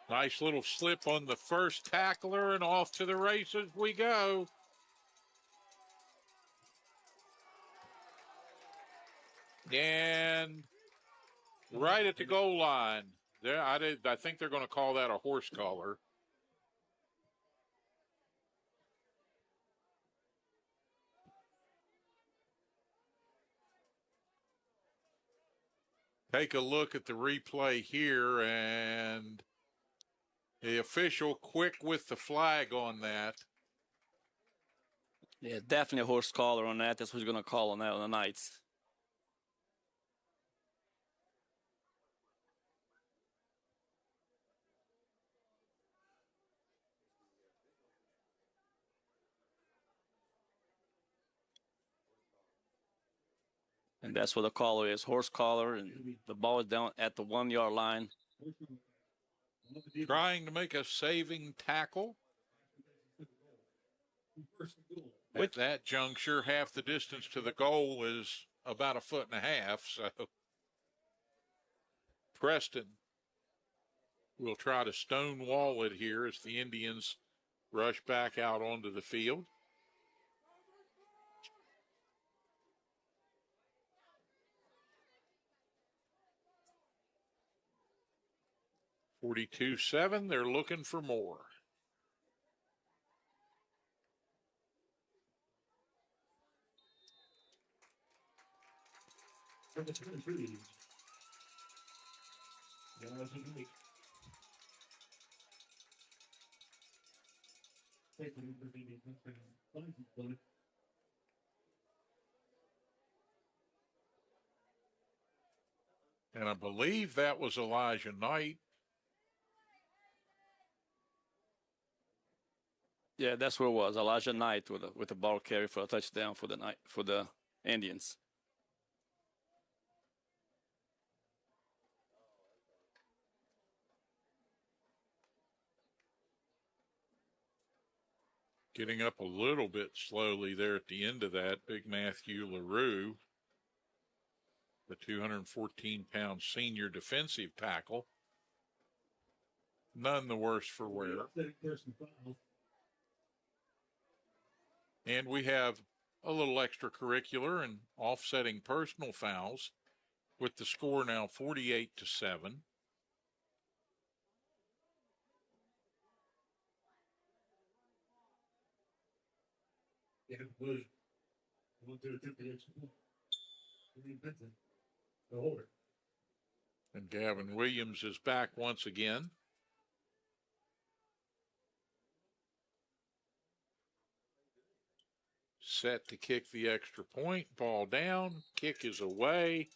Speaker 6: Nice little slip on the first tackler, and off to the races we go. And right at the goal line. There, I think they're going to call that a horse collar. Take a look at the replay here, and the official quick with the flag on that.
Speaker 7: Yeah, definitely a horse collar on that. That's what he's going to call on that on the Knights. And that's what the collar is, horse collar, and the ball is down at the 1 yard line.
Speaker 6: Trying to make a saving tackle. At that juncture, half the distance to the goal is about 1.5 feet, so Preston will try to stonewall it here as the Indians rush back out onto the field. (42-7). They're looking for more. And I believe that was Elijah Knight.
Speaker 7: Yeah, that's where it was. Elijah Knight with the ball carry for a touchdown for the Indians.
Speaker 6: Getting up a little bit slowly there at the end of that, Big Matthew LaRue, the 214-pound senior defensive tackle. None the worse for wear. And we have a little extracurricular and offsetting personal fouls with the score now 48-7. And Gavin Williams is back once again. Set to kick the extra point. Ball down. Kick is away.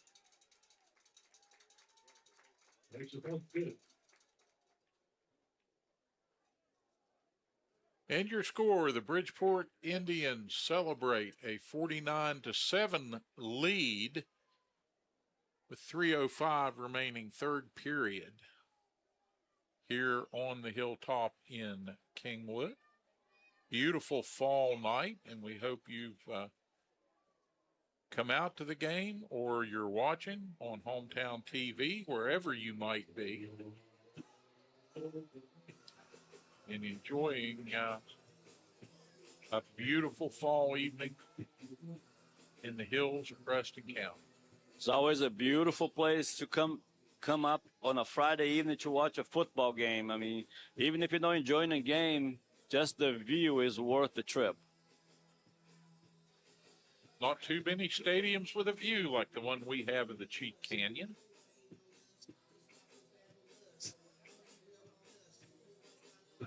Speaker 8: Extra point, good.
Speaker 6: And your score, the Bridgeport Indians celebrate a 49-7 lead with 3:05 remaining third period here on the hilltop in Kingwood. Beautiful fall night, and we hope you've come out to the game or you're watching on Hometown TV, wherever you might be, and enjoying a beautiful fall evening in the hills of Preston County.
Speaker 7: It's always a beautiful place to come up on a Friday evening to watch a football game. I mean, even if you're not enjoying the game, just the view is worth the trip.
Speaker 6: Not too many stadiums with a view like the one we have of the Cheat Canyon. I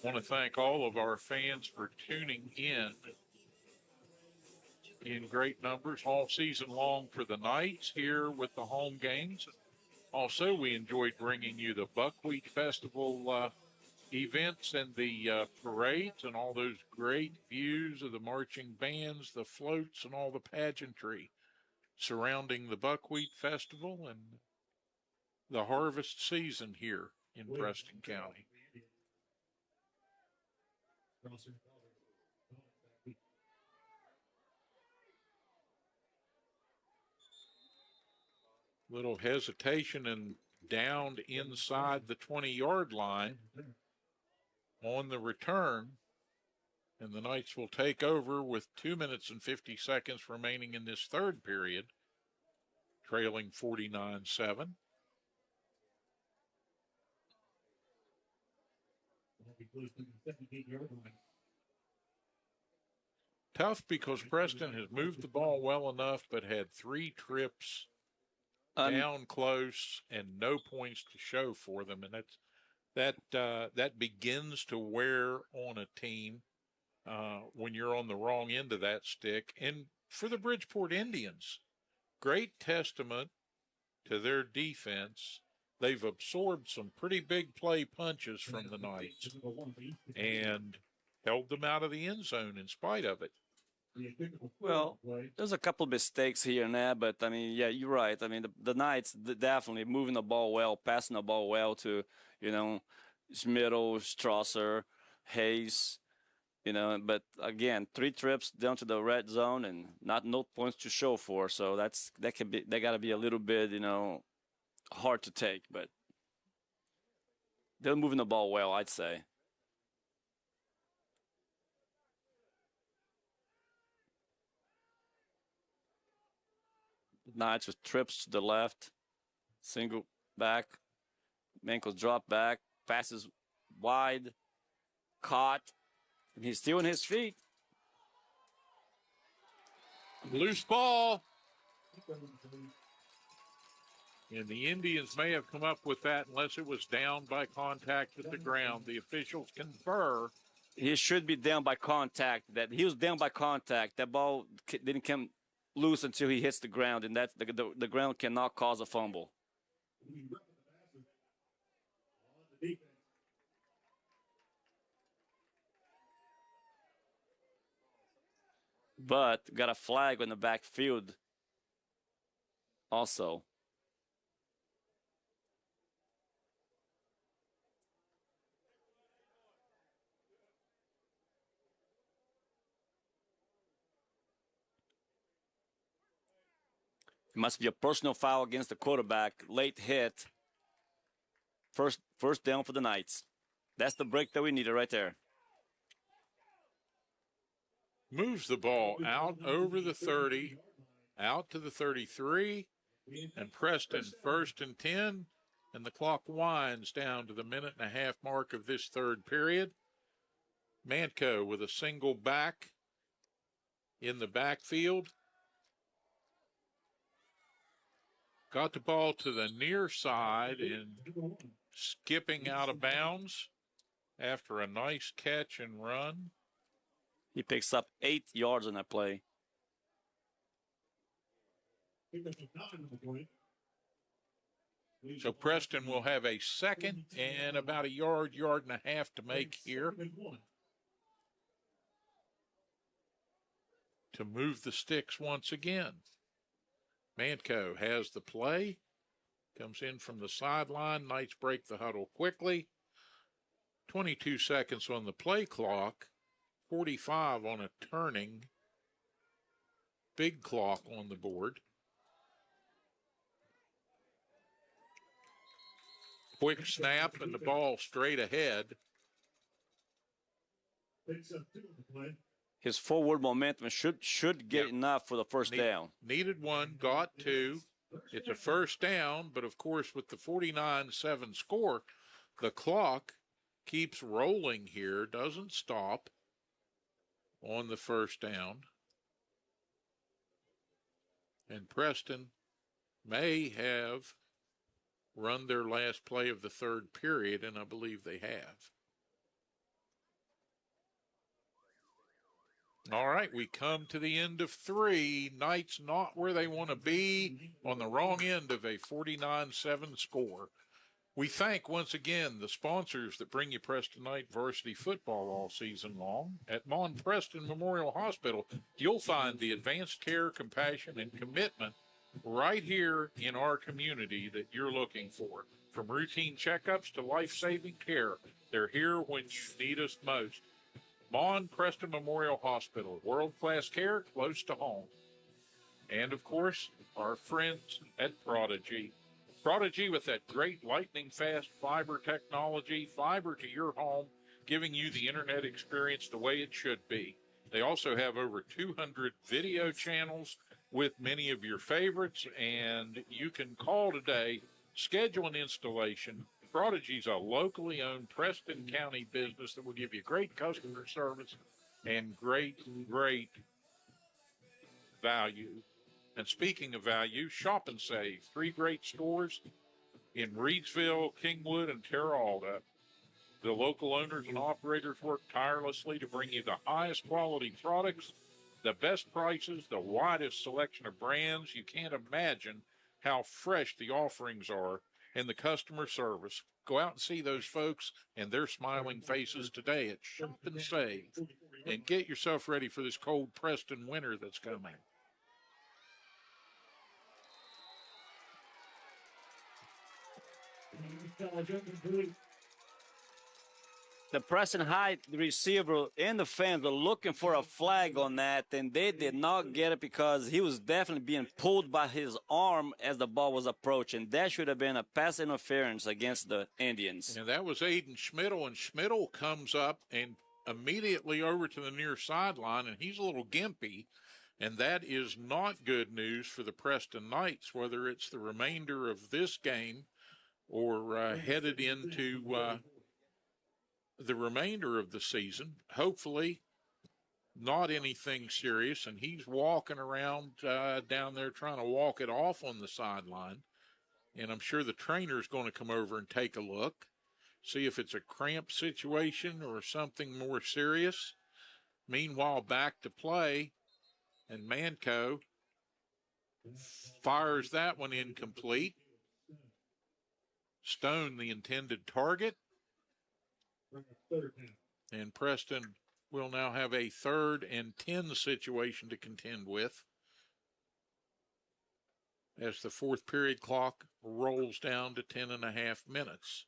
Speaker 6: want to thank all of our fans for tuning in great numbers all season long for the Knights here with the home games. Also, we enjoyed bringing you the Buckwheat Festival events and the parades and all those great views of the marching bands, the floats, and all the pageantry surrounding the Buckwheat Festival and the harvest season here in Preston County. Little hesitation and downed inside the 20-yard line on the return. And the Knights will take over with 2 minutes and 50 seconds remaining in this third period, trailing 49-7. Tough because Preston has moved the ball well enough, but had 3 trips down close and no points to show for them, and that begins to wear on a team when you're on the wrong end of that stick. And for the Bridgeport Indians, great testament to their defense. They've absorbed some pretty big play punches from the Knights and held them out of the end zone in spite of it.
Speaker 7: Well, there's a couple of mistakes here and there, but I mean, yeah, you're right. I mean, the Knights definitely moving the ball well, passing the ball well to, Schmidl, Strasser, Hayes, but again, 3 trips down to the red zone and no points to show for. So that got to be a little bit, hard to take, but they're moving the ball well, I'd say. Knights with trips to the left, single back, Mankel's drop back, passes wide, caught, and he's still on his feet.
Speaker 6: Loose ball. And the Indians may have come up with that unless it was down by contact with the ground. The officials confer.
Speaker 7: He should be down by contact. That he was down by contact. That ball didn't come loose until he hits the ground, and that's the ground cannot cause a fumble. But got a flag on the backfield also. It must be a personal foul against the quarterback. Late hit. First down for the Knights. That's the break that we needed right there.
Speaker 6: Moves the ball out over the 30, out to the 33, and Preston 1st and 10, and the clock winds down to the 1.5-minute mark of this third period. Manco with a single back in the backfield. Got the ball to the near side and skipping out of bounds after a nice catch and run.
Speaker 7: He picks up 8 yards on that play.
Speaker 6: So Preston will have a second and about a yard and a half to make here to move the sticks once again. Manco has the play, comes in from the sideline. Knights break the huddle quickly. 22 seconds on the play clock, 45 on a turning big clock on the board. Quick snap and the ball straight ahead.
Speaker 7: His forward momentum should get enough for the first down.
Speaker 6: Needed 1, got 2. It's a first down, but of course with the 49-7 score, the clock keeps rolling here, doesn't stop on the first down. And Preston may have run their last play of the third period, and I believe they have. All right, we come to the end of 3. Knights not where they want to be, on the wrong end of a 49-7 score. We thank once again the sponsors that bring you Preston Knight varsity football all season long. At Mon Preston Memorial Hospital, you'll find the advanced care, compassion, and commitment right here in our community that you're looking for. From routine checkups to life-saving care, they're here when you need us most. Mon Preston Memorial Hospital, world-class care close to home. And, of course, our friends at Prodigy. Prodigy with that great lightning-fast fiber technology, fiber to your home giving you the internet experience the way it should be. They also have over 200 video channels with many of your favorites, and you can call today, schedule an installation. Prodigy's a locally owned Preston County business that will give you great customer service and great value. And speaking of value, shop and save. 3 great stores in Reedsville, Kingwood, and Terra Alta. The local owners and operators work tirelessly to bring you the highest quality products, the best prices, the widest selection of brands. You can't imagine how fresh the offerings are and the customer service. Go out and see those folks and their smiling faces today at Shop and Save, and get yourself ready for this cold Preston winter that's coming.
Speaker 7: The Preston High receiver and the fans were looking for a flag on that, and they did not get it because he was definitely being pulled by his arm as the ball was approaching. That should have been a pass interference against the Indians.
Speaker 6: And that was Aiden Schmidl, and Schmidl comes up and immediately over to the near sideline, and he's a little gimpy, and that is not good news for the Preston Knights, whether it's the remainder of this game or headed into the remainder of the season. Hopefully not anything serious, and he's walking around down there trying to walk it off on the sideline, and I'm sure the trainer's going to come over and take a look, see if it's a cramp situation or something more serious. Meanwhile, back to play, and Manco fires that one incomplete. Stone, the intended target. And Preston will now have a 3rd and 10 situation to contend with as the 4th period clock rolls down to 10.5 minutes.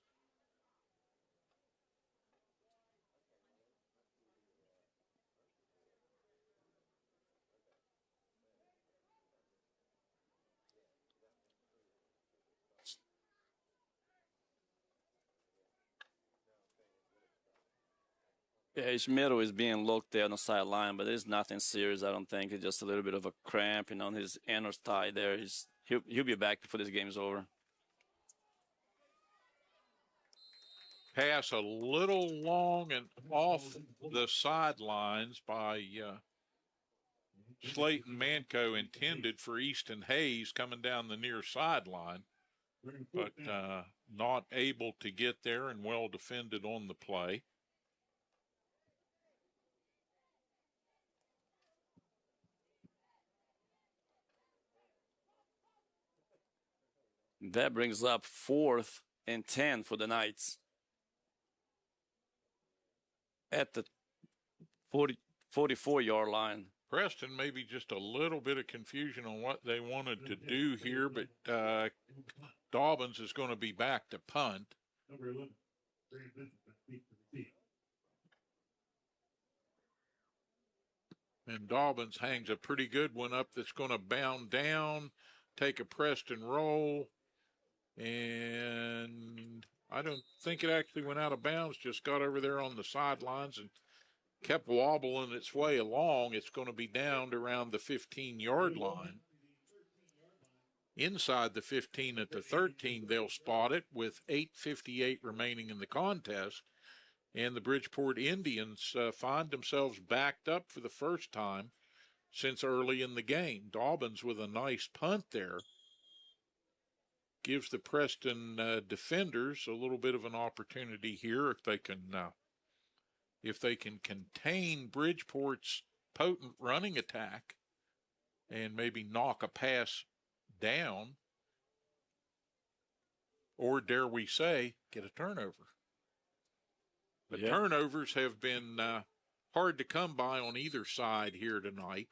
Speaker 7: Yeah, his middle is being looked there on the sideline, but it's nothing serious, I don't think. It's just a little bit of a cramp, on his inner thigh there. He'll be back before this game's over.
Speaker 6: Pass a little long and off the sidelines by Slayton Manco, intended for Easton Hayes coming down the near sideline, but not able to get there, and well defended on the play.
Speaker 7: That brings up 4th and 10 for the Knights at the 44-yard line.
Speaker 6: Preston, maybe just a little bit of confusion on what they wanted to do here, but Dobbins is going to be back to punt. And Dobbins hangs a pretty good one up that's going to bound down, take a Preston roll, and I don't think it actually went out of bounds, just got over there on the sidelines and kept wobbling its way along. It's going to be down to around the 15-yard line. Inside the 15 at the 13, they'll spot it with 8:58 remaining in the contest. And the Bridgeport Indians find themselves backed up for the first time since early in the game. Dobbins with a nice punt there gives the Preston defenders a little bit of an opportunity here if they can contain Bridgeport's potent running attack and maybe knock a pass down, or dare we say, get a turnover. But turnovers have been hard to come by on either side here tonight.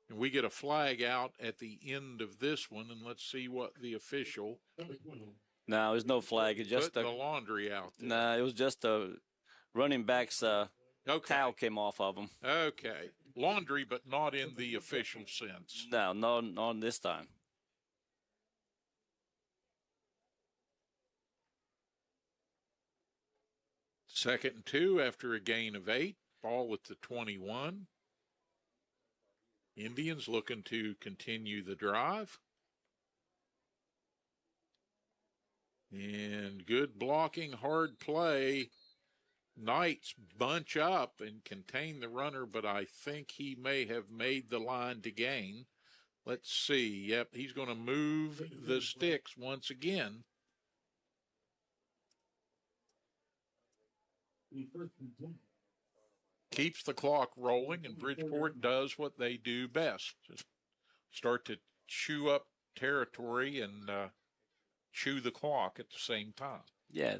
Speaker 6: And we get a flag out at the end of this one, and let's see what the official.
Speaker 7: No, there's no flag. It's just
Speaker 6: the laundry out there.
Speaker 7: No, it was just a running back's towel came off of him.
Speaker 6: Okay. Laundry, but not in the official sense.
Speaker 7: No, not this time.
Speaker 6: 2nd and 2 after a gain of 8. Ball at the 21. Indians looking to continue the drive. And good blocking, hard play. Knights bunch up and contain the runner, but I think he may have made the line to gain. Let's see. Yep, he's going to move the sticks once again. Keeps the clock rolling, and Bridgeport does what they do best. Just start to chew up territory and chew the clock at the same time.
Speaker 7: Yeah,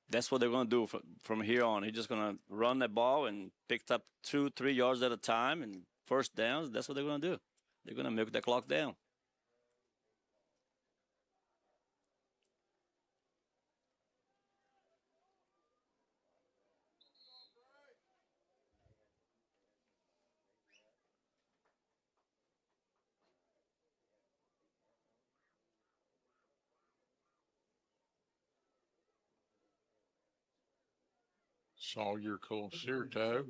Speaker 7: that's what they're going to do from here on. He's just going to run that ball and pick up 2-3 yards at a time, and first downs, that's what they're going to do. They're going to milk the clock down.
Speaker 6: Sawyer Concerto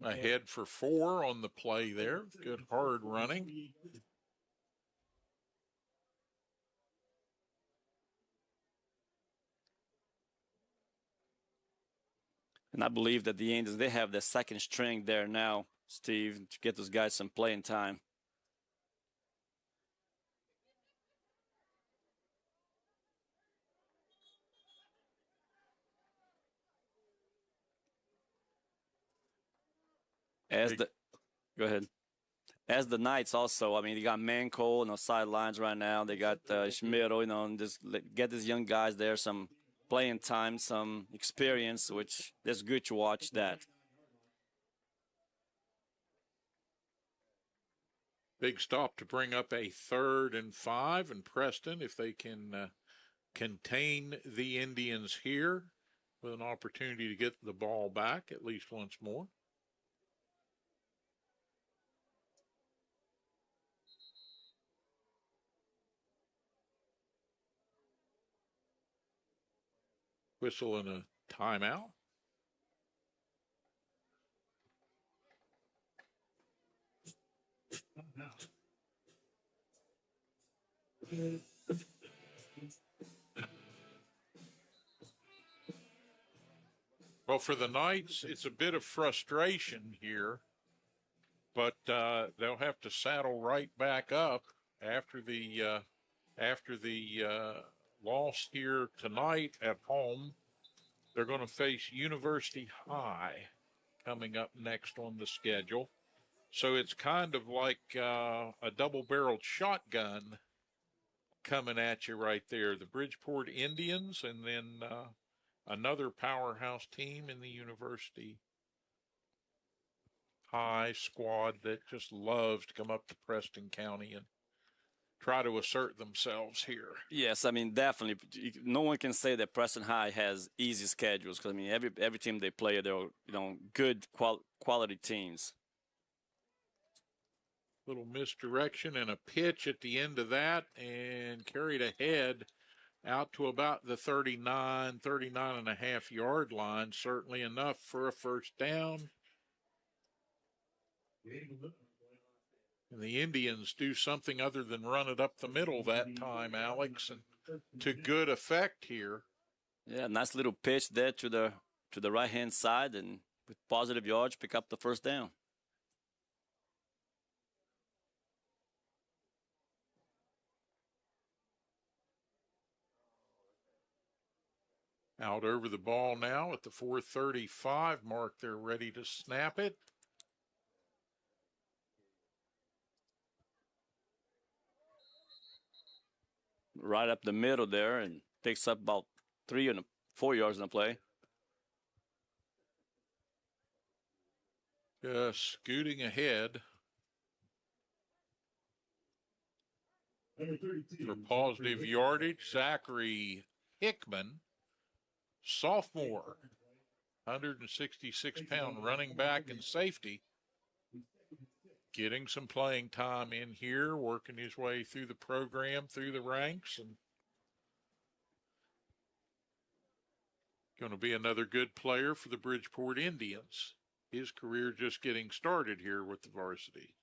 Speaker 6: ahead for 4 on the play there. Good hard running.
Speaker 7: And I believe that the Indians, they have the second string there now, Steve, to get those guys some playing time. Go ahead. As the Knights also, I mean, you got Manco on the sidelines right now. They got Schmidt, and just get these young guys there some playing time, some experience, which is good to watch that.
Speaker 6: Big stop to bring up a 3rd and 5, and Preston, if they can contain the Indians here with an opportunity to get the ball back at least once more. Whistle and a timeout. Well, for the Knights, it's a bit of frustration here, but they'll have to saddle right back up after the loss here tonight at home. They're going to face University High coming up next on the schedule. So it's kind of like a double-barreled shotgun coming at you right there. The Bridgeport Indians and then another powerhouse team in the University High squad that just loves to come up to Preston County and try to assert themselves here.
Speaker 7: Yes, I mean, definitely. No one can say that Preston High has easy schedules because, I mean, every team they play, they're, good quality teams.
Speaker 6: Little misdirection and a pitch at the end of that, and carried ahead out to about the 39 and a half yard line. Certainly enough for a first down. And the Indians do something other than run it up the middle that time, Alex, and to good effect here.
Speaker 7: Yeah, nice little pitch there to the right-hand side, and with positive yards, pick up the first down.
Speaker 6: Out over the ball now at the 4:35 mark. They're ready to snap it.
Speaker 7: Right up the middle there, and picks up about 3 and 4 yards in the play.
Speaker 6: Scooting ahead for positive yardage. Zachary Hickman, sophomore, 166-pound running back and safety, getting some playing time in here, working his way through the program, through the ranks, and Going to be another good player for the Bridgeport Indians. His career just getting started here with the Varsity.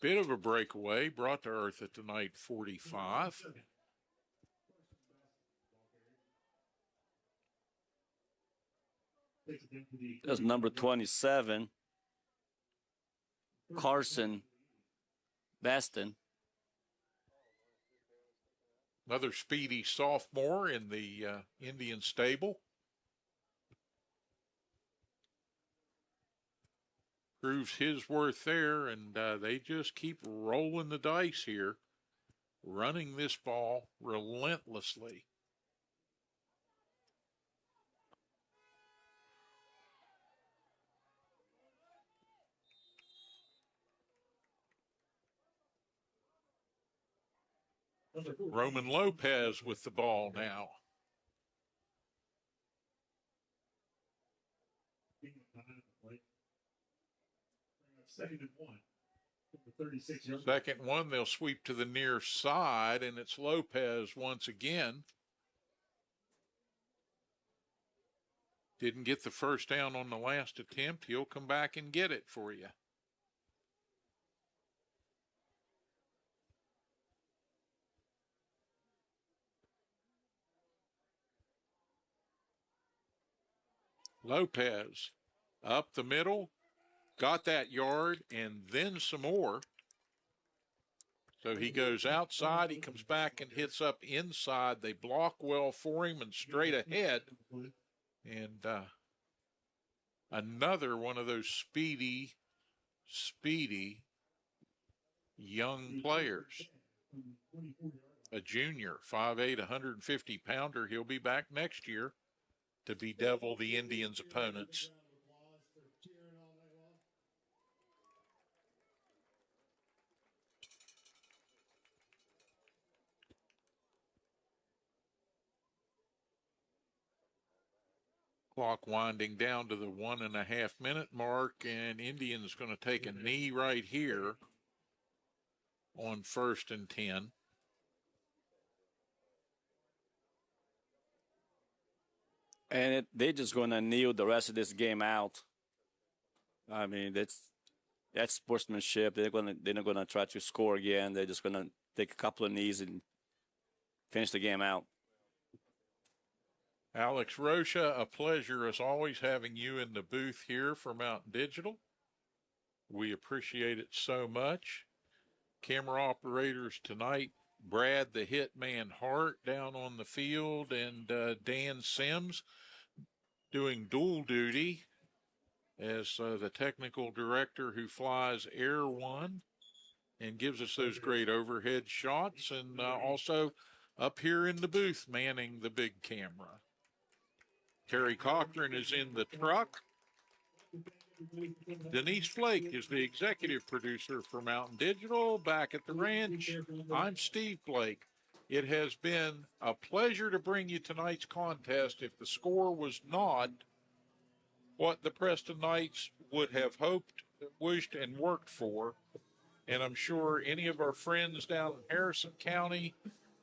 Speaker 6: Bit of a breakaway brought to earth at the night 45.
Speaker 7: That's number 27, Carson Baston.
Speaker 6: Another speedy sophomore in the Indian stable. Proves his worth there, and they just keep rolling the dice here, running this ball relentlessly. Roman Lopez with the ball now. Second one, they'll sweep to the near side, and it's Lopez once again. Didn't get the first down on the last attempt. He'll come back and get it for you. Lopez up the middle, got that yard, and then some more. So he goes outside, he comes back and hits up inside. They block well for him and straight ahead. And another one of those speedy young players. A junior, 5'8", 150-pounder. He'll be back next year to bedevil the Indians' opponents. Clock winding down to the 1.5 minute mark, and Indians going to take a knee right here on 1st and 10.
Speaker 7: And they're just going to kneel the rest of this game out. I mean, that's sportsmanship. They're not going to try to score again. They're just going to take a couple of knees and finish the game out.
Speaker 6: Alex Roca, a pleasure as always having you in the booth here for Mountain Digital. We appreciate it so much. Camera operators tonight, Brad the Hitman Hart down on the field, and Dan Sims doing dual duty as the technical director who flies Air One and gives us those great overhead shots, and also up here in the booth manning the big camera. Terry Cochran is in the truck. Denise Blaake is the executive producer for Mountain Digital. Back at the ranch, I'm Steve Blaake. It has been a pleasure to bring you tonight's contest. If the score was not what the Preston Knights would have hoped, wished, and worked for, and I'm sure any of our friends down in Harrison County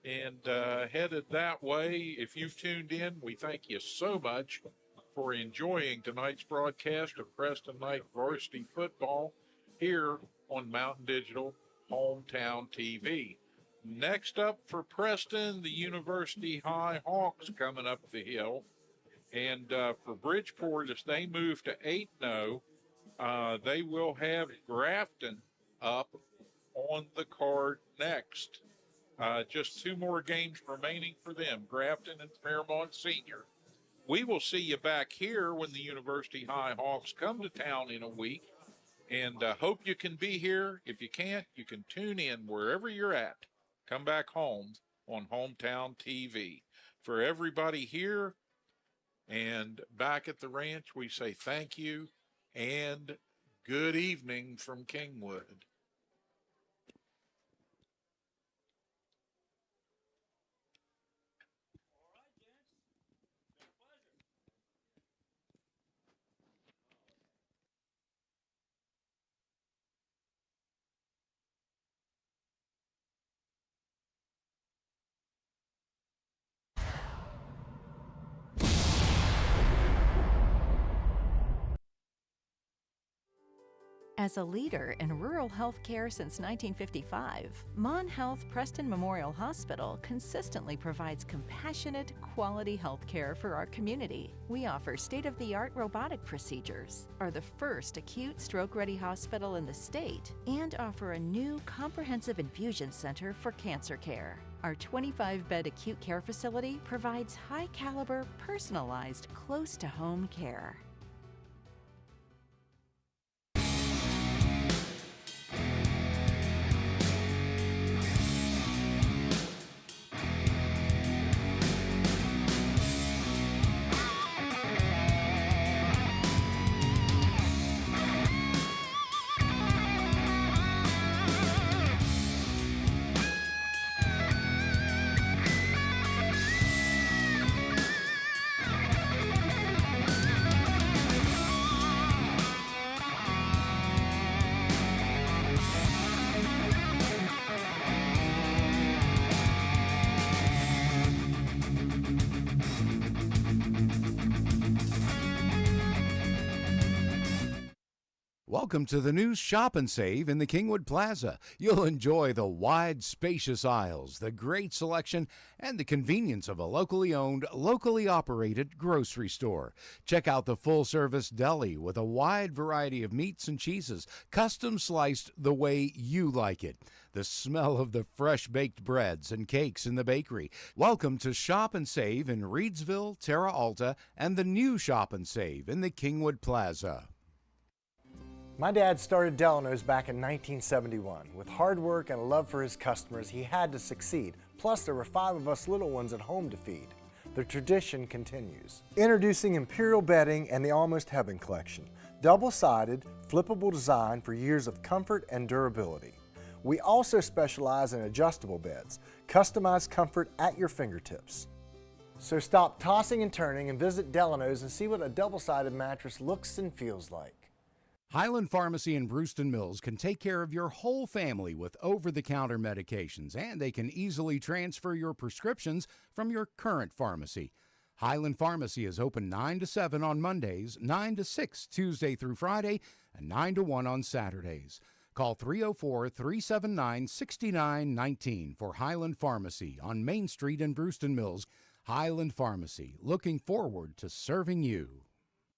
Speaker 6: and headed that way, if you've tuned in, we thank you so much for enjoying tonight's broadcast of Preston Knight Varsity Football here on Mountain Digital Hometown TV. Next up for Preston, the University High Hawks coming up the hill. And for Bridgeport, as they move to 8-0, they will have Grafton up on the card next. Just 2 more games remaining for them, Grafton and Fairmont Senior. We will see you back here when the University High Hawks come to town in a week, and hope you can be here. If you can't, you can tune in wherever you're at. Come back home on Hometown TV. For everybody here and back at the ranch, we say thank you and good evening from Kingwood.
Speaker 1: As a leader in rural health care since 1955, Mon Health Preston Memorial Hospital consistently provides compassionate, quality health care for our community. We offer state-of-the-art robotic procedures, are the first acute stroke-ready hospital in the state, and offer a new comprehensive infusion center for cancer care. Our 25-bed acute care facility provides high-caliber, personalized, close-to-home care.
Speaker 2: Welcome to the new Shop and Save in the Kingwood Plaza. You'll enjoy the wide, spacious aisles, the great selection, and the convenience of a locally owned, locally operated grocery store. Check out the full-service deli with a wide variety of meats and cheeses, custom sliced the way you like it. The smell of the fresh-baked breads and cakes in the bakery. Welcome to Shop and Save in Reedsville, Terra Alta, and the new Shop and Save in the Kingwood Plaza.
Speaker 3: My dad started Delano's back in 1971. With hard work and a love for his customers, he had to succeed. Plus, there were 5 of us little ones at home to feed. The tradition continues. Introducing Imperial Bedding and the Almost Heaven collection. Double-sided, flippable design for years of comfort and durability. We also specialize in adjustable beds. Customized comfort at your fingertips. So stop tossing and turning and visit Delano's and see what a double-sided mattress looks and feels like.
Speaker 2: Highland Pharmacy in Brewston Mills can take care of your whole family with over-the-counter medications, and they can easily transfer your prescriptions from your current pharmacy. Highland Pharmacy is open 9 to 7 on Mondays, 9 to 6 Tuesday through Friday, and 9 to 1 on Saturdays. Call 304-379-6919 for Highland Pharmacy on Main Street in Brewston Mills. Highland Pharmacy, looking forward to serving you.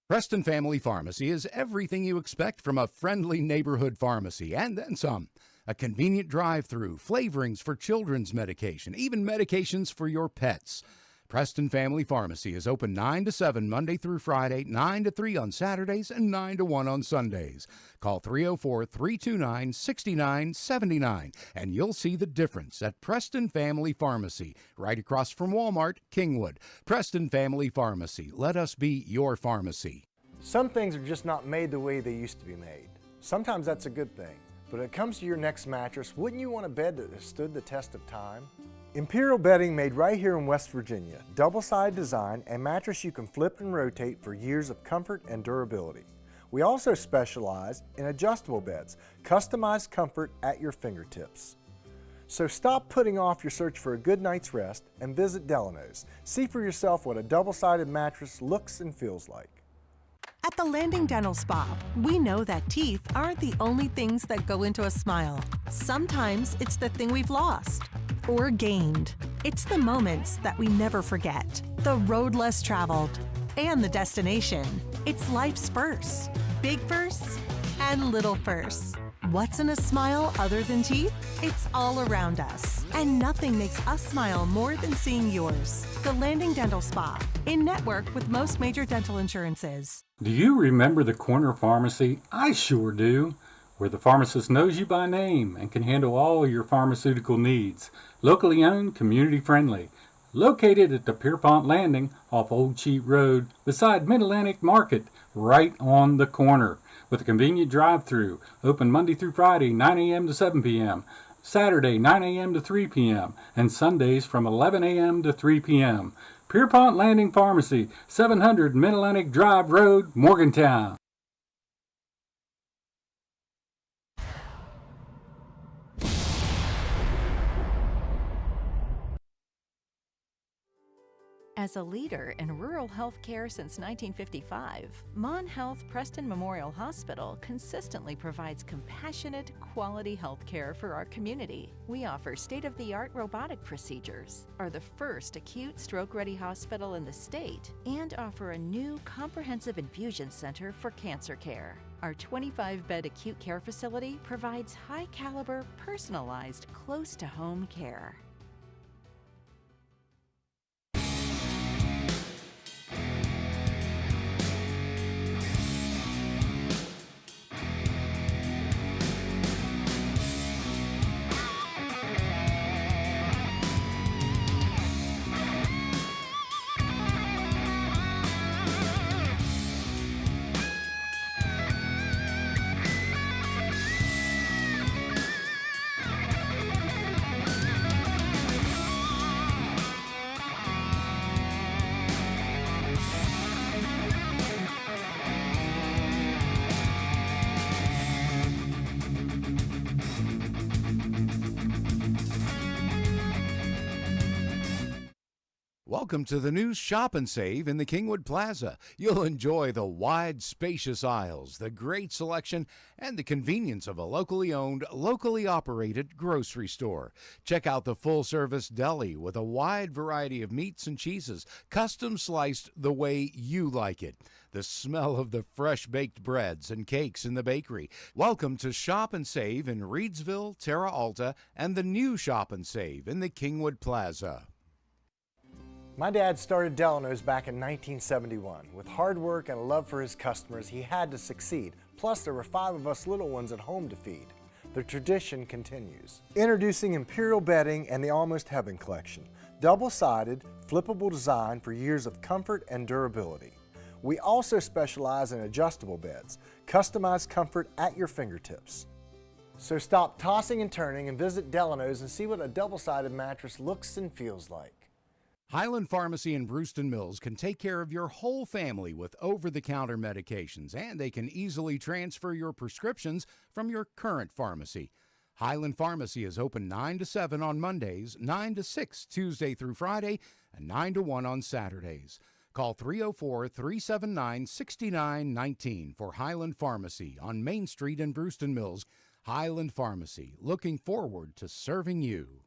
Speaker 2: Preston Family Pharmacy is everything you expect from a friendly neighborhood pharmacy, and then some. A convenient drive-through, flavorings for children's medication, even medications for your pets. Preston Family Pharmacy is open 9 to 7 Monday through Friday, 9 to 3 on Saturdays, and 9 to 1 on Sundays. Call 304-329-6979, and you'll see the difference at Preston Family Pharmacy, right across from Walmart, Kingwood. Preston Family Pharmacy. Let us be your pharmacy.
Speaker 3: Some things are just not made the way they used to be made. Sometimes that's a good thing. But when it comes to your next mattress, wouldn't you want a bed that has stood the test of time? Imperial Bedding made right here in West Virginia. Double-sided design and mattress you can flip and rotate for years of comfort and durability. We also specialize in adjustable beds, customized comfort at your fingertips. So stop putting off your search for a good night's rest and visit Delano's. See for yourself what a double-sided mattress looks and feels like.
Speaker 4: At the Landing Dental Spa, we know that teeth aren't the only things that go into a smile. Sometimes it's the thing we've lost or gained. It's the moments that we never forget, the road less traveled, and the destination. It's life's firsts, big firsts and little firsts. What's in a smile other than teeth? It's all around us. And nothing makes us smile more than seeing yours. The Landing Dental Spa, in network with most major dental insurances.
Speaker 5: Do you remember the corner pharmacy? I sure do. Where the pharmacist knows you by name and can handle all your pharmaceutical needs. Locally owned, community friendly. Located at the Pierpont Landing off Old Cheat Road beside Mid-Atlantic Market, right on the corner. With a convenient drive-through, open Monday through Friday, 9 a.m. to 7 p.m., Saturday, 9 a.m. to 3 p.m., and Sundays from 11 a.m. to 3 p.m. Pierpont Landing Pharmacy, 700 Mid-Atlantic Drive Road, Morgantown.
Speaker 1: As a leader in rural health care since 1955, Mon Health Preston Memorial Hospital consistently provides compassionate, quality health care for our community. We offer state-of-the-art robotic procedures, are the first acute stroke-ready hospital in the state, and offer a new comprehensive infusion center for cancer care. Our 25-bed acute care facility provides high-caliber, personalized, close-to-home care.
Speaker 2: Welcome to the new Shop and Save in the Kingwood Plaza. You'll enjoy the wide, spacious aisles, the great selection, and the convenience of a locally owned, locally operated grocery store. Check out the full-service deli with a wide variety of meats and cheeses, custom sliced the way you like it. The smell of the fresh-baked breads and cakes in the bakery. Welcome to Shop and Save in Reedsville, Terra Alta, and the new Shop and Save in the Kingwood Plaza.
Speaker 3: My dad started Delano's back in 1971. With hard work and a love for his customers, he had to succeed. Plus, there were 5 of us little ones at home to feed. The tradition continues. Introducing Imperial Bedding and the Almost Heaven Collection. Double-sided, flippable design for years of comfort and durability. We also specialize in adjustable beds, customized comfort at your fingertips. So stop tossing and turning and visit Delano's and see what a double-sided mattress looks and feels like.
Speaker 2: Highland Pharmacy in Brewston Mills can take care of your whole family with over-the-counter medications, and they can easily transfer your prescriptions from your current pharmacy. Highland Pharmacy is open 9 to 7 on Mondays, 9 to 6 Tuesday through Friday, and 9 to 1 on Saturdays. Call 304-379-6919 for Highland Pharmacy on Main Street in Brewston Mills. Highland Pharmacy, looking forward to serving you.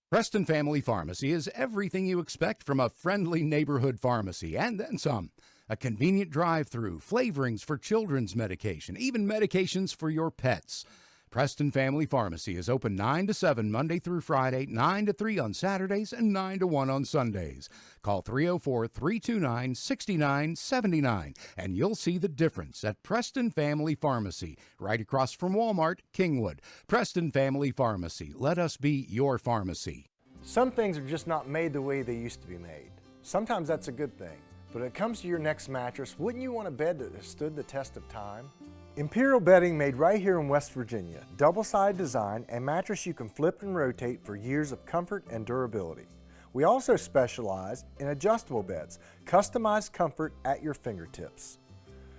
Speaker 2: Preston Family Pharmacy is everything you expect from a friendly neighborhood pharmacy, and then some. A convenient drive-through, flavorings for children's medication, even medications for your pets. Preston Family Pharmacy is open 9 to 7 Monday through Friday, 9 to 3 on Saturdays, and 9 to 1 on Sundays. Call 304-329-6979, and you'll see the difference at Preston Family Pharmacy, right across from Walmart, Kingwood. Preston Family Pharmacy. Let us be your pharmacy.
Speaker 3: Some things are just not made the way they used to be made. Sometimes that's a good thing. But when it comes to your next mattress, wouldn't you want a bed that has stood the test of time? Imperial Bedding, made right here in West Virginia. Double-sided design and mattress you can flip and rotate for years of comfort and durability. We also specialize in adjustable beds, customized comfort at your fingertips.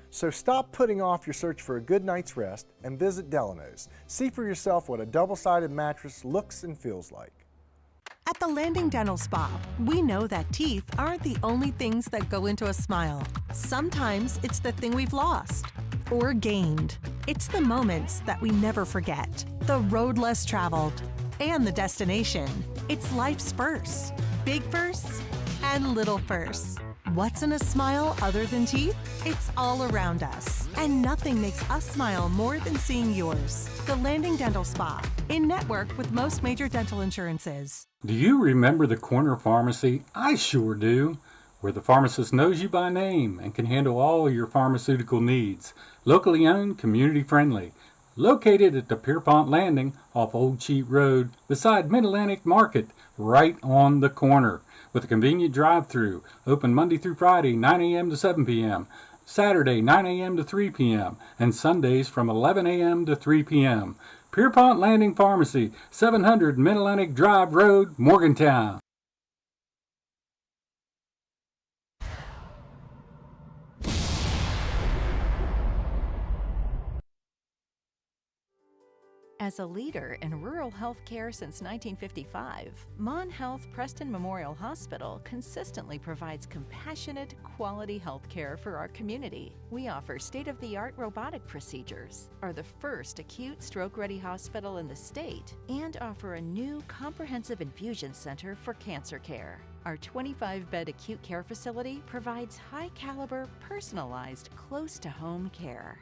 Speaker 3: So stop putting off your search for a good night's rest and visit Delano's. See for yourself what a double-sided mattress looks and feels like.
Speaker 4: At the Landing Dental Spa, we know that teeth aren't the only things that go into a smile. Sometimes it's the thing we've lost or gained. It's the moments that we never forget, the road less traveled, and the destination. It's life's firsts, big firsts and little firsts. What's in a smile other than teeth? It's all around us. And nothing makes us smile more than seeing yours. The Landing Dental Spa, in network with most major dental insurances.
Speaker 5: Do you remember the corner pharmacy? I sure do. Where the pharmacist knows you by name and can handle all your pharmaceutical needs. Locally owned, community friendly. Located at the Pierpont Landing off Old Cheat Road beside Mid-Atlantic Market, right on the corner. With a convenient drive-through, open Monday through Friday, 9 a.m. to 7 p.m., Saturday, 9 a.m. to 3 p.m., and Sundays from 11 a.m. to 3 p.m. Pierpont Landing Pharmacy, 700 Mid-Atlantic Drive Road, Morgantown.
Speaker 1: As a leader in rural health care since 1955, Mon Health Preston Memorial Hospital consistently provides compassionate, quality health care for our community. We offer state-of-the-art robotic procedures, are the first acute stroke-ready hospital in the state, and offer a new comprehensive infusion center for cancer care. Our 25-bed acute care facility provides high-caliber, personalized, close-to-home care.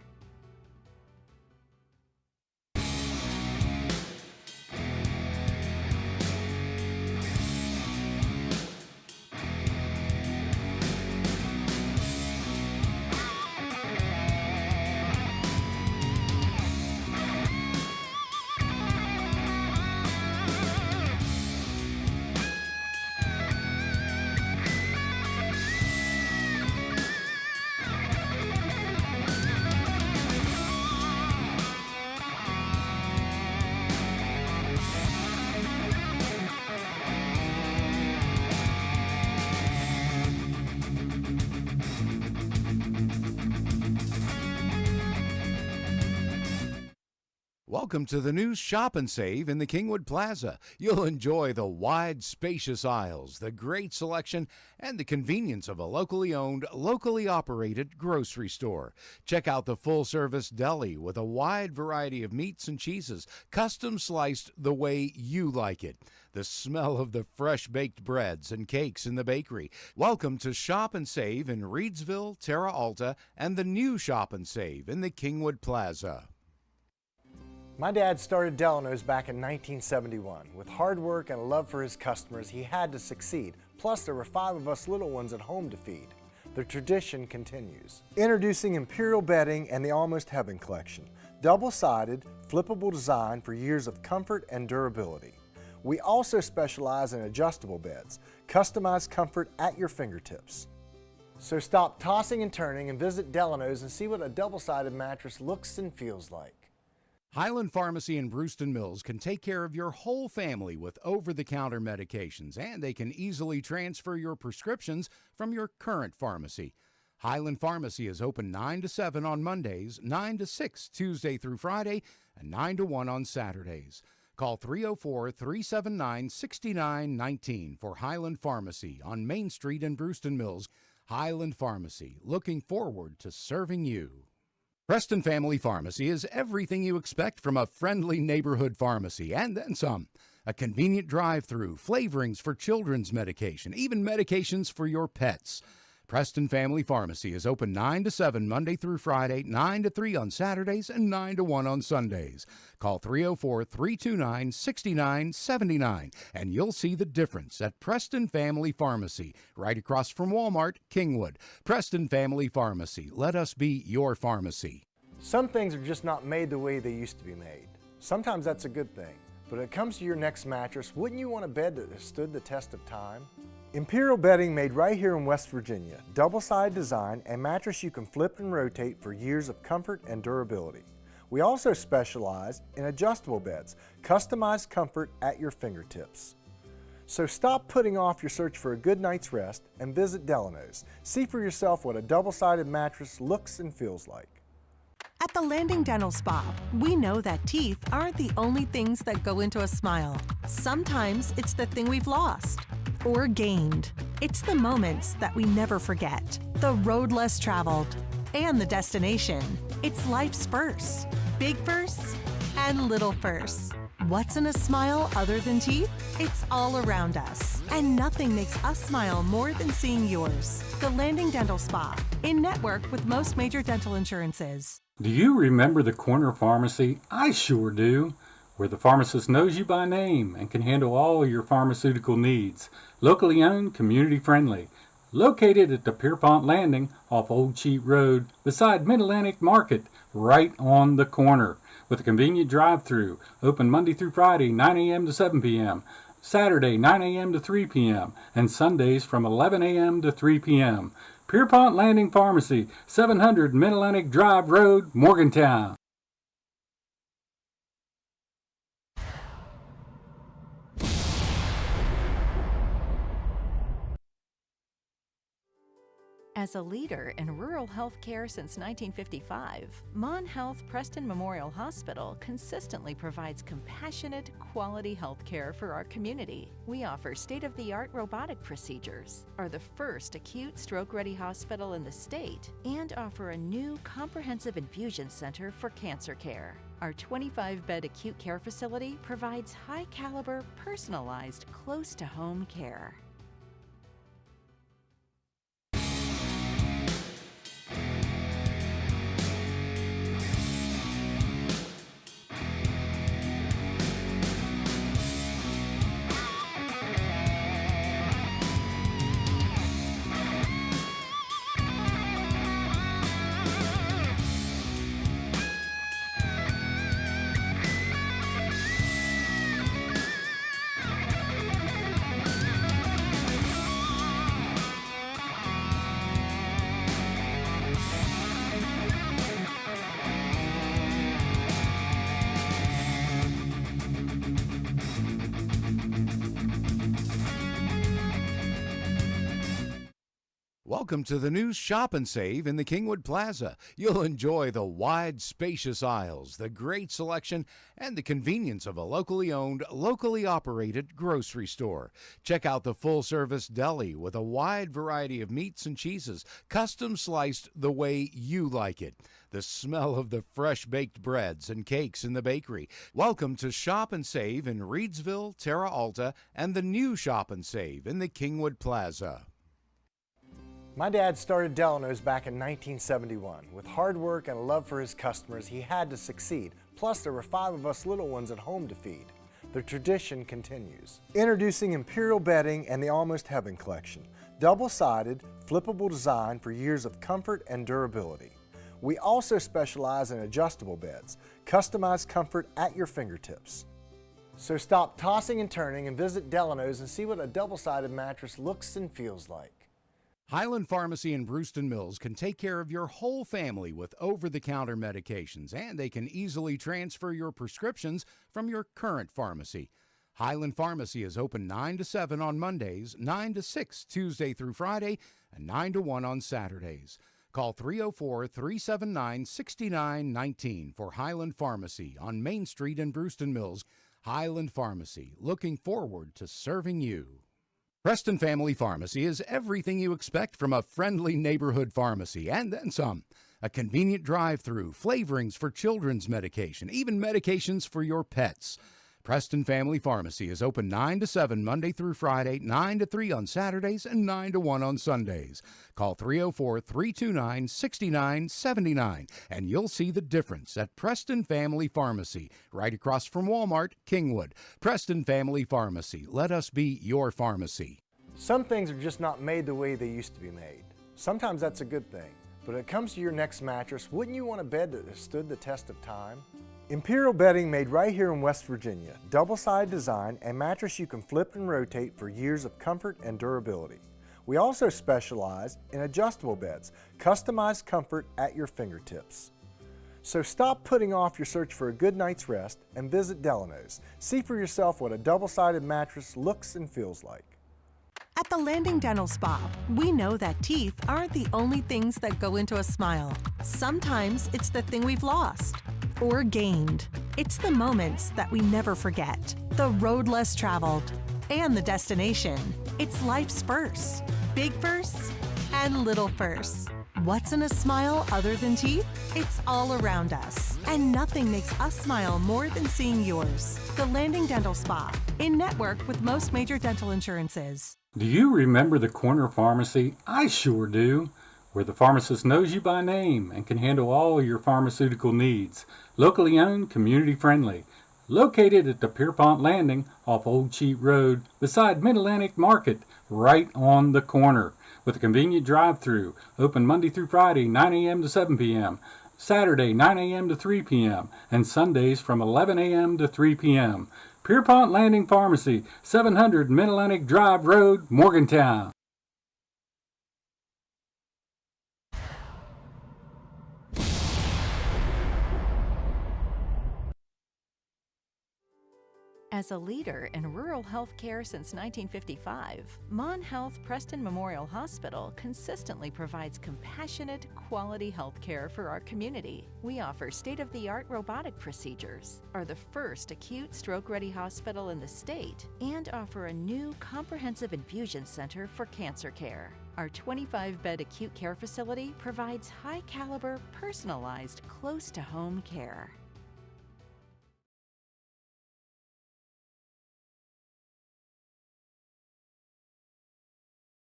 Speaker 2: Welcome to the new Shop and Save in the Kingwood Plaza. You'll enjoy the wide, spacious aisles, the great selection, and the convenience of a locally owned, locally operated grocery store. Check out the full-service deli with a wide variety of meats and cheeses, custom sliced the way you like it. The smell of the fresh-baked breads and cakes in the bakery. Welcome to Shop and Save in Reedsville, Terra Alta, and the new Shop and Save in the Kingwood Plaza.
Speaker 3: My dad started Delano's back in 1971. With hard work and a love for his customers, he had to succeed. Plus, there were 5 of us little ones at home to feed. The tradition continues. Introducing Imperial Bedding and the Almost Heaven Collection. Double-sided, flippable design for years of comfort and durability. We also specialize in adjustable beds. Customized comfort at your fingertips. So stop tossing and turning and visit Delano's and see what a double-sided mattress looks and feels like.
Speaker 2: Highland Pharmacy in Brewston Mills can take care of your whole family with over-the-counter medications, and they can easily transfer your prescriptions from your current pharmacy. Highland Pharmacy is open 9 to 7 on Mondays, 9 to 6 Tuesday through Friday, and 9 to 1 on Saturdays. Call 304-379-6919 for Highland Pharmacy on Main Street in Brewston Mills. Highland Pharmacy, looking forward to serving you. Preston Family Pharmacy is everything you expect from a friendly neighborhood pharmacy, and then some. A convenient drive-through, flavorings for children's medication, even medications for your pets. Preston Family Pharmacy is open 9 to 7 Monday through Friday, 9 to 3 on Saturdays, and 9 to 1 on Sundays. Call 304-329-6979, and you'll see the difference at Preston Family Pharmacy, right across from Walmart, Kingwood. Preston Family Pharmacy. Let us be your pharmacy.
Speaker 3: Some things are just not made the way they used to be made. Sometimes that's a good thing. But when it comes to your next mattress, wouldn't you want a bed that has stood the test of time? Imperial Bedding, made right here in West Virginia. Double-sided design and mattress you can flip and rotate for years of comfort and durability. We also specialize in adjustable beds, customized comfort at your fingertips. So stop putting off your search for a good night's rest and visit Delano's. See for yourself what a double-sided mattress looks and feels like.
Speaker 4: At the Landing Dental Spa, we know that teeth aren't the only things that go into a smile. Sometimes it's the thing we've lost or gained. It's the moments that we never forget, the road less traveled, and the destination. It's life's firsts, big firsts and little firsts. What's in a smile other than teeth? It's all around us. And nothing makes us smile more than seeing yours. The Landing Dental Spa, in network with most major dental insurances.
Speaker 5: Do you remember the corner pharmacy? I sure do. Where the pharmacist knows you by name and can handle all your pharmaceutical needs. Locally owned, community friendly. Located at the Pierpont Landing off Old Cheat Road beside Mid-Atlantic Market, right on the corner. With a convenient drive-through. Open Monday through Friday, 9 a.m. to 7 p.m. Saturday, 9 a.m. to 3 p.m. and Sundays from 11 a.m. to 3 p.m. Pierpont Landing Pharmacy, 700 Mid-Atlantic Drive Road, Morgantown.
Speaker 1: As a leader in rural health care since 1955, Mon Health Preston Memorial Hospital consistently provides compassionate, quality health care for our community. We offer state-of-the-art robotic procedures, are the first acute stroke-ready hospital in the state, and offer a new comprehensive infusion center for cancer care. Our 25-bed acute care facility provides high-caliber, personalized, close-to-home care.
Speaker 2: Welcome to the new Shop and Save in the Kingwood Plaza. You'll enjoy the wide, spacious aisles, the great selection, and the convenience of a locally owned, locally operated grocery store. Check out the full-service deli with a wide variety of meats and cheeses, custom sliced the way you like it. The smell of the fresh-baked breads and cakes in the bakery. Welcome to Shop and Save in Reedsville, Terra Alta, and the new Shop and Save in the Kingwood Plaza.
Speaker 3: My dad started Delano's back in 1971. With hard work and a love for his customers, he had to succeed. Plus, there were 5 of us little ones at home to feed. The tradition continues. Introducing Imperial Bedding and the Almost Heaven collection. Double-sided, flippable design for years of comfort and durability. We also specialize in adjustable beds. Customized comfort at your fingertips. So stop tossing and turning and visit Delano's and see what a double-sided mattress looks and feels like.
Speaker 2: Highland Pharmacy in Brewston Mills can take care of your whole family with over-the-counter medications, and they can easily transfer your prescriptions from your current pharmacy. Highland Pharmacy is open 9 to 7 on Mondays, 9 to 6 Tuesday through Friday, and 9 to 1 on Saturdays. Call 304-379-6919 for Highland Pharmacy on Main Street in Brewston Mills. Highland Pharmacy, looking forward to serving you. Preston Family Pharmacy is everything you expect from a friendly neighborhood pharmacy, and then some. A convenient drive-through, flavorings for children's medication, even medications for your pets. Preston Family Pharmacy is open 9 to 7 Monday through Friday, 9 to 3 on Saturdays, and 9 to 1 on Sundays. Call 304-329-6979, and you'll see the difference at Preston Family Pharmacy, right across from Walmart, Kingwood. Preston Family Pharmacy. Let us be your pharmacy.
Speaker 3: Some things are just not made the way they used to be made. Sometimes that's a good thing. But when it comes to your next mattress, wouldn't you want a bed that has stood the test of time? Imperial Bedding made right here in West Virginia. Double-sided design and mattress you can flip and rotate for years of comfort and durability. We also specialize in adjustable beds, customized comfort at your fingertips. So stop putting off your search for a good night's rest and visit Delano's. See for yourself what a double-sided mattress looks and feels like.
Speaker 4: At the Landing Dental Spa, we know that teeth aren't the only things that go into a smile. Sometimes it's the thing we've lost or gained. It's the moments that we never forget, the road less traveled, and the destination. It's life's firsts, big firsts and little firsts. What's in a smile other than teeth? It's all around us. And nothing makes us smile more than seeing yours. The Landing Dental Spa, in network with most major dental insurances.
Speaker 5: Do you remember the corner pharmacy? I sure do. Where the pharmacist knows you by name and can handle all your pharmaceutical needs. Locally owned, community friendly. Located at the Pierpont Landing off Old Cheat Road beside Mid-Atlantic Market, right on the corner. With a convenient drive-through. Open Monday through Friday, 9 a.m. to 7 p.m. Saturday, 9 a.m. to 3 p.m. And Sundays from 11 a.m. to 3 p.m. Pierpont Landing Pharmacy, 700 Mid-Atlantic Drive Road, Morgantown.
Speaker 1: As a leader in rural health care since 1955, Mon Health Preston Memorial Hospital consistently provides compassionate, quality health care for our community. We offer state-of-the-art robotic procedures, are the first acute stroke-ready hospital in the state, and offer a new comprehensive infusion center for cancer care. Our 25-bed acute care facility provides high-caliber, personalized, close-to-home care.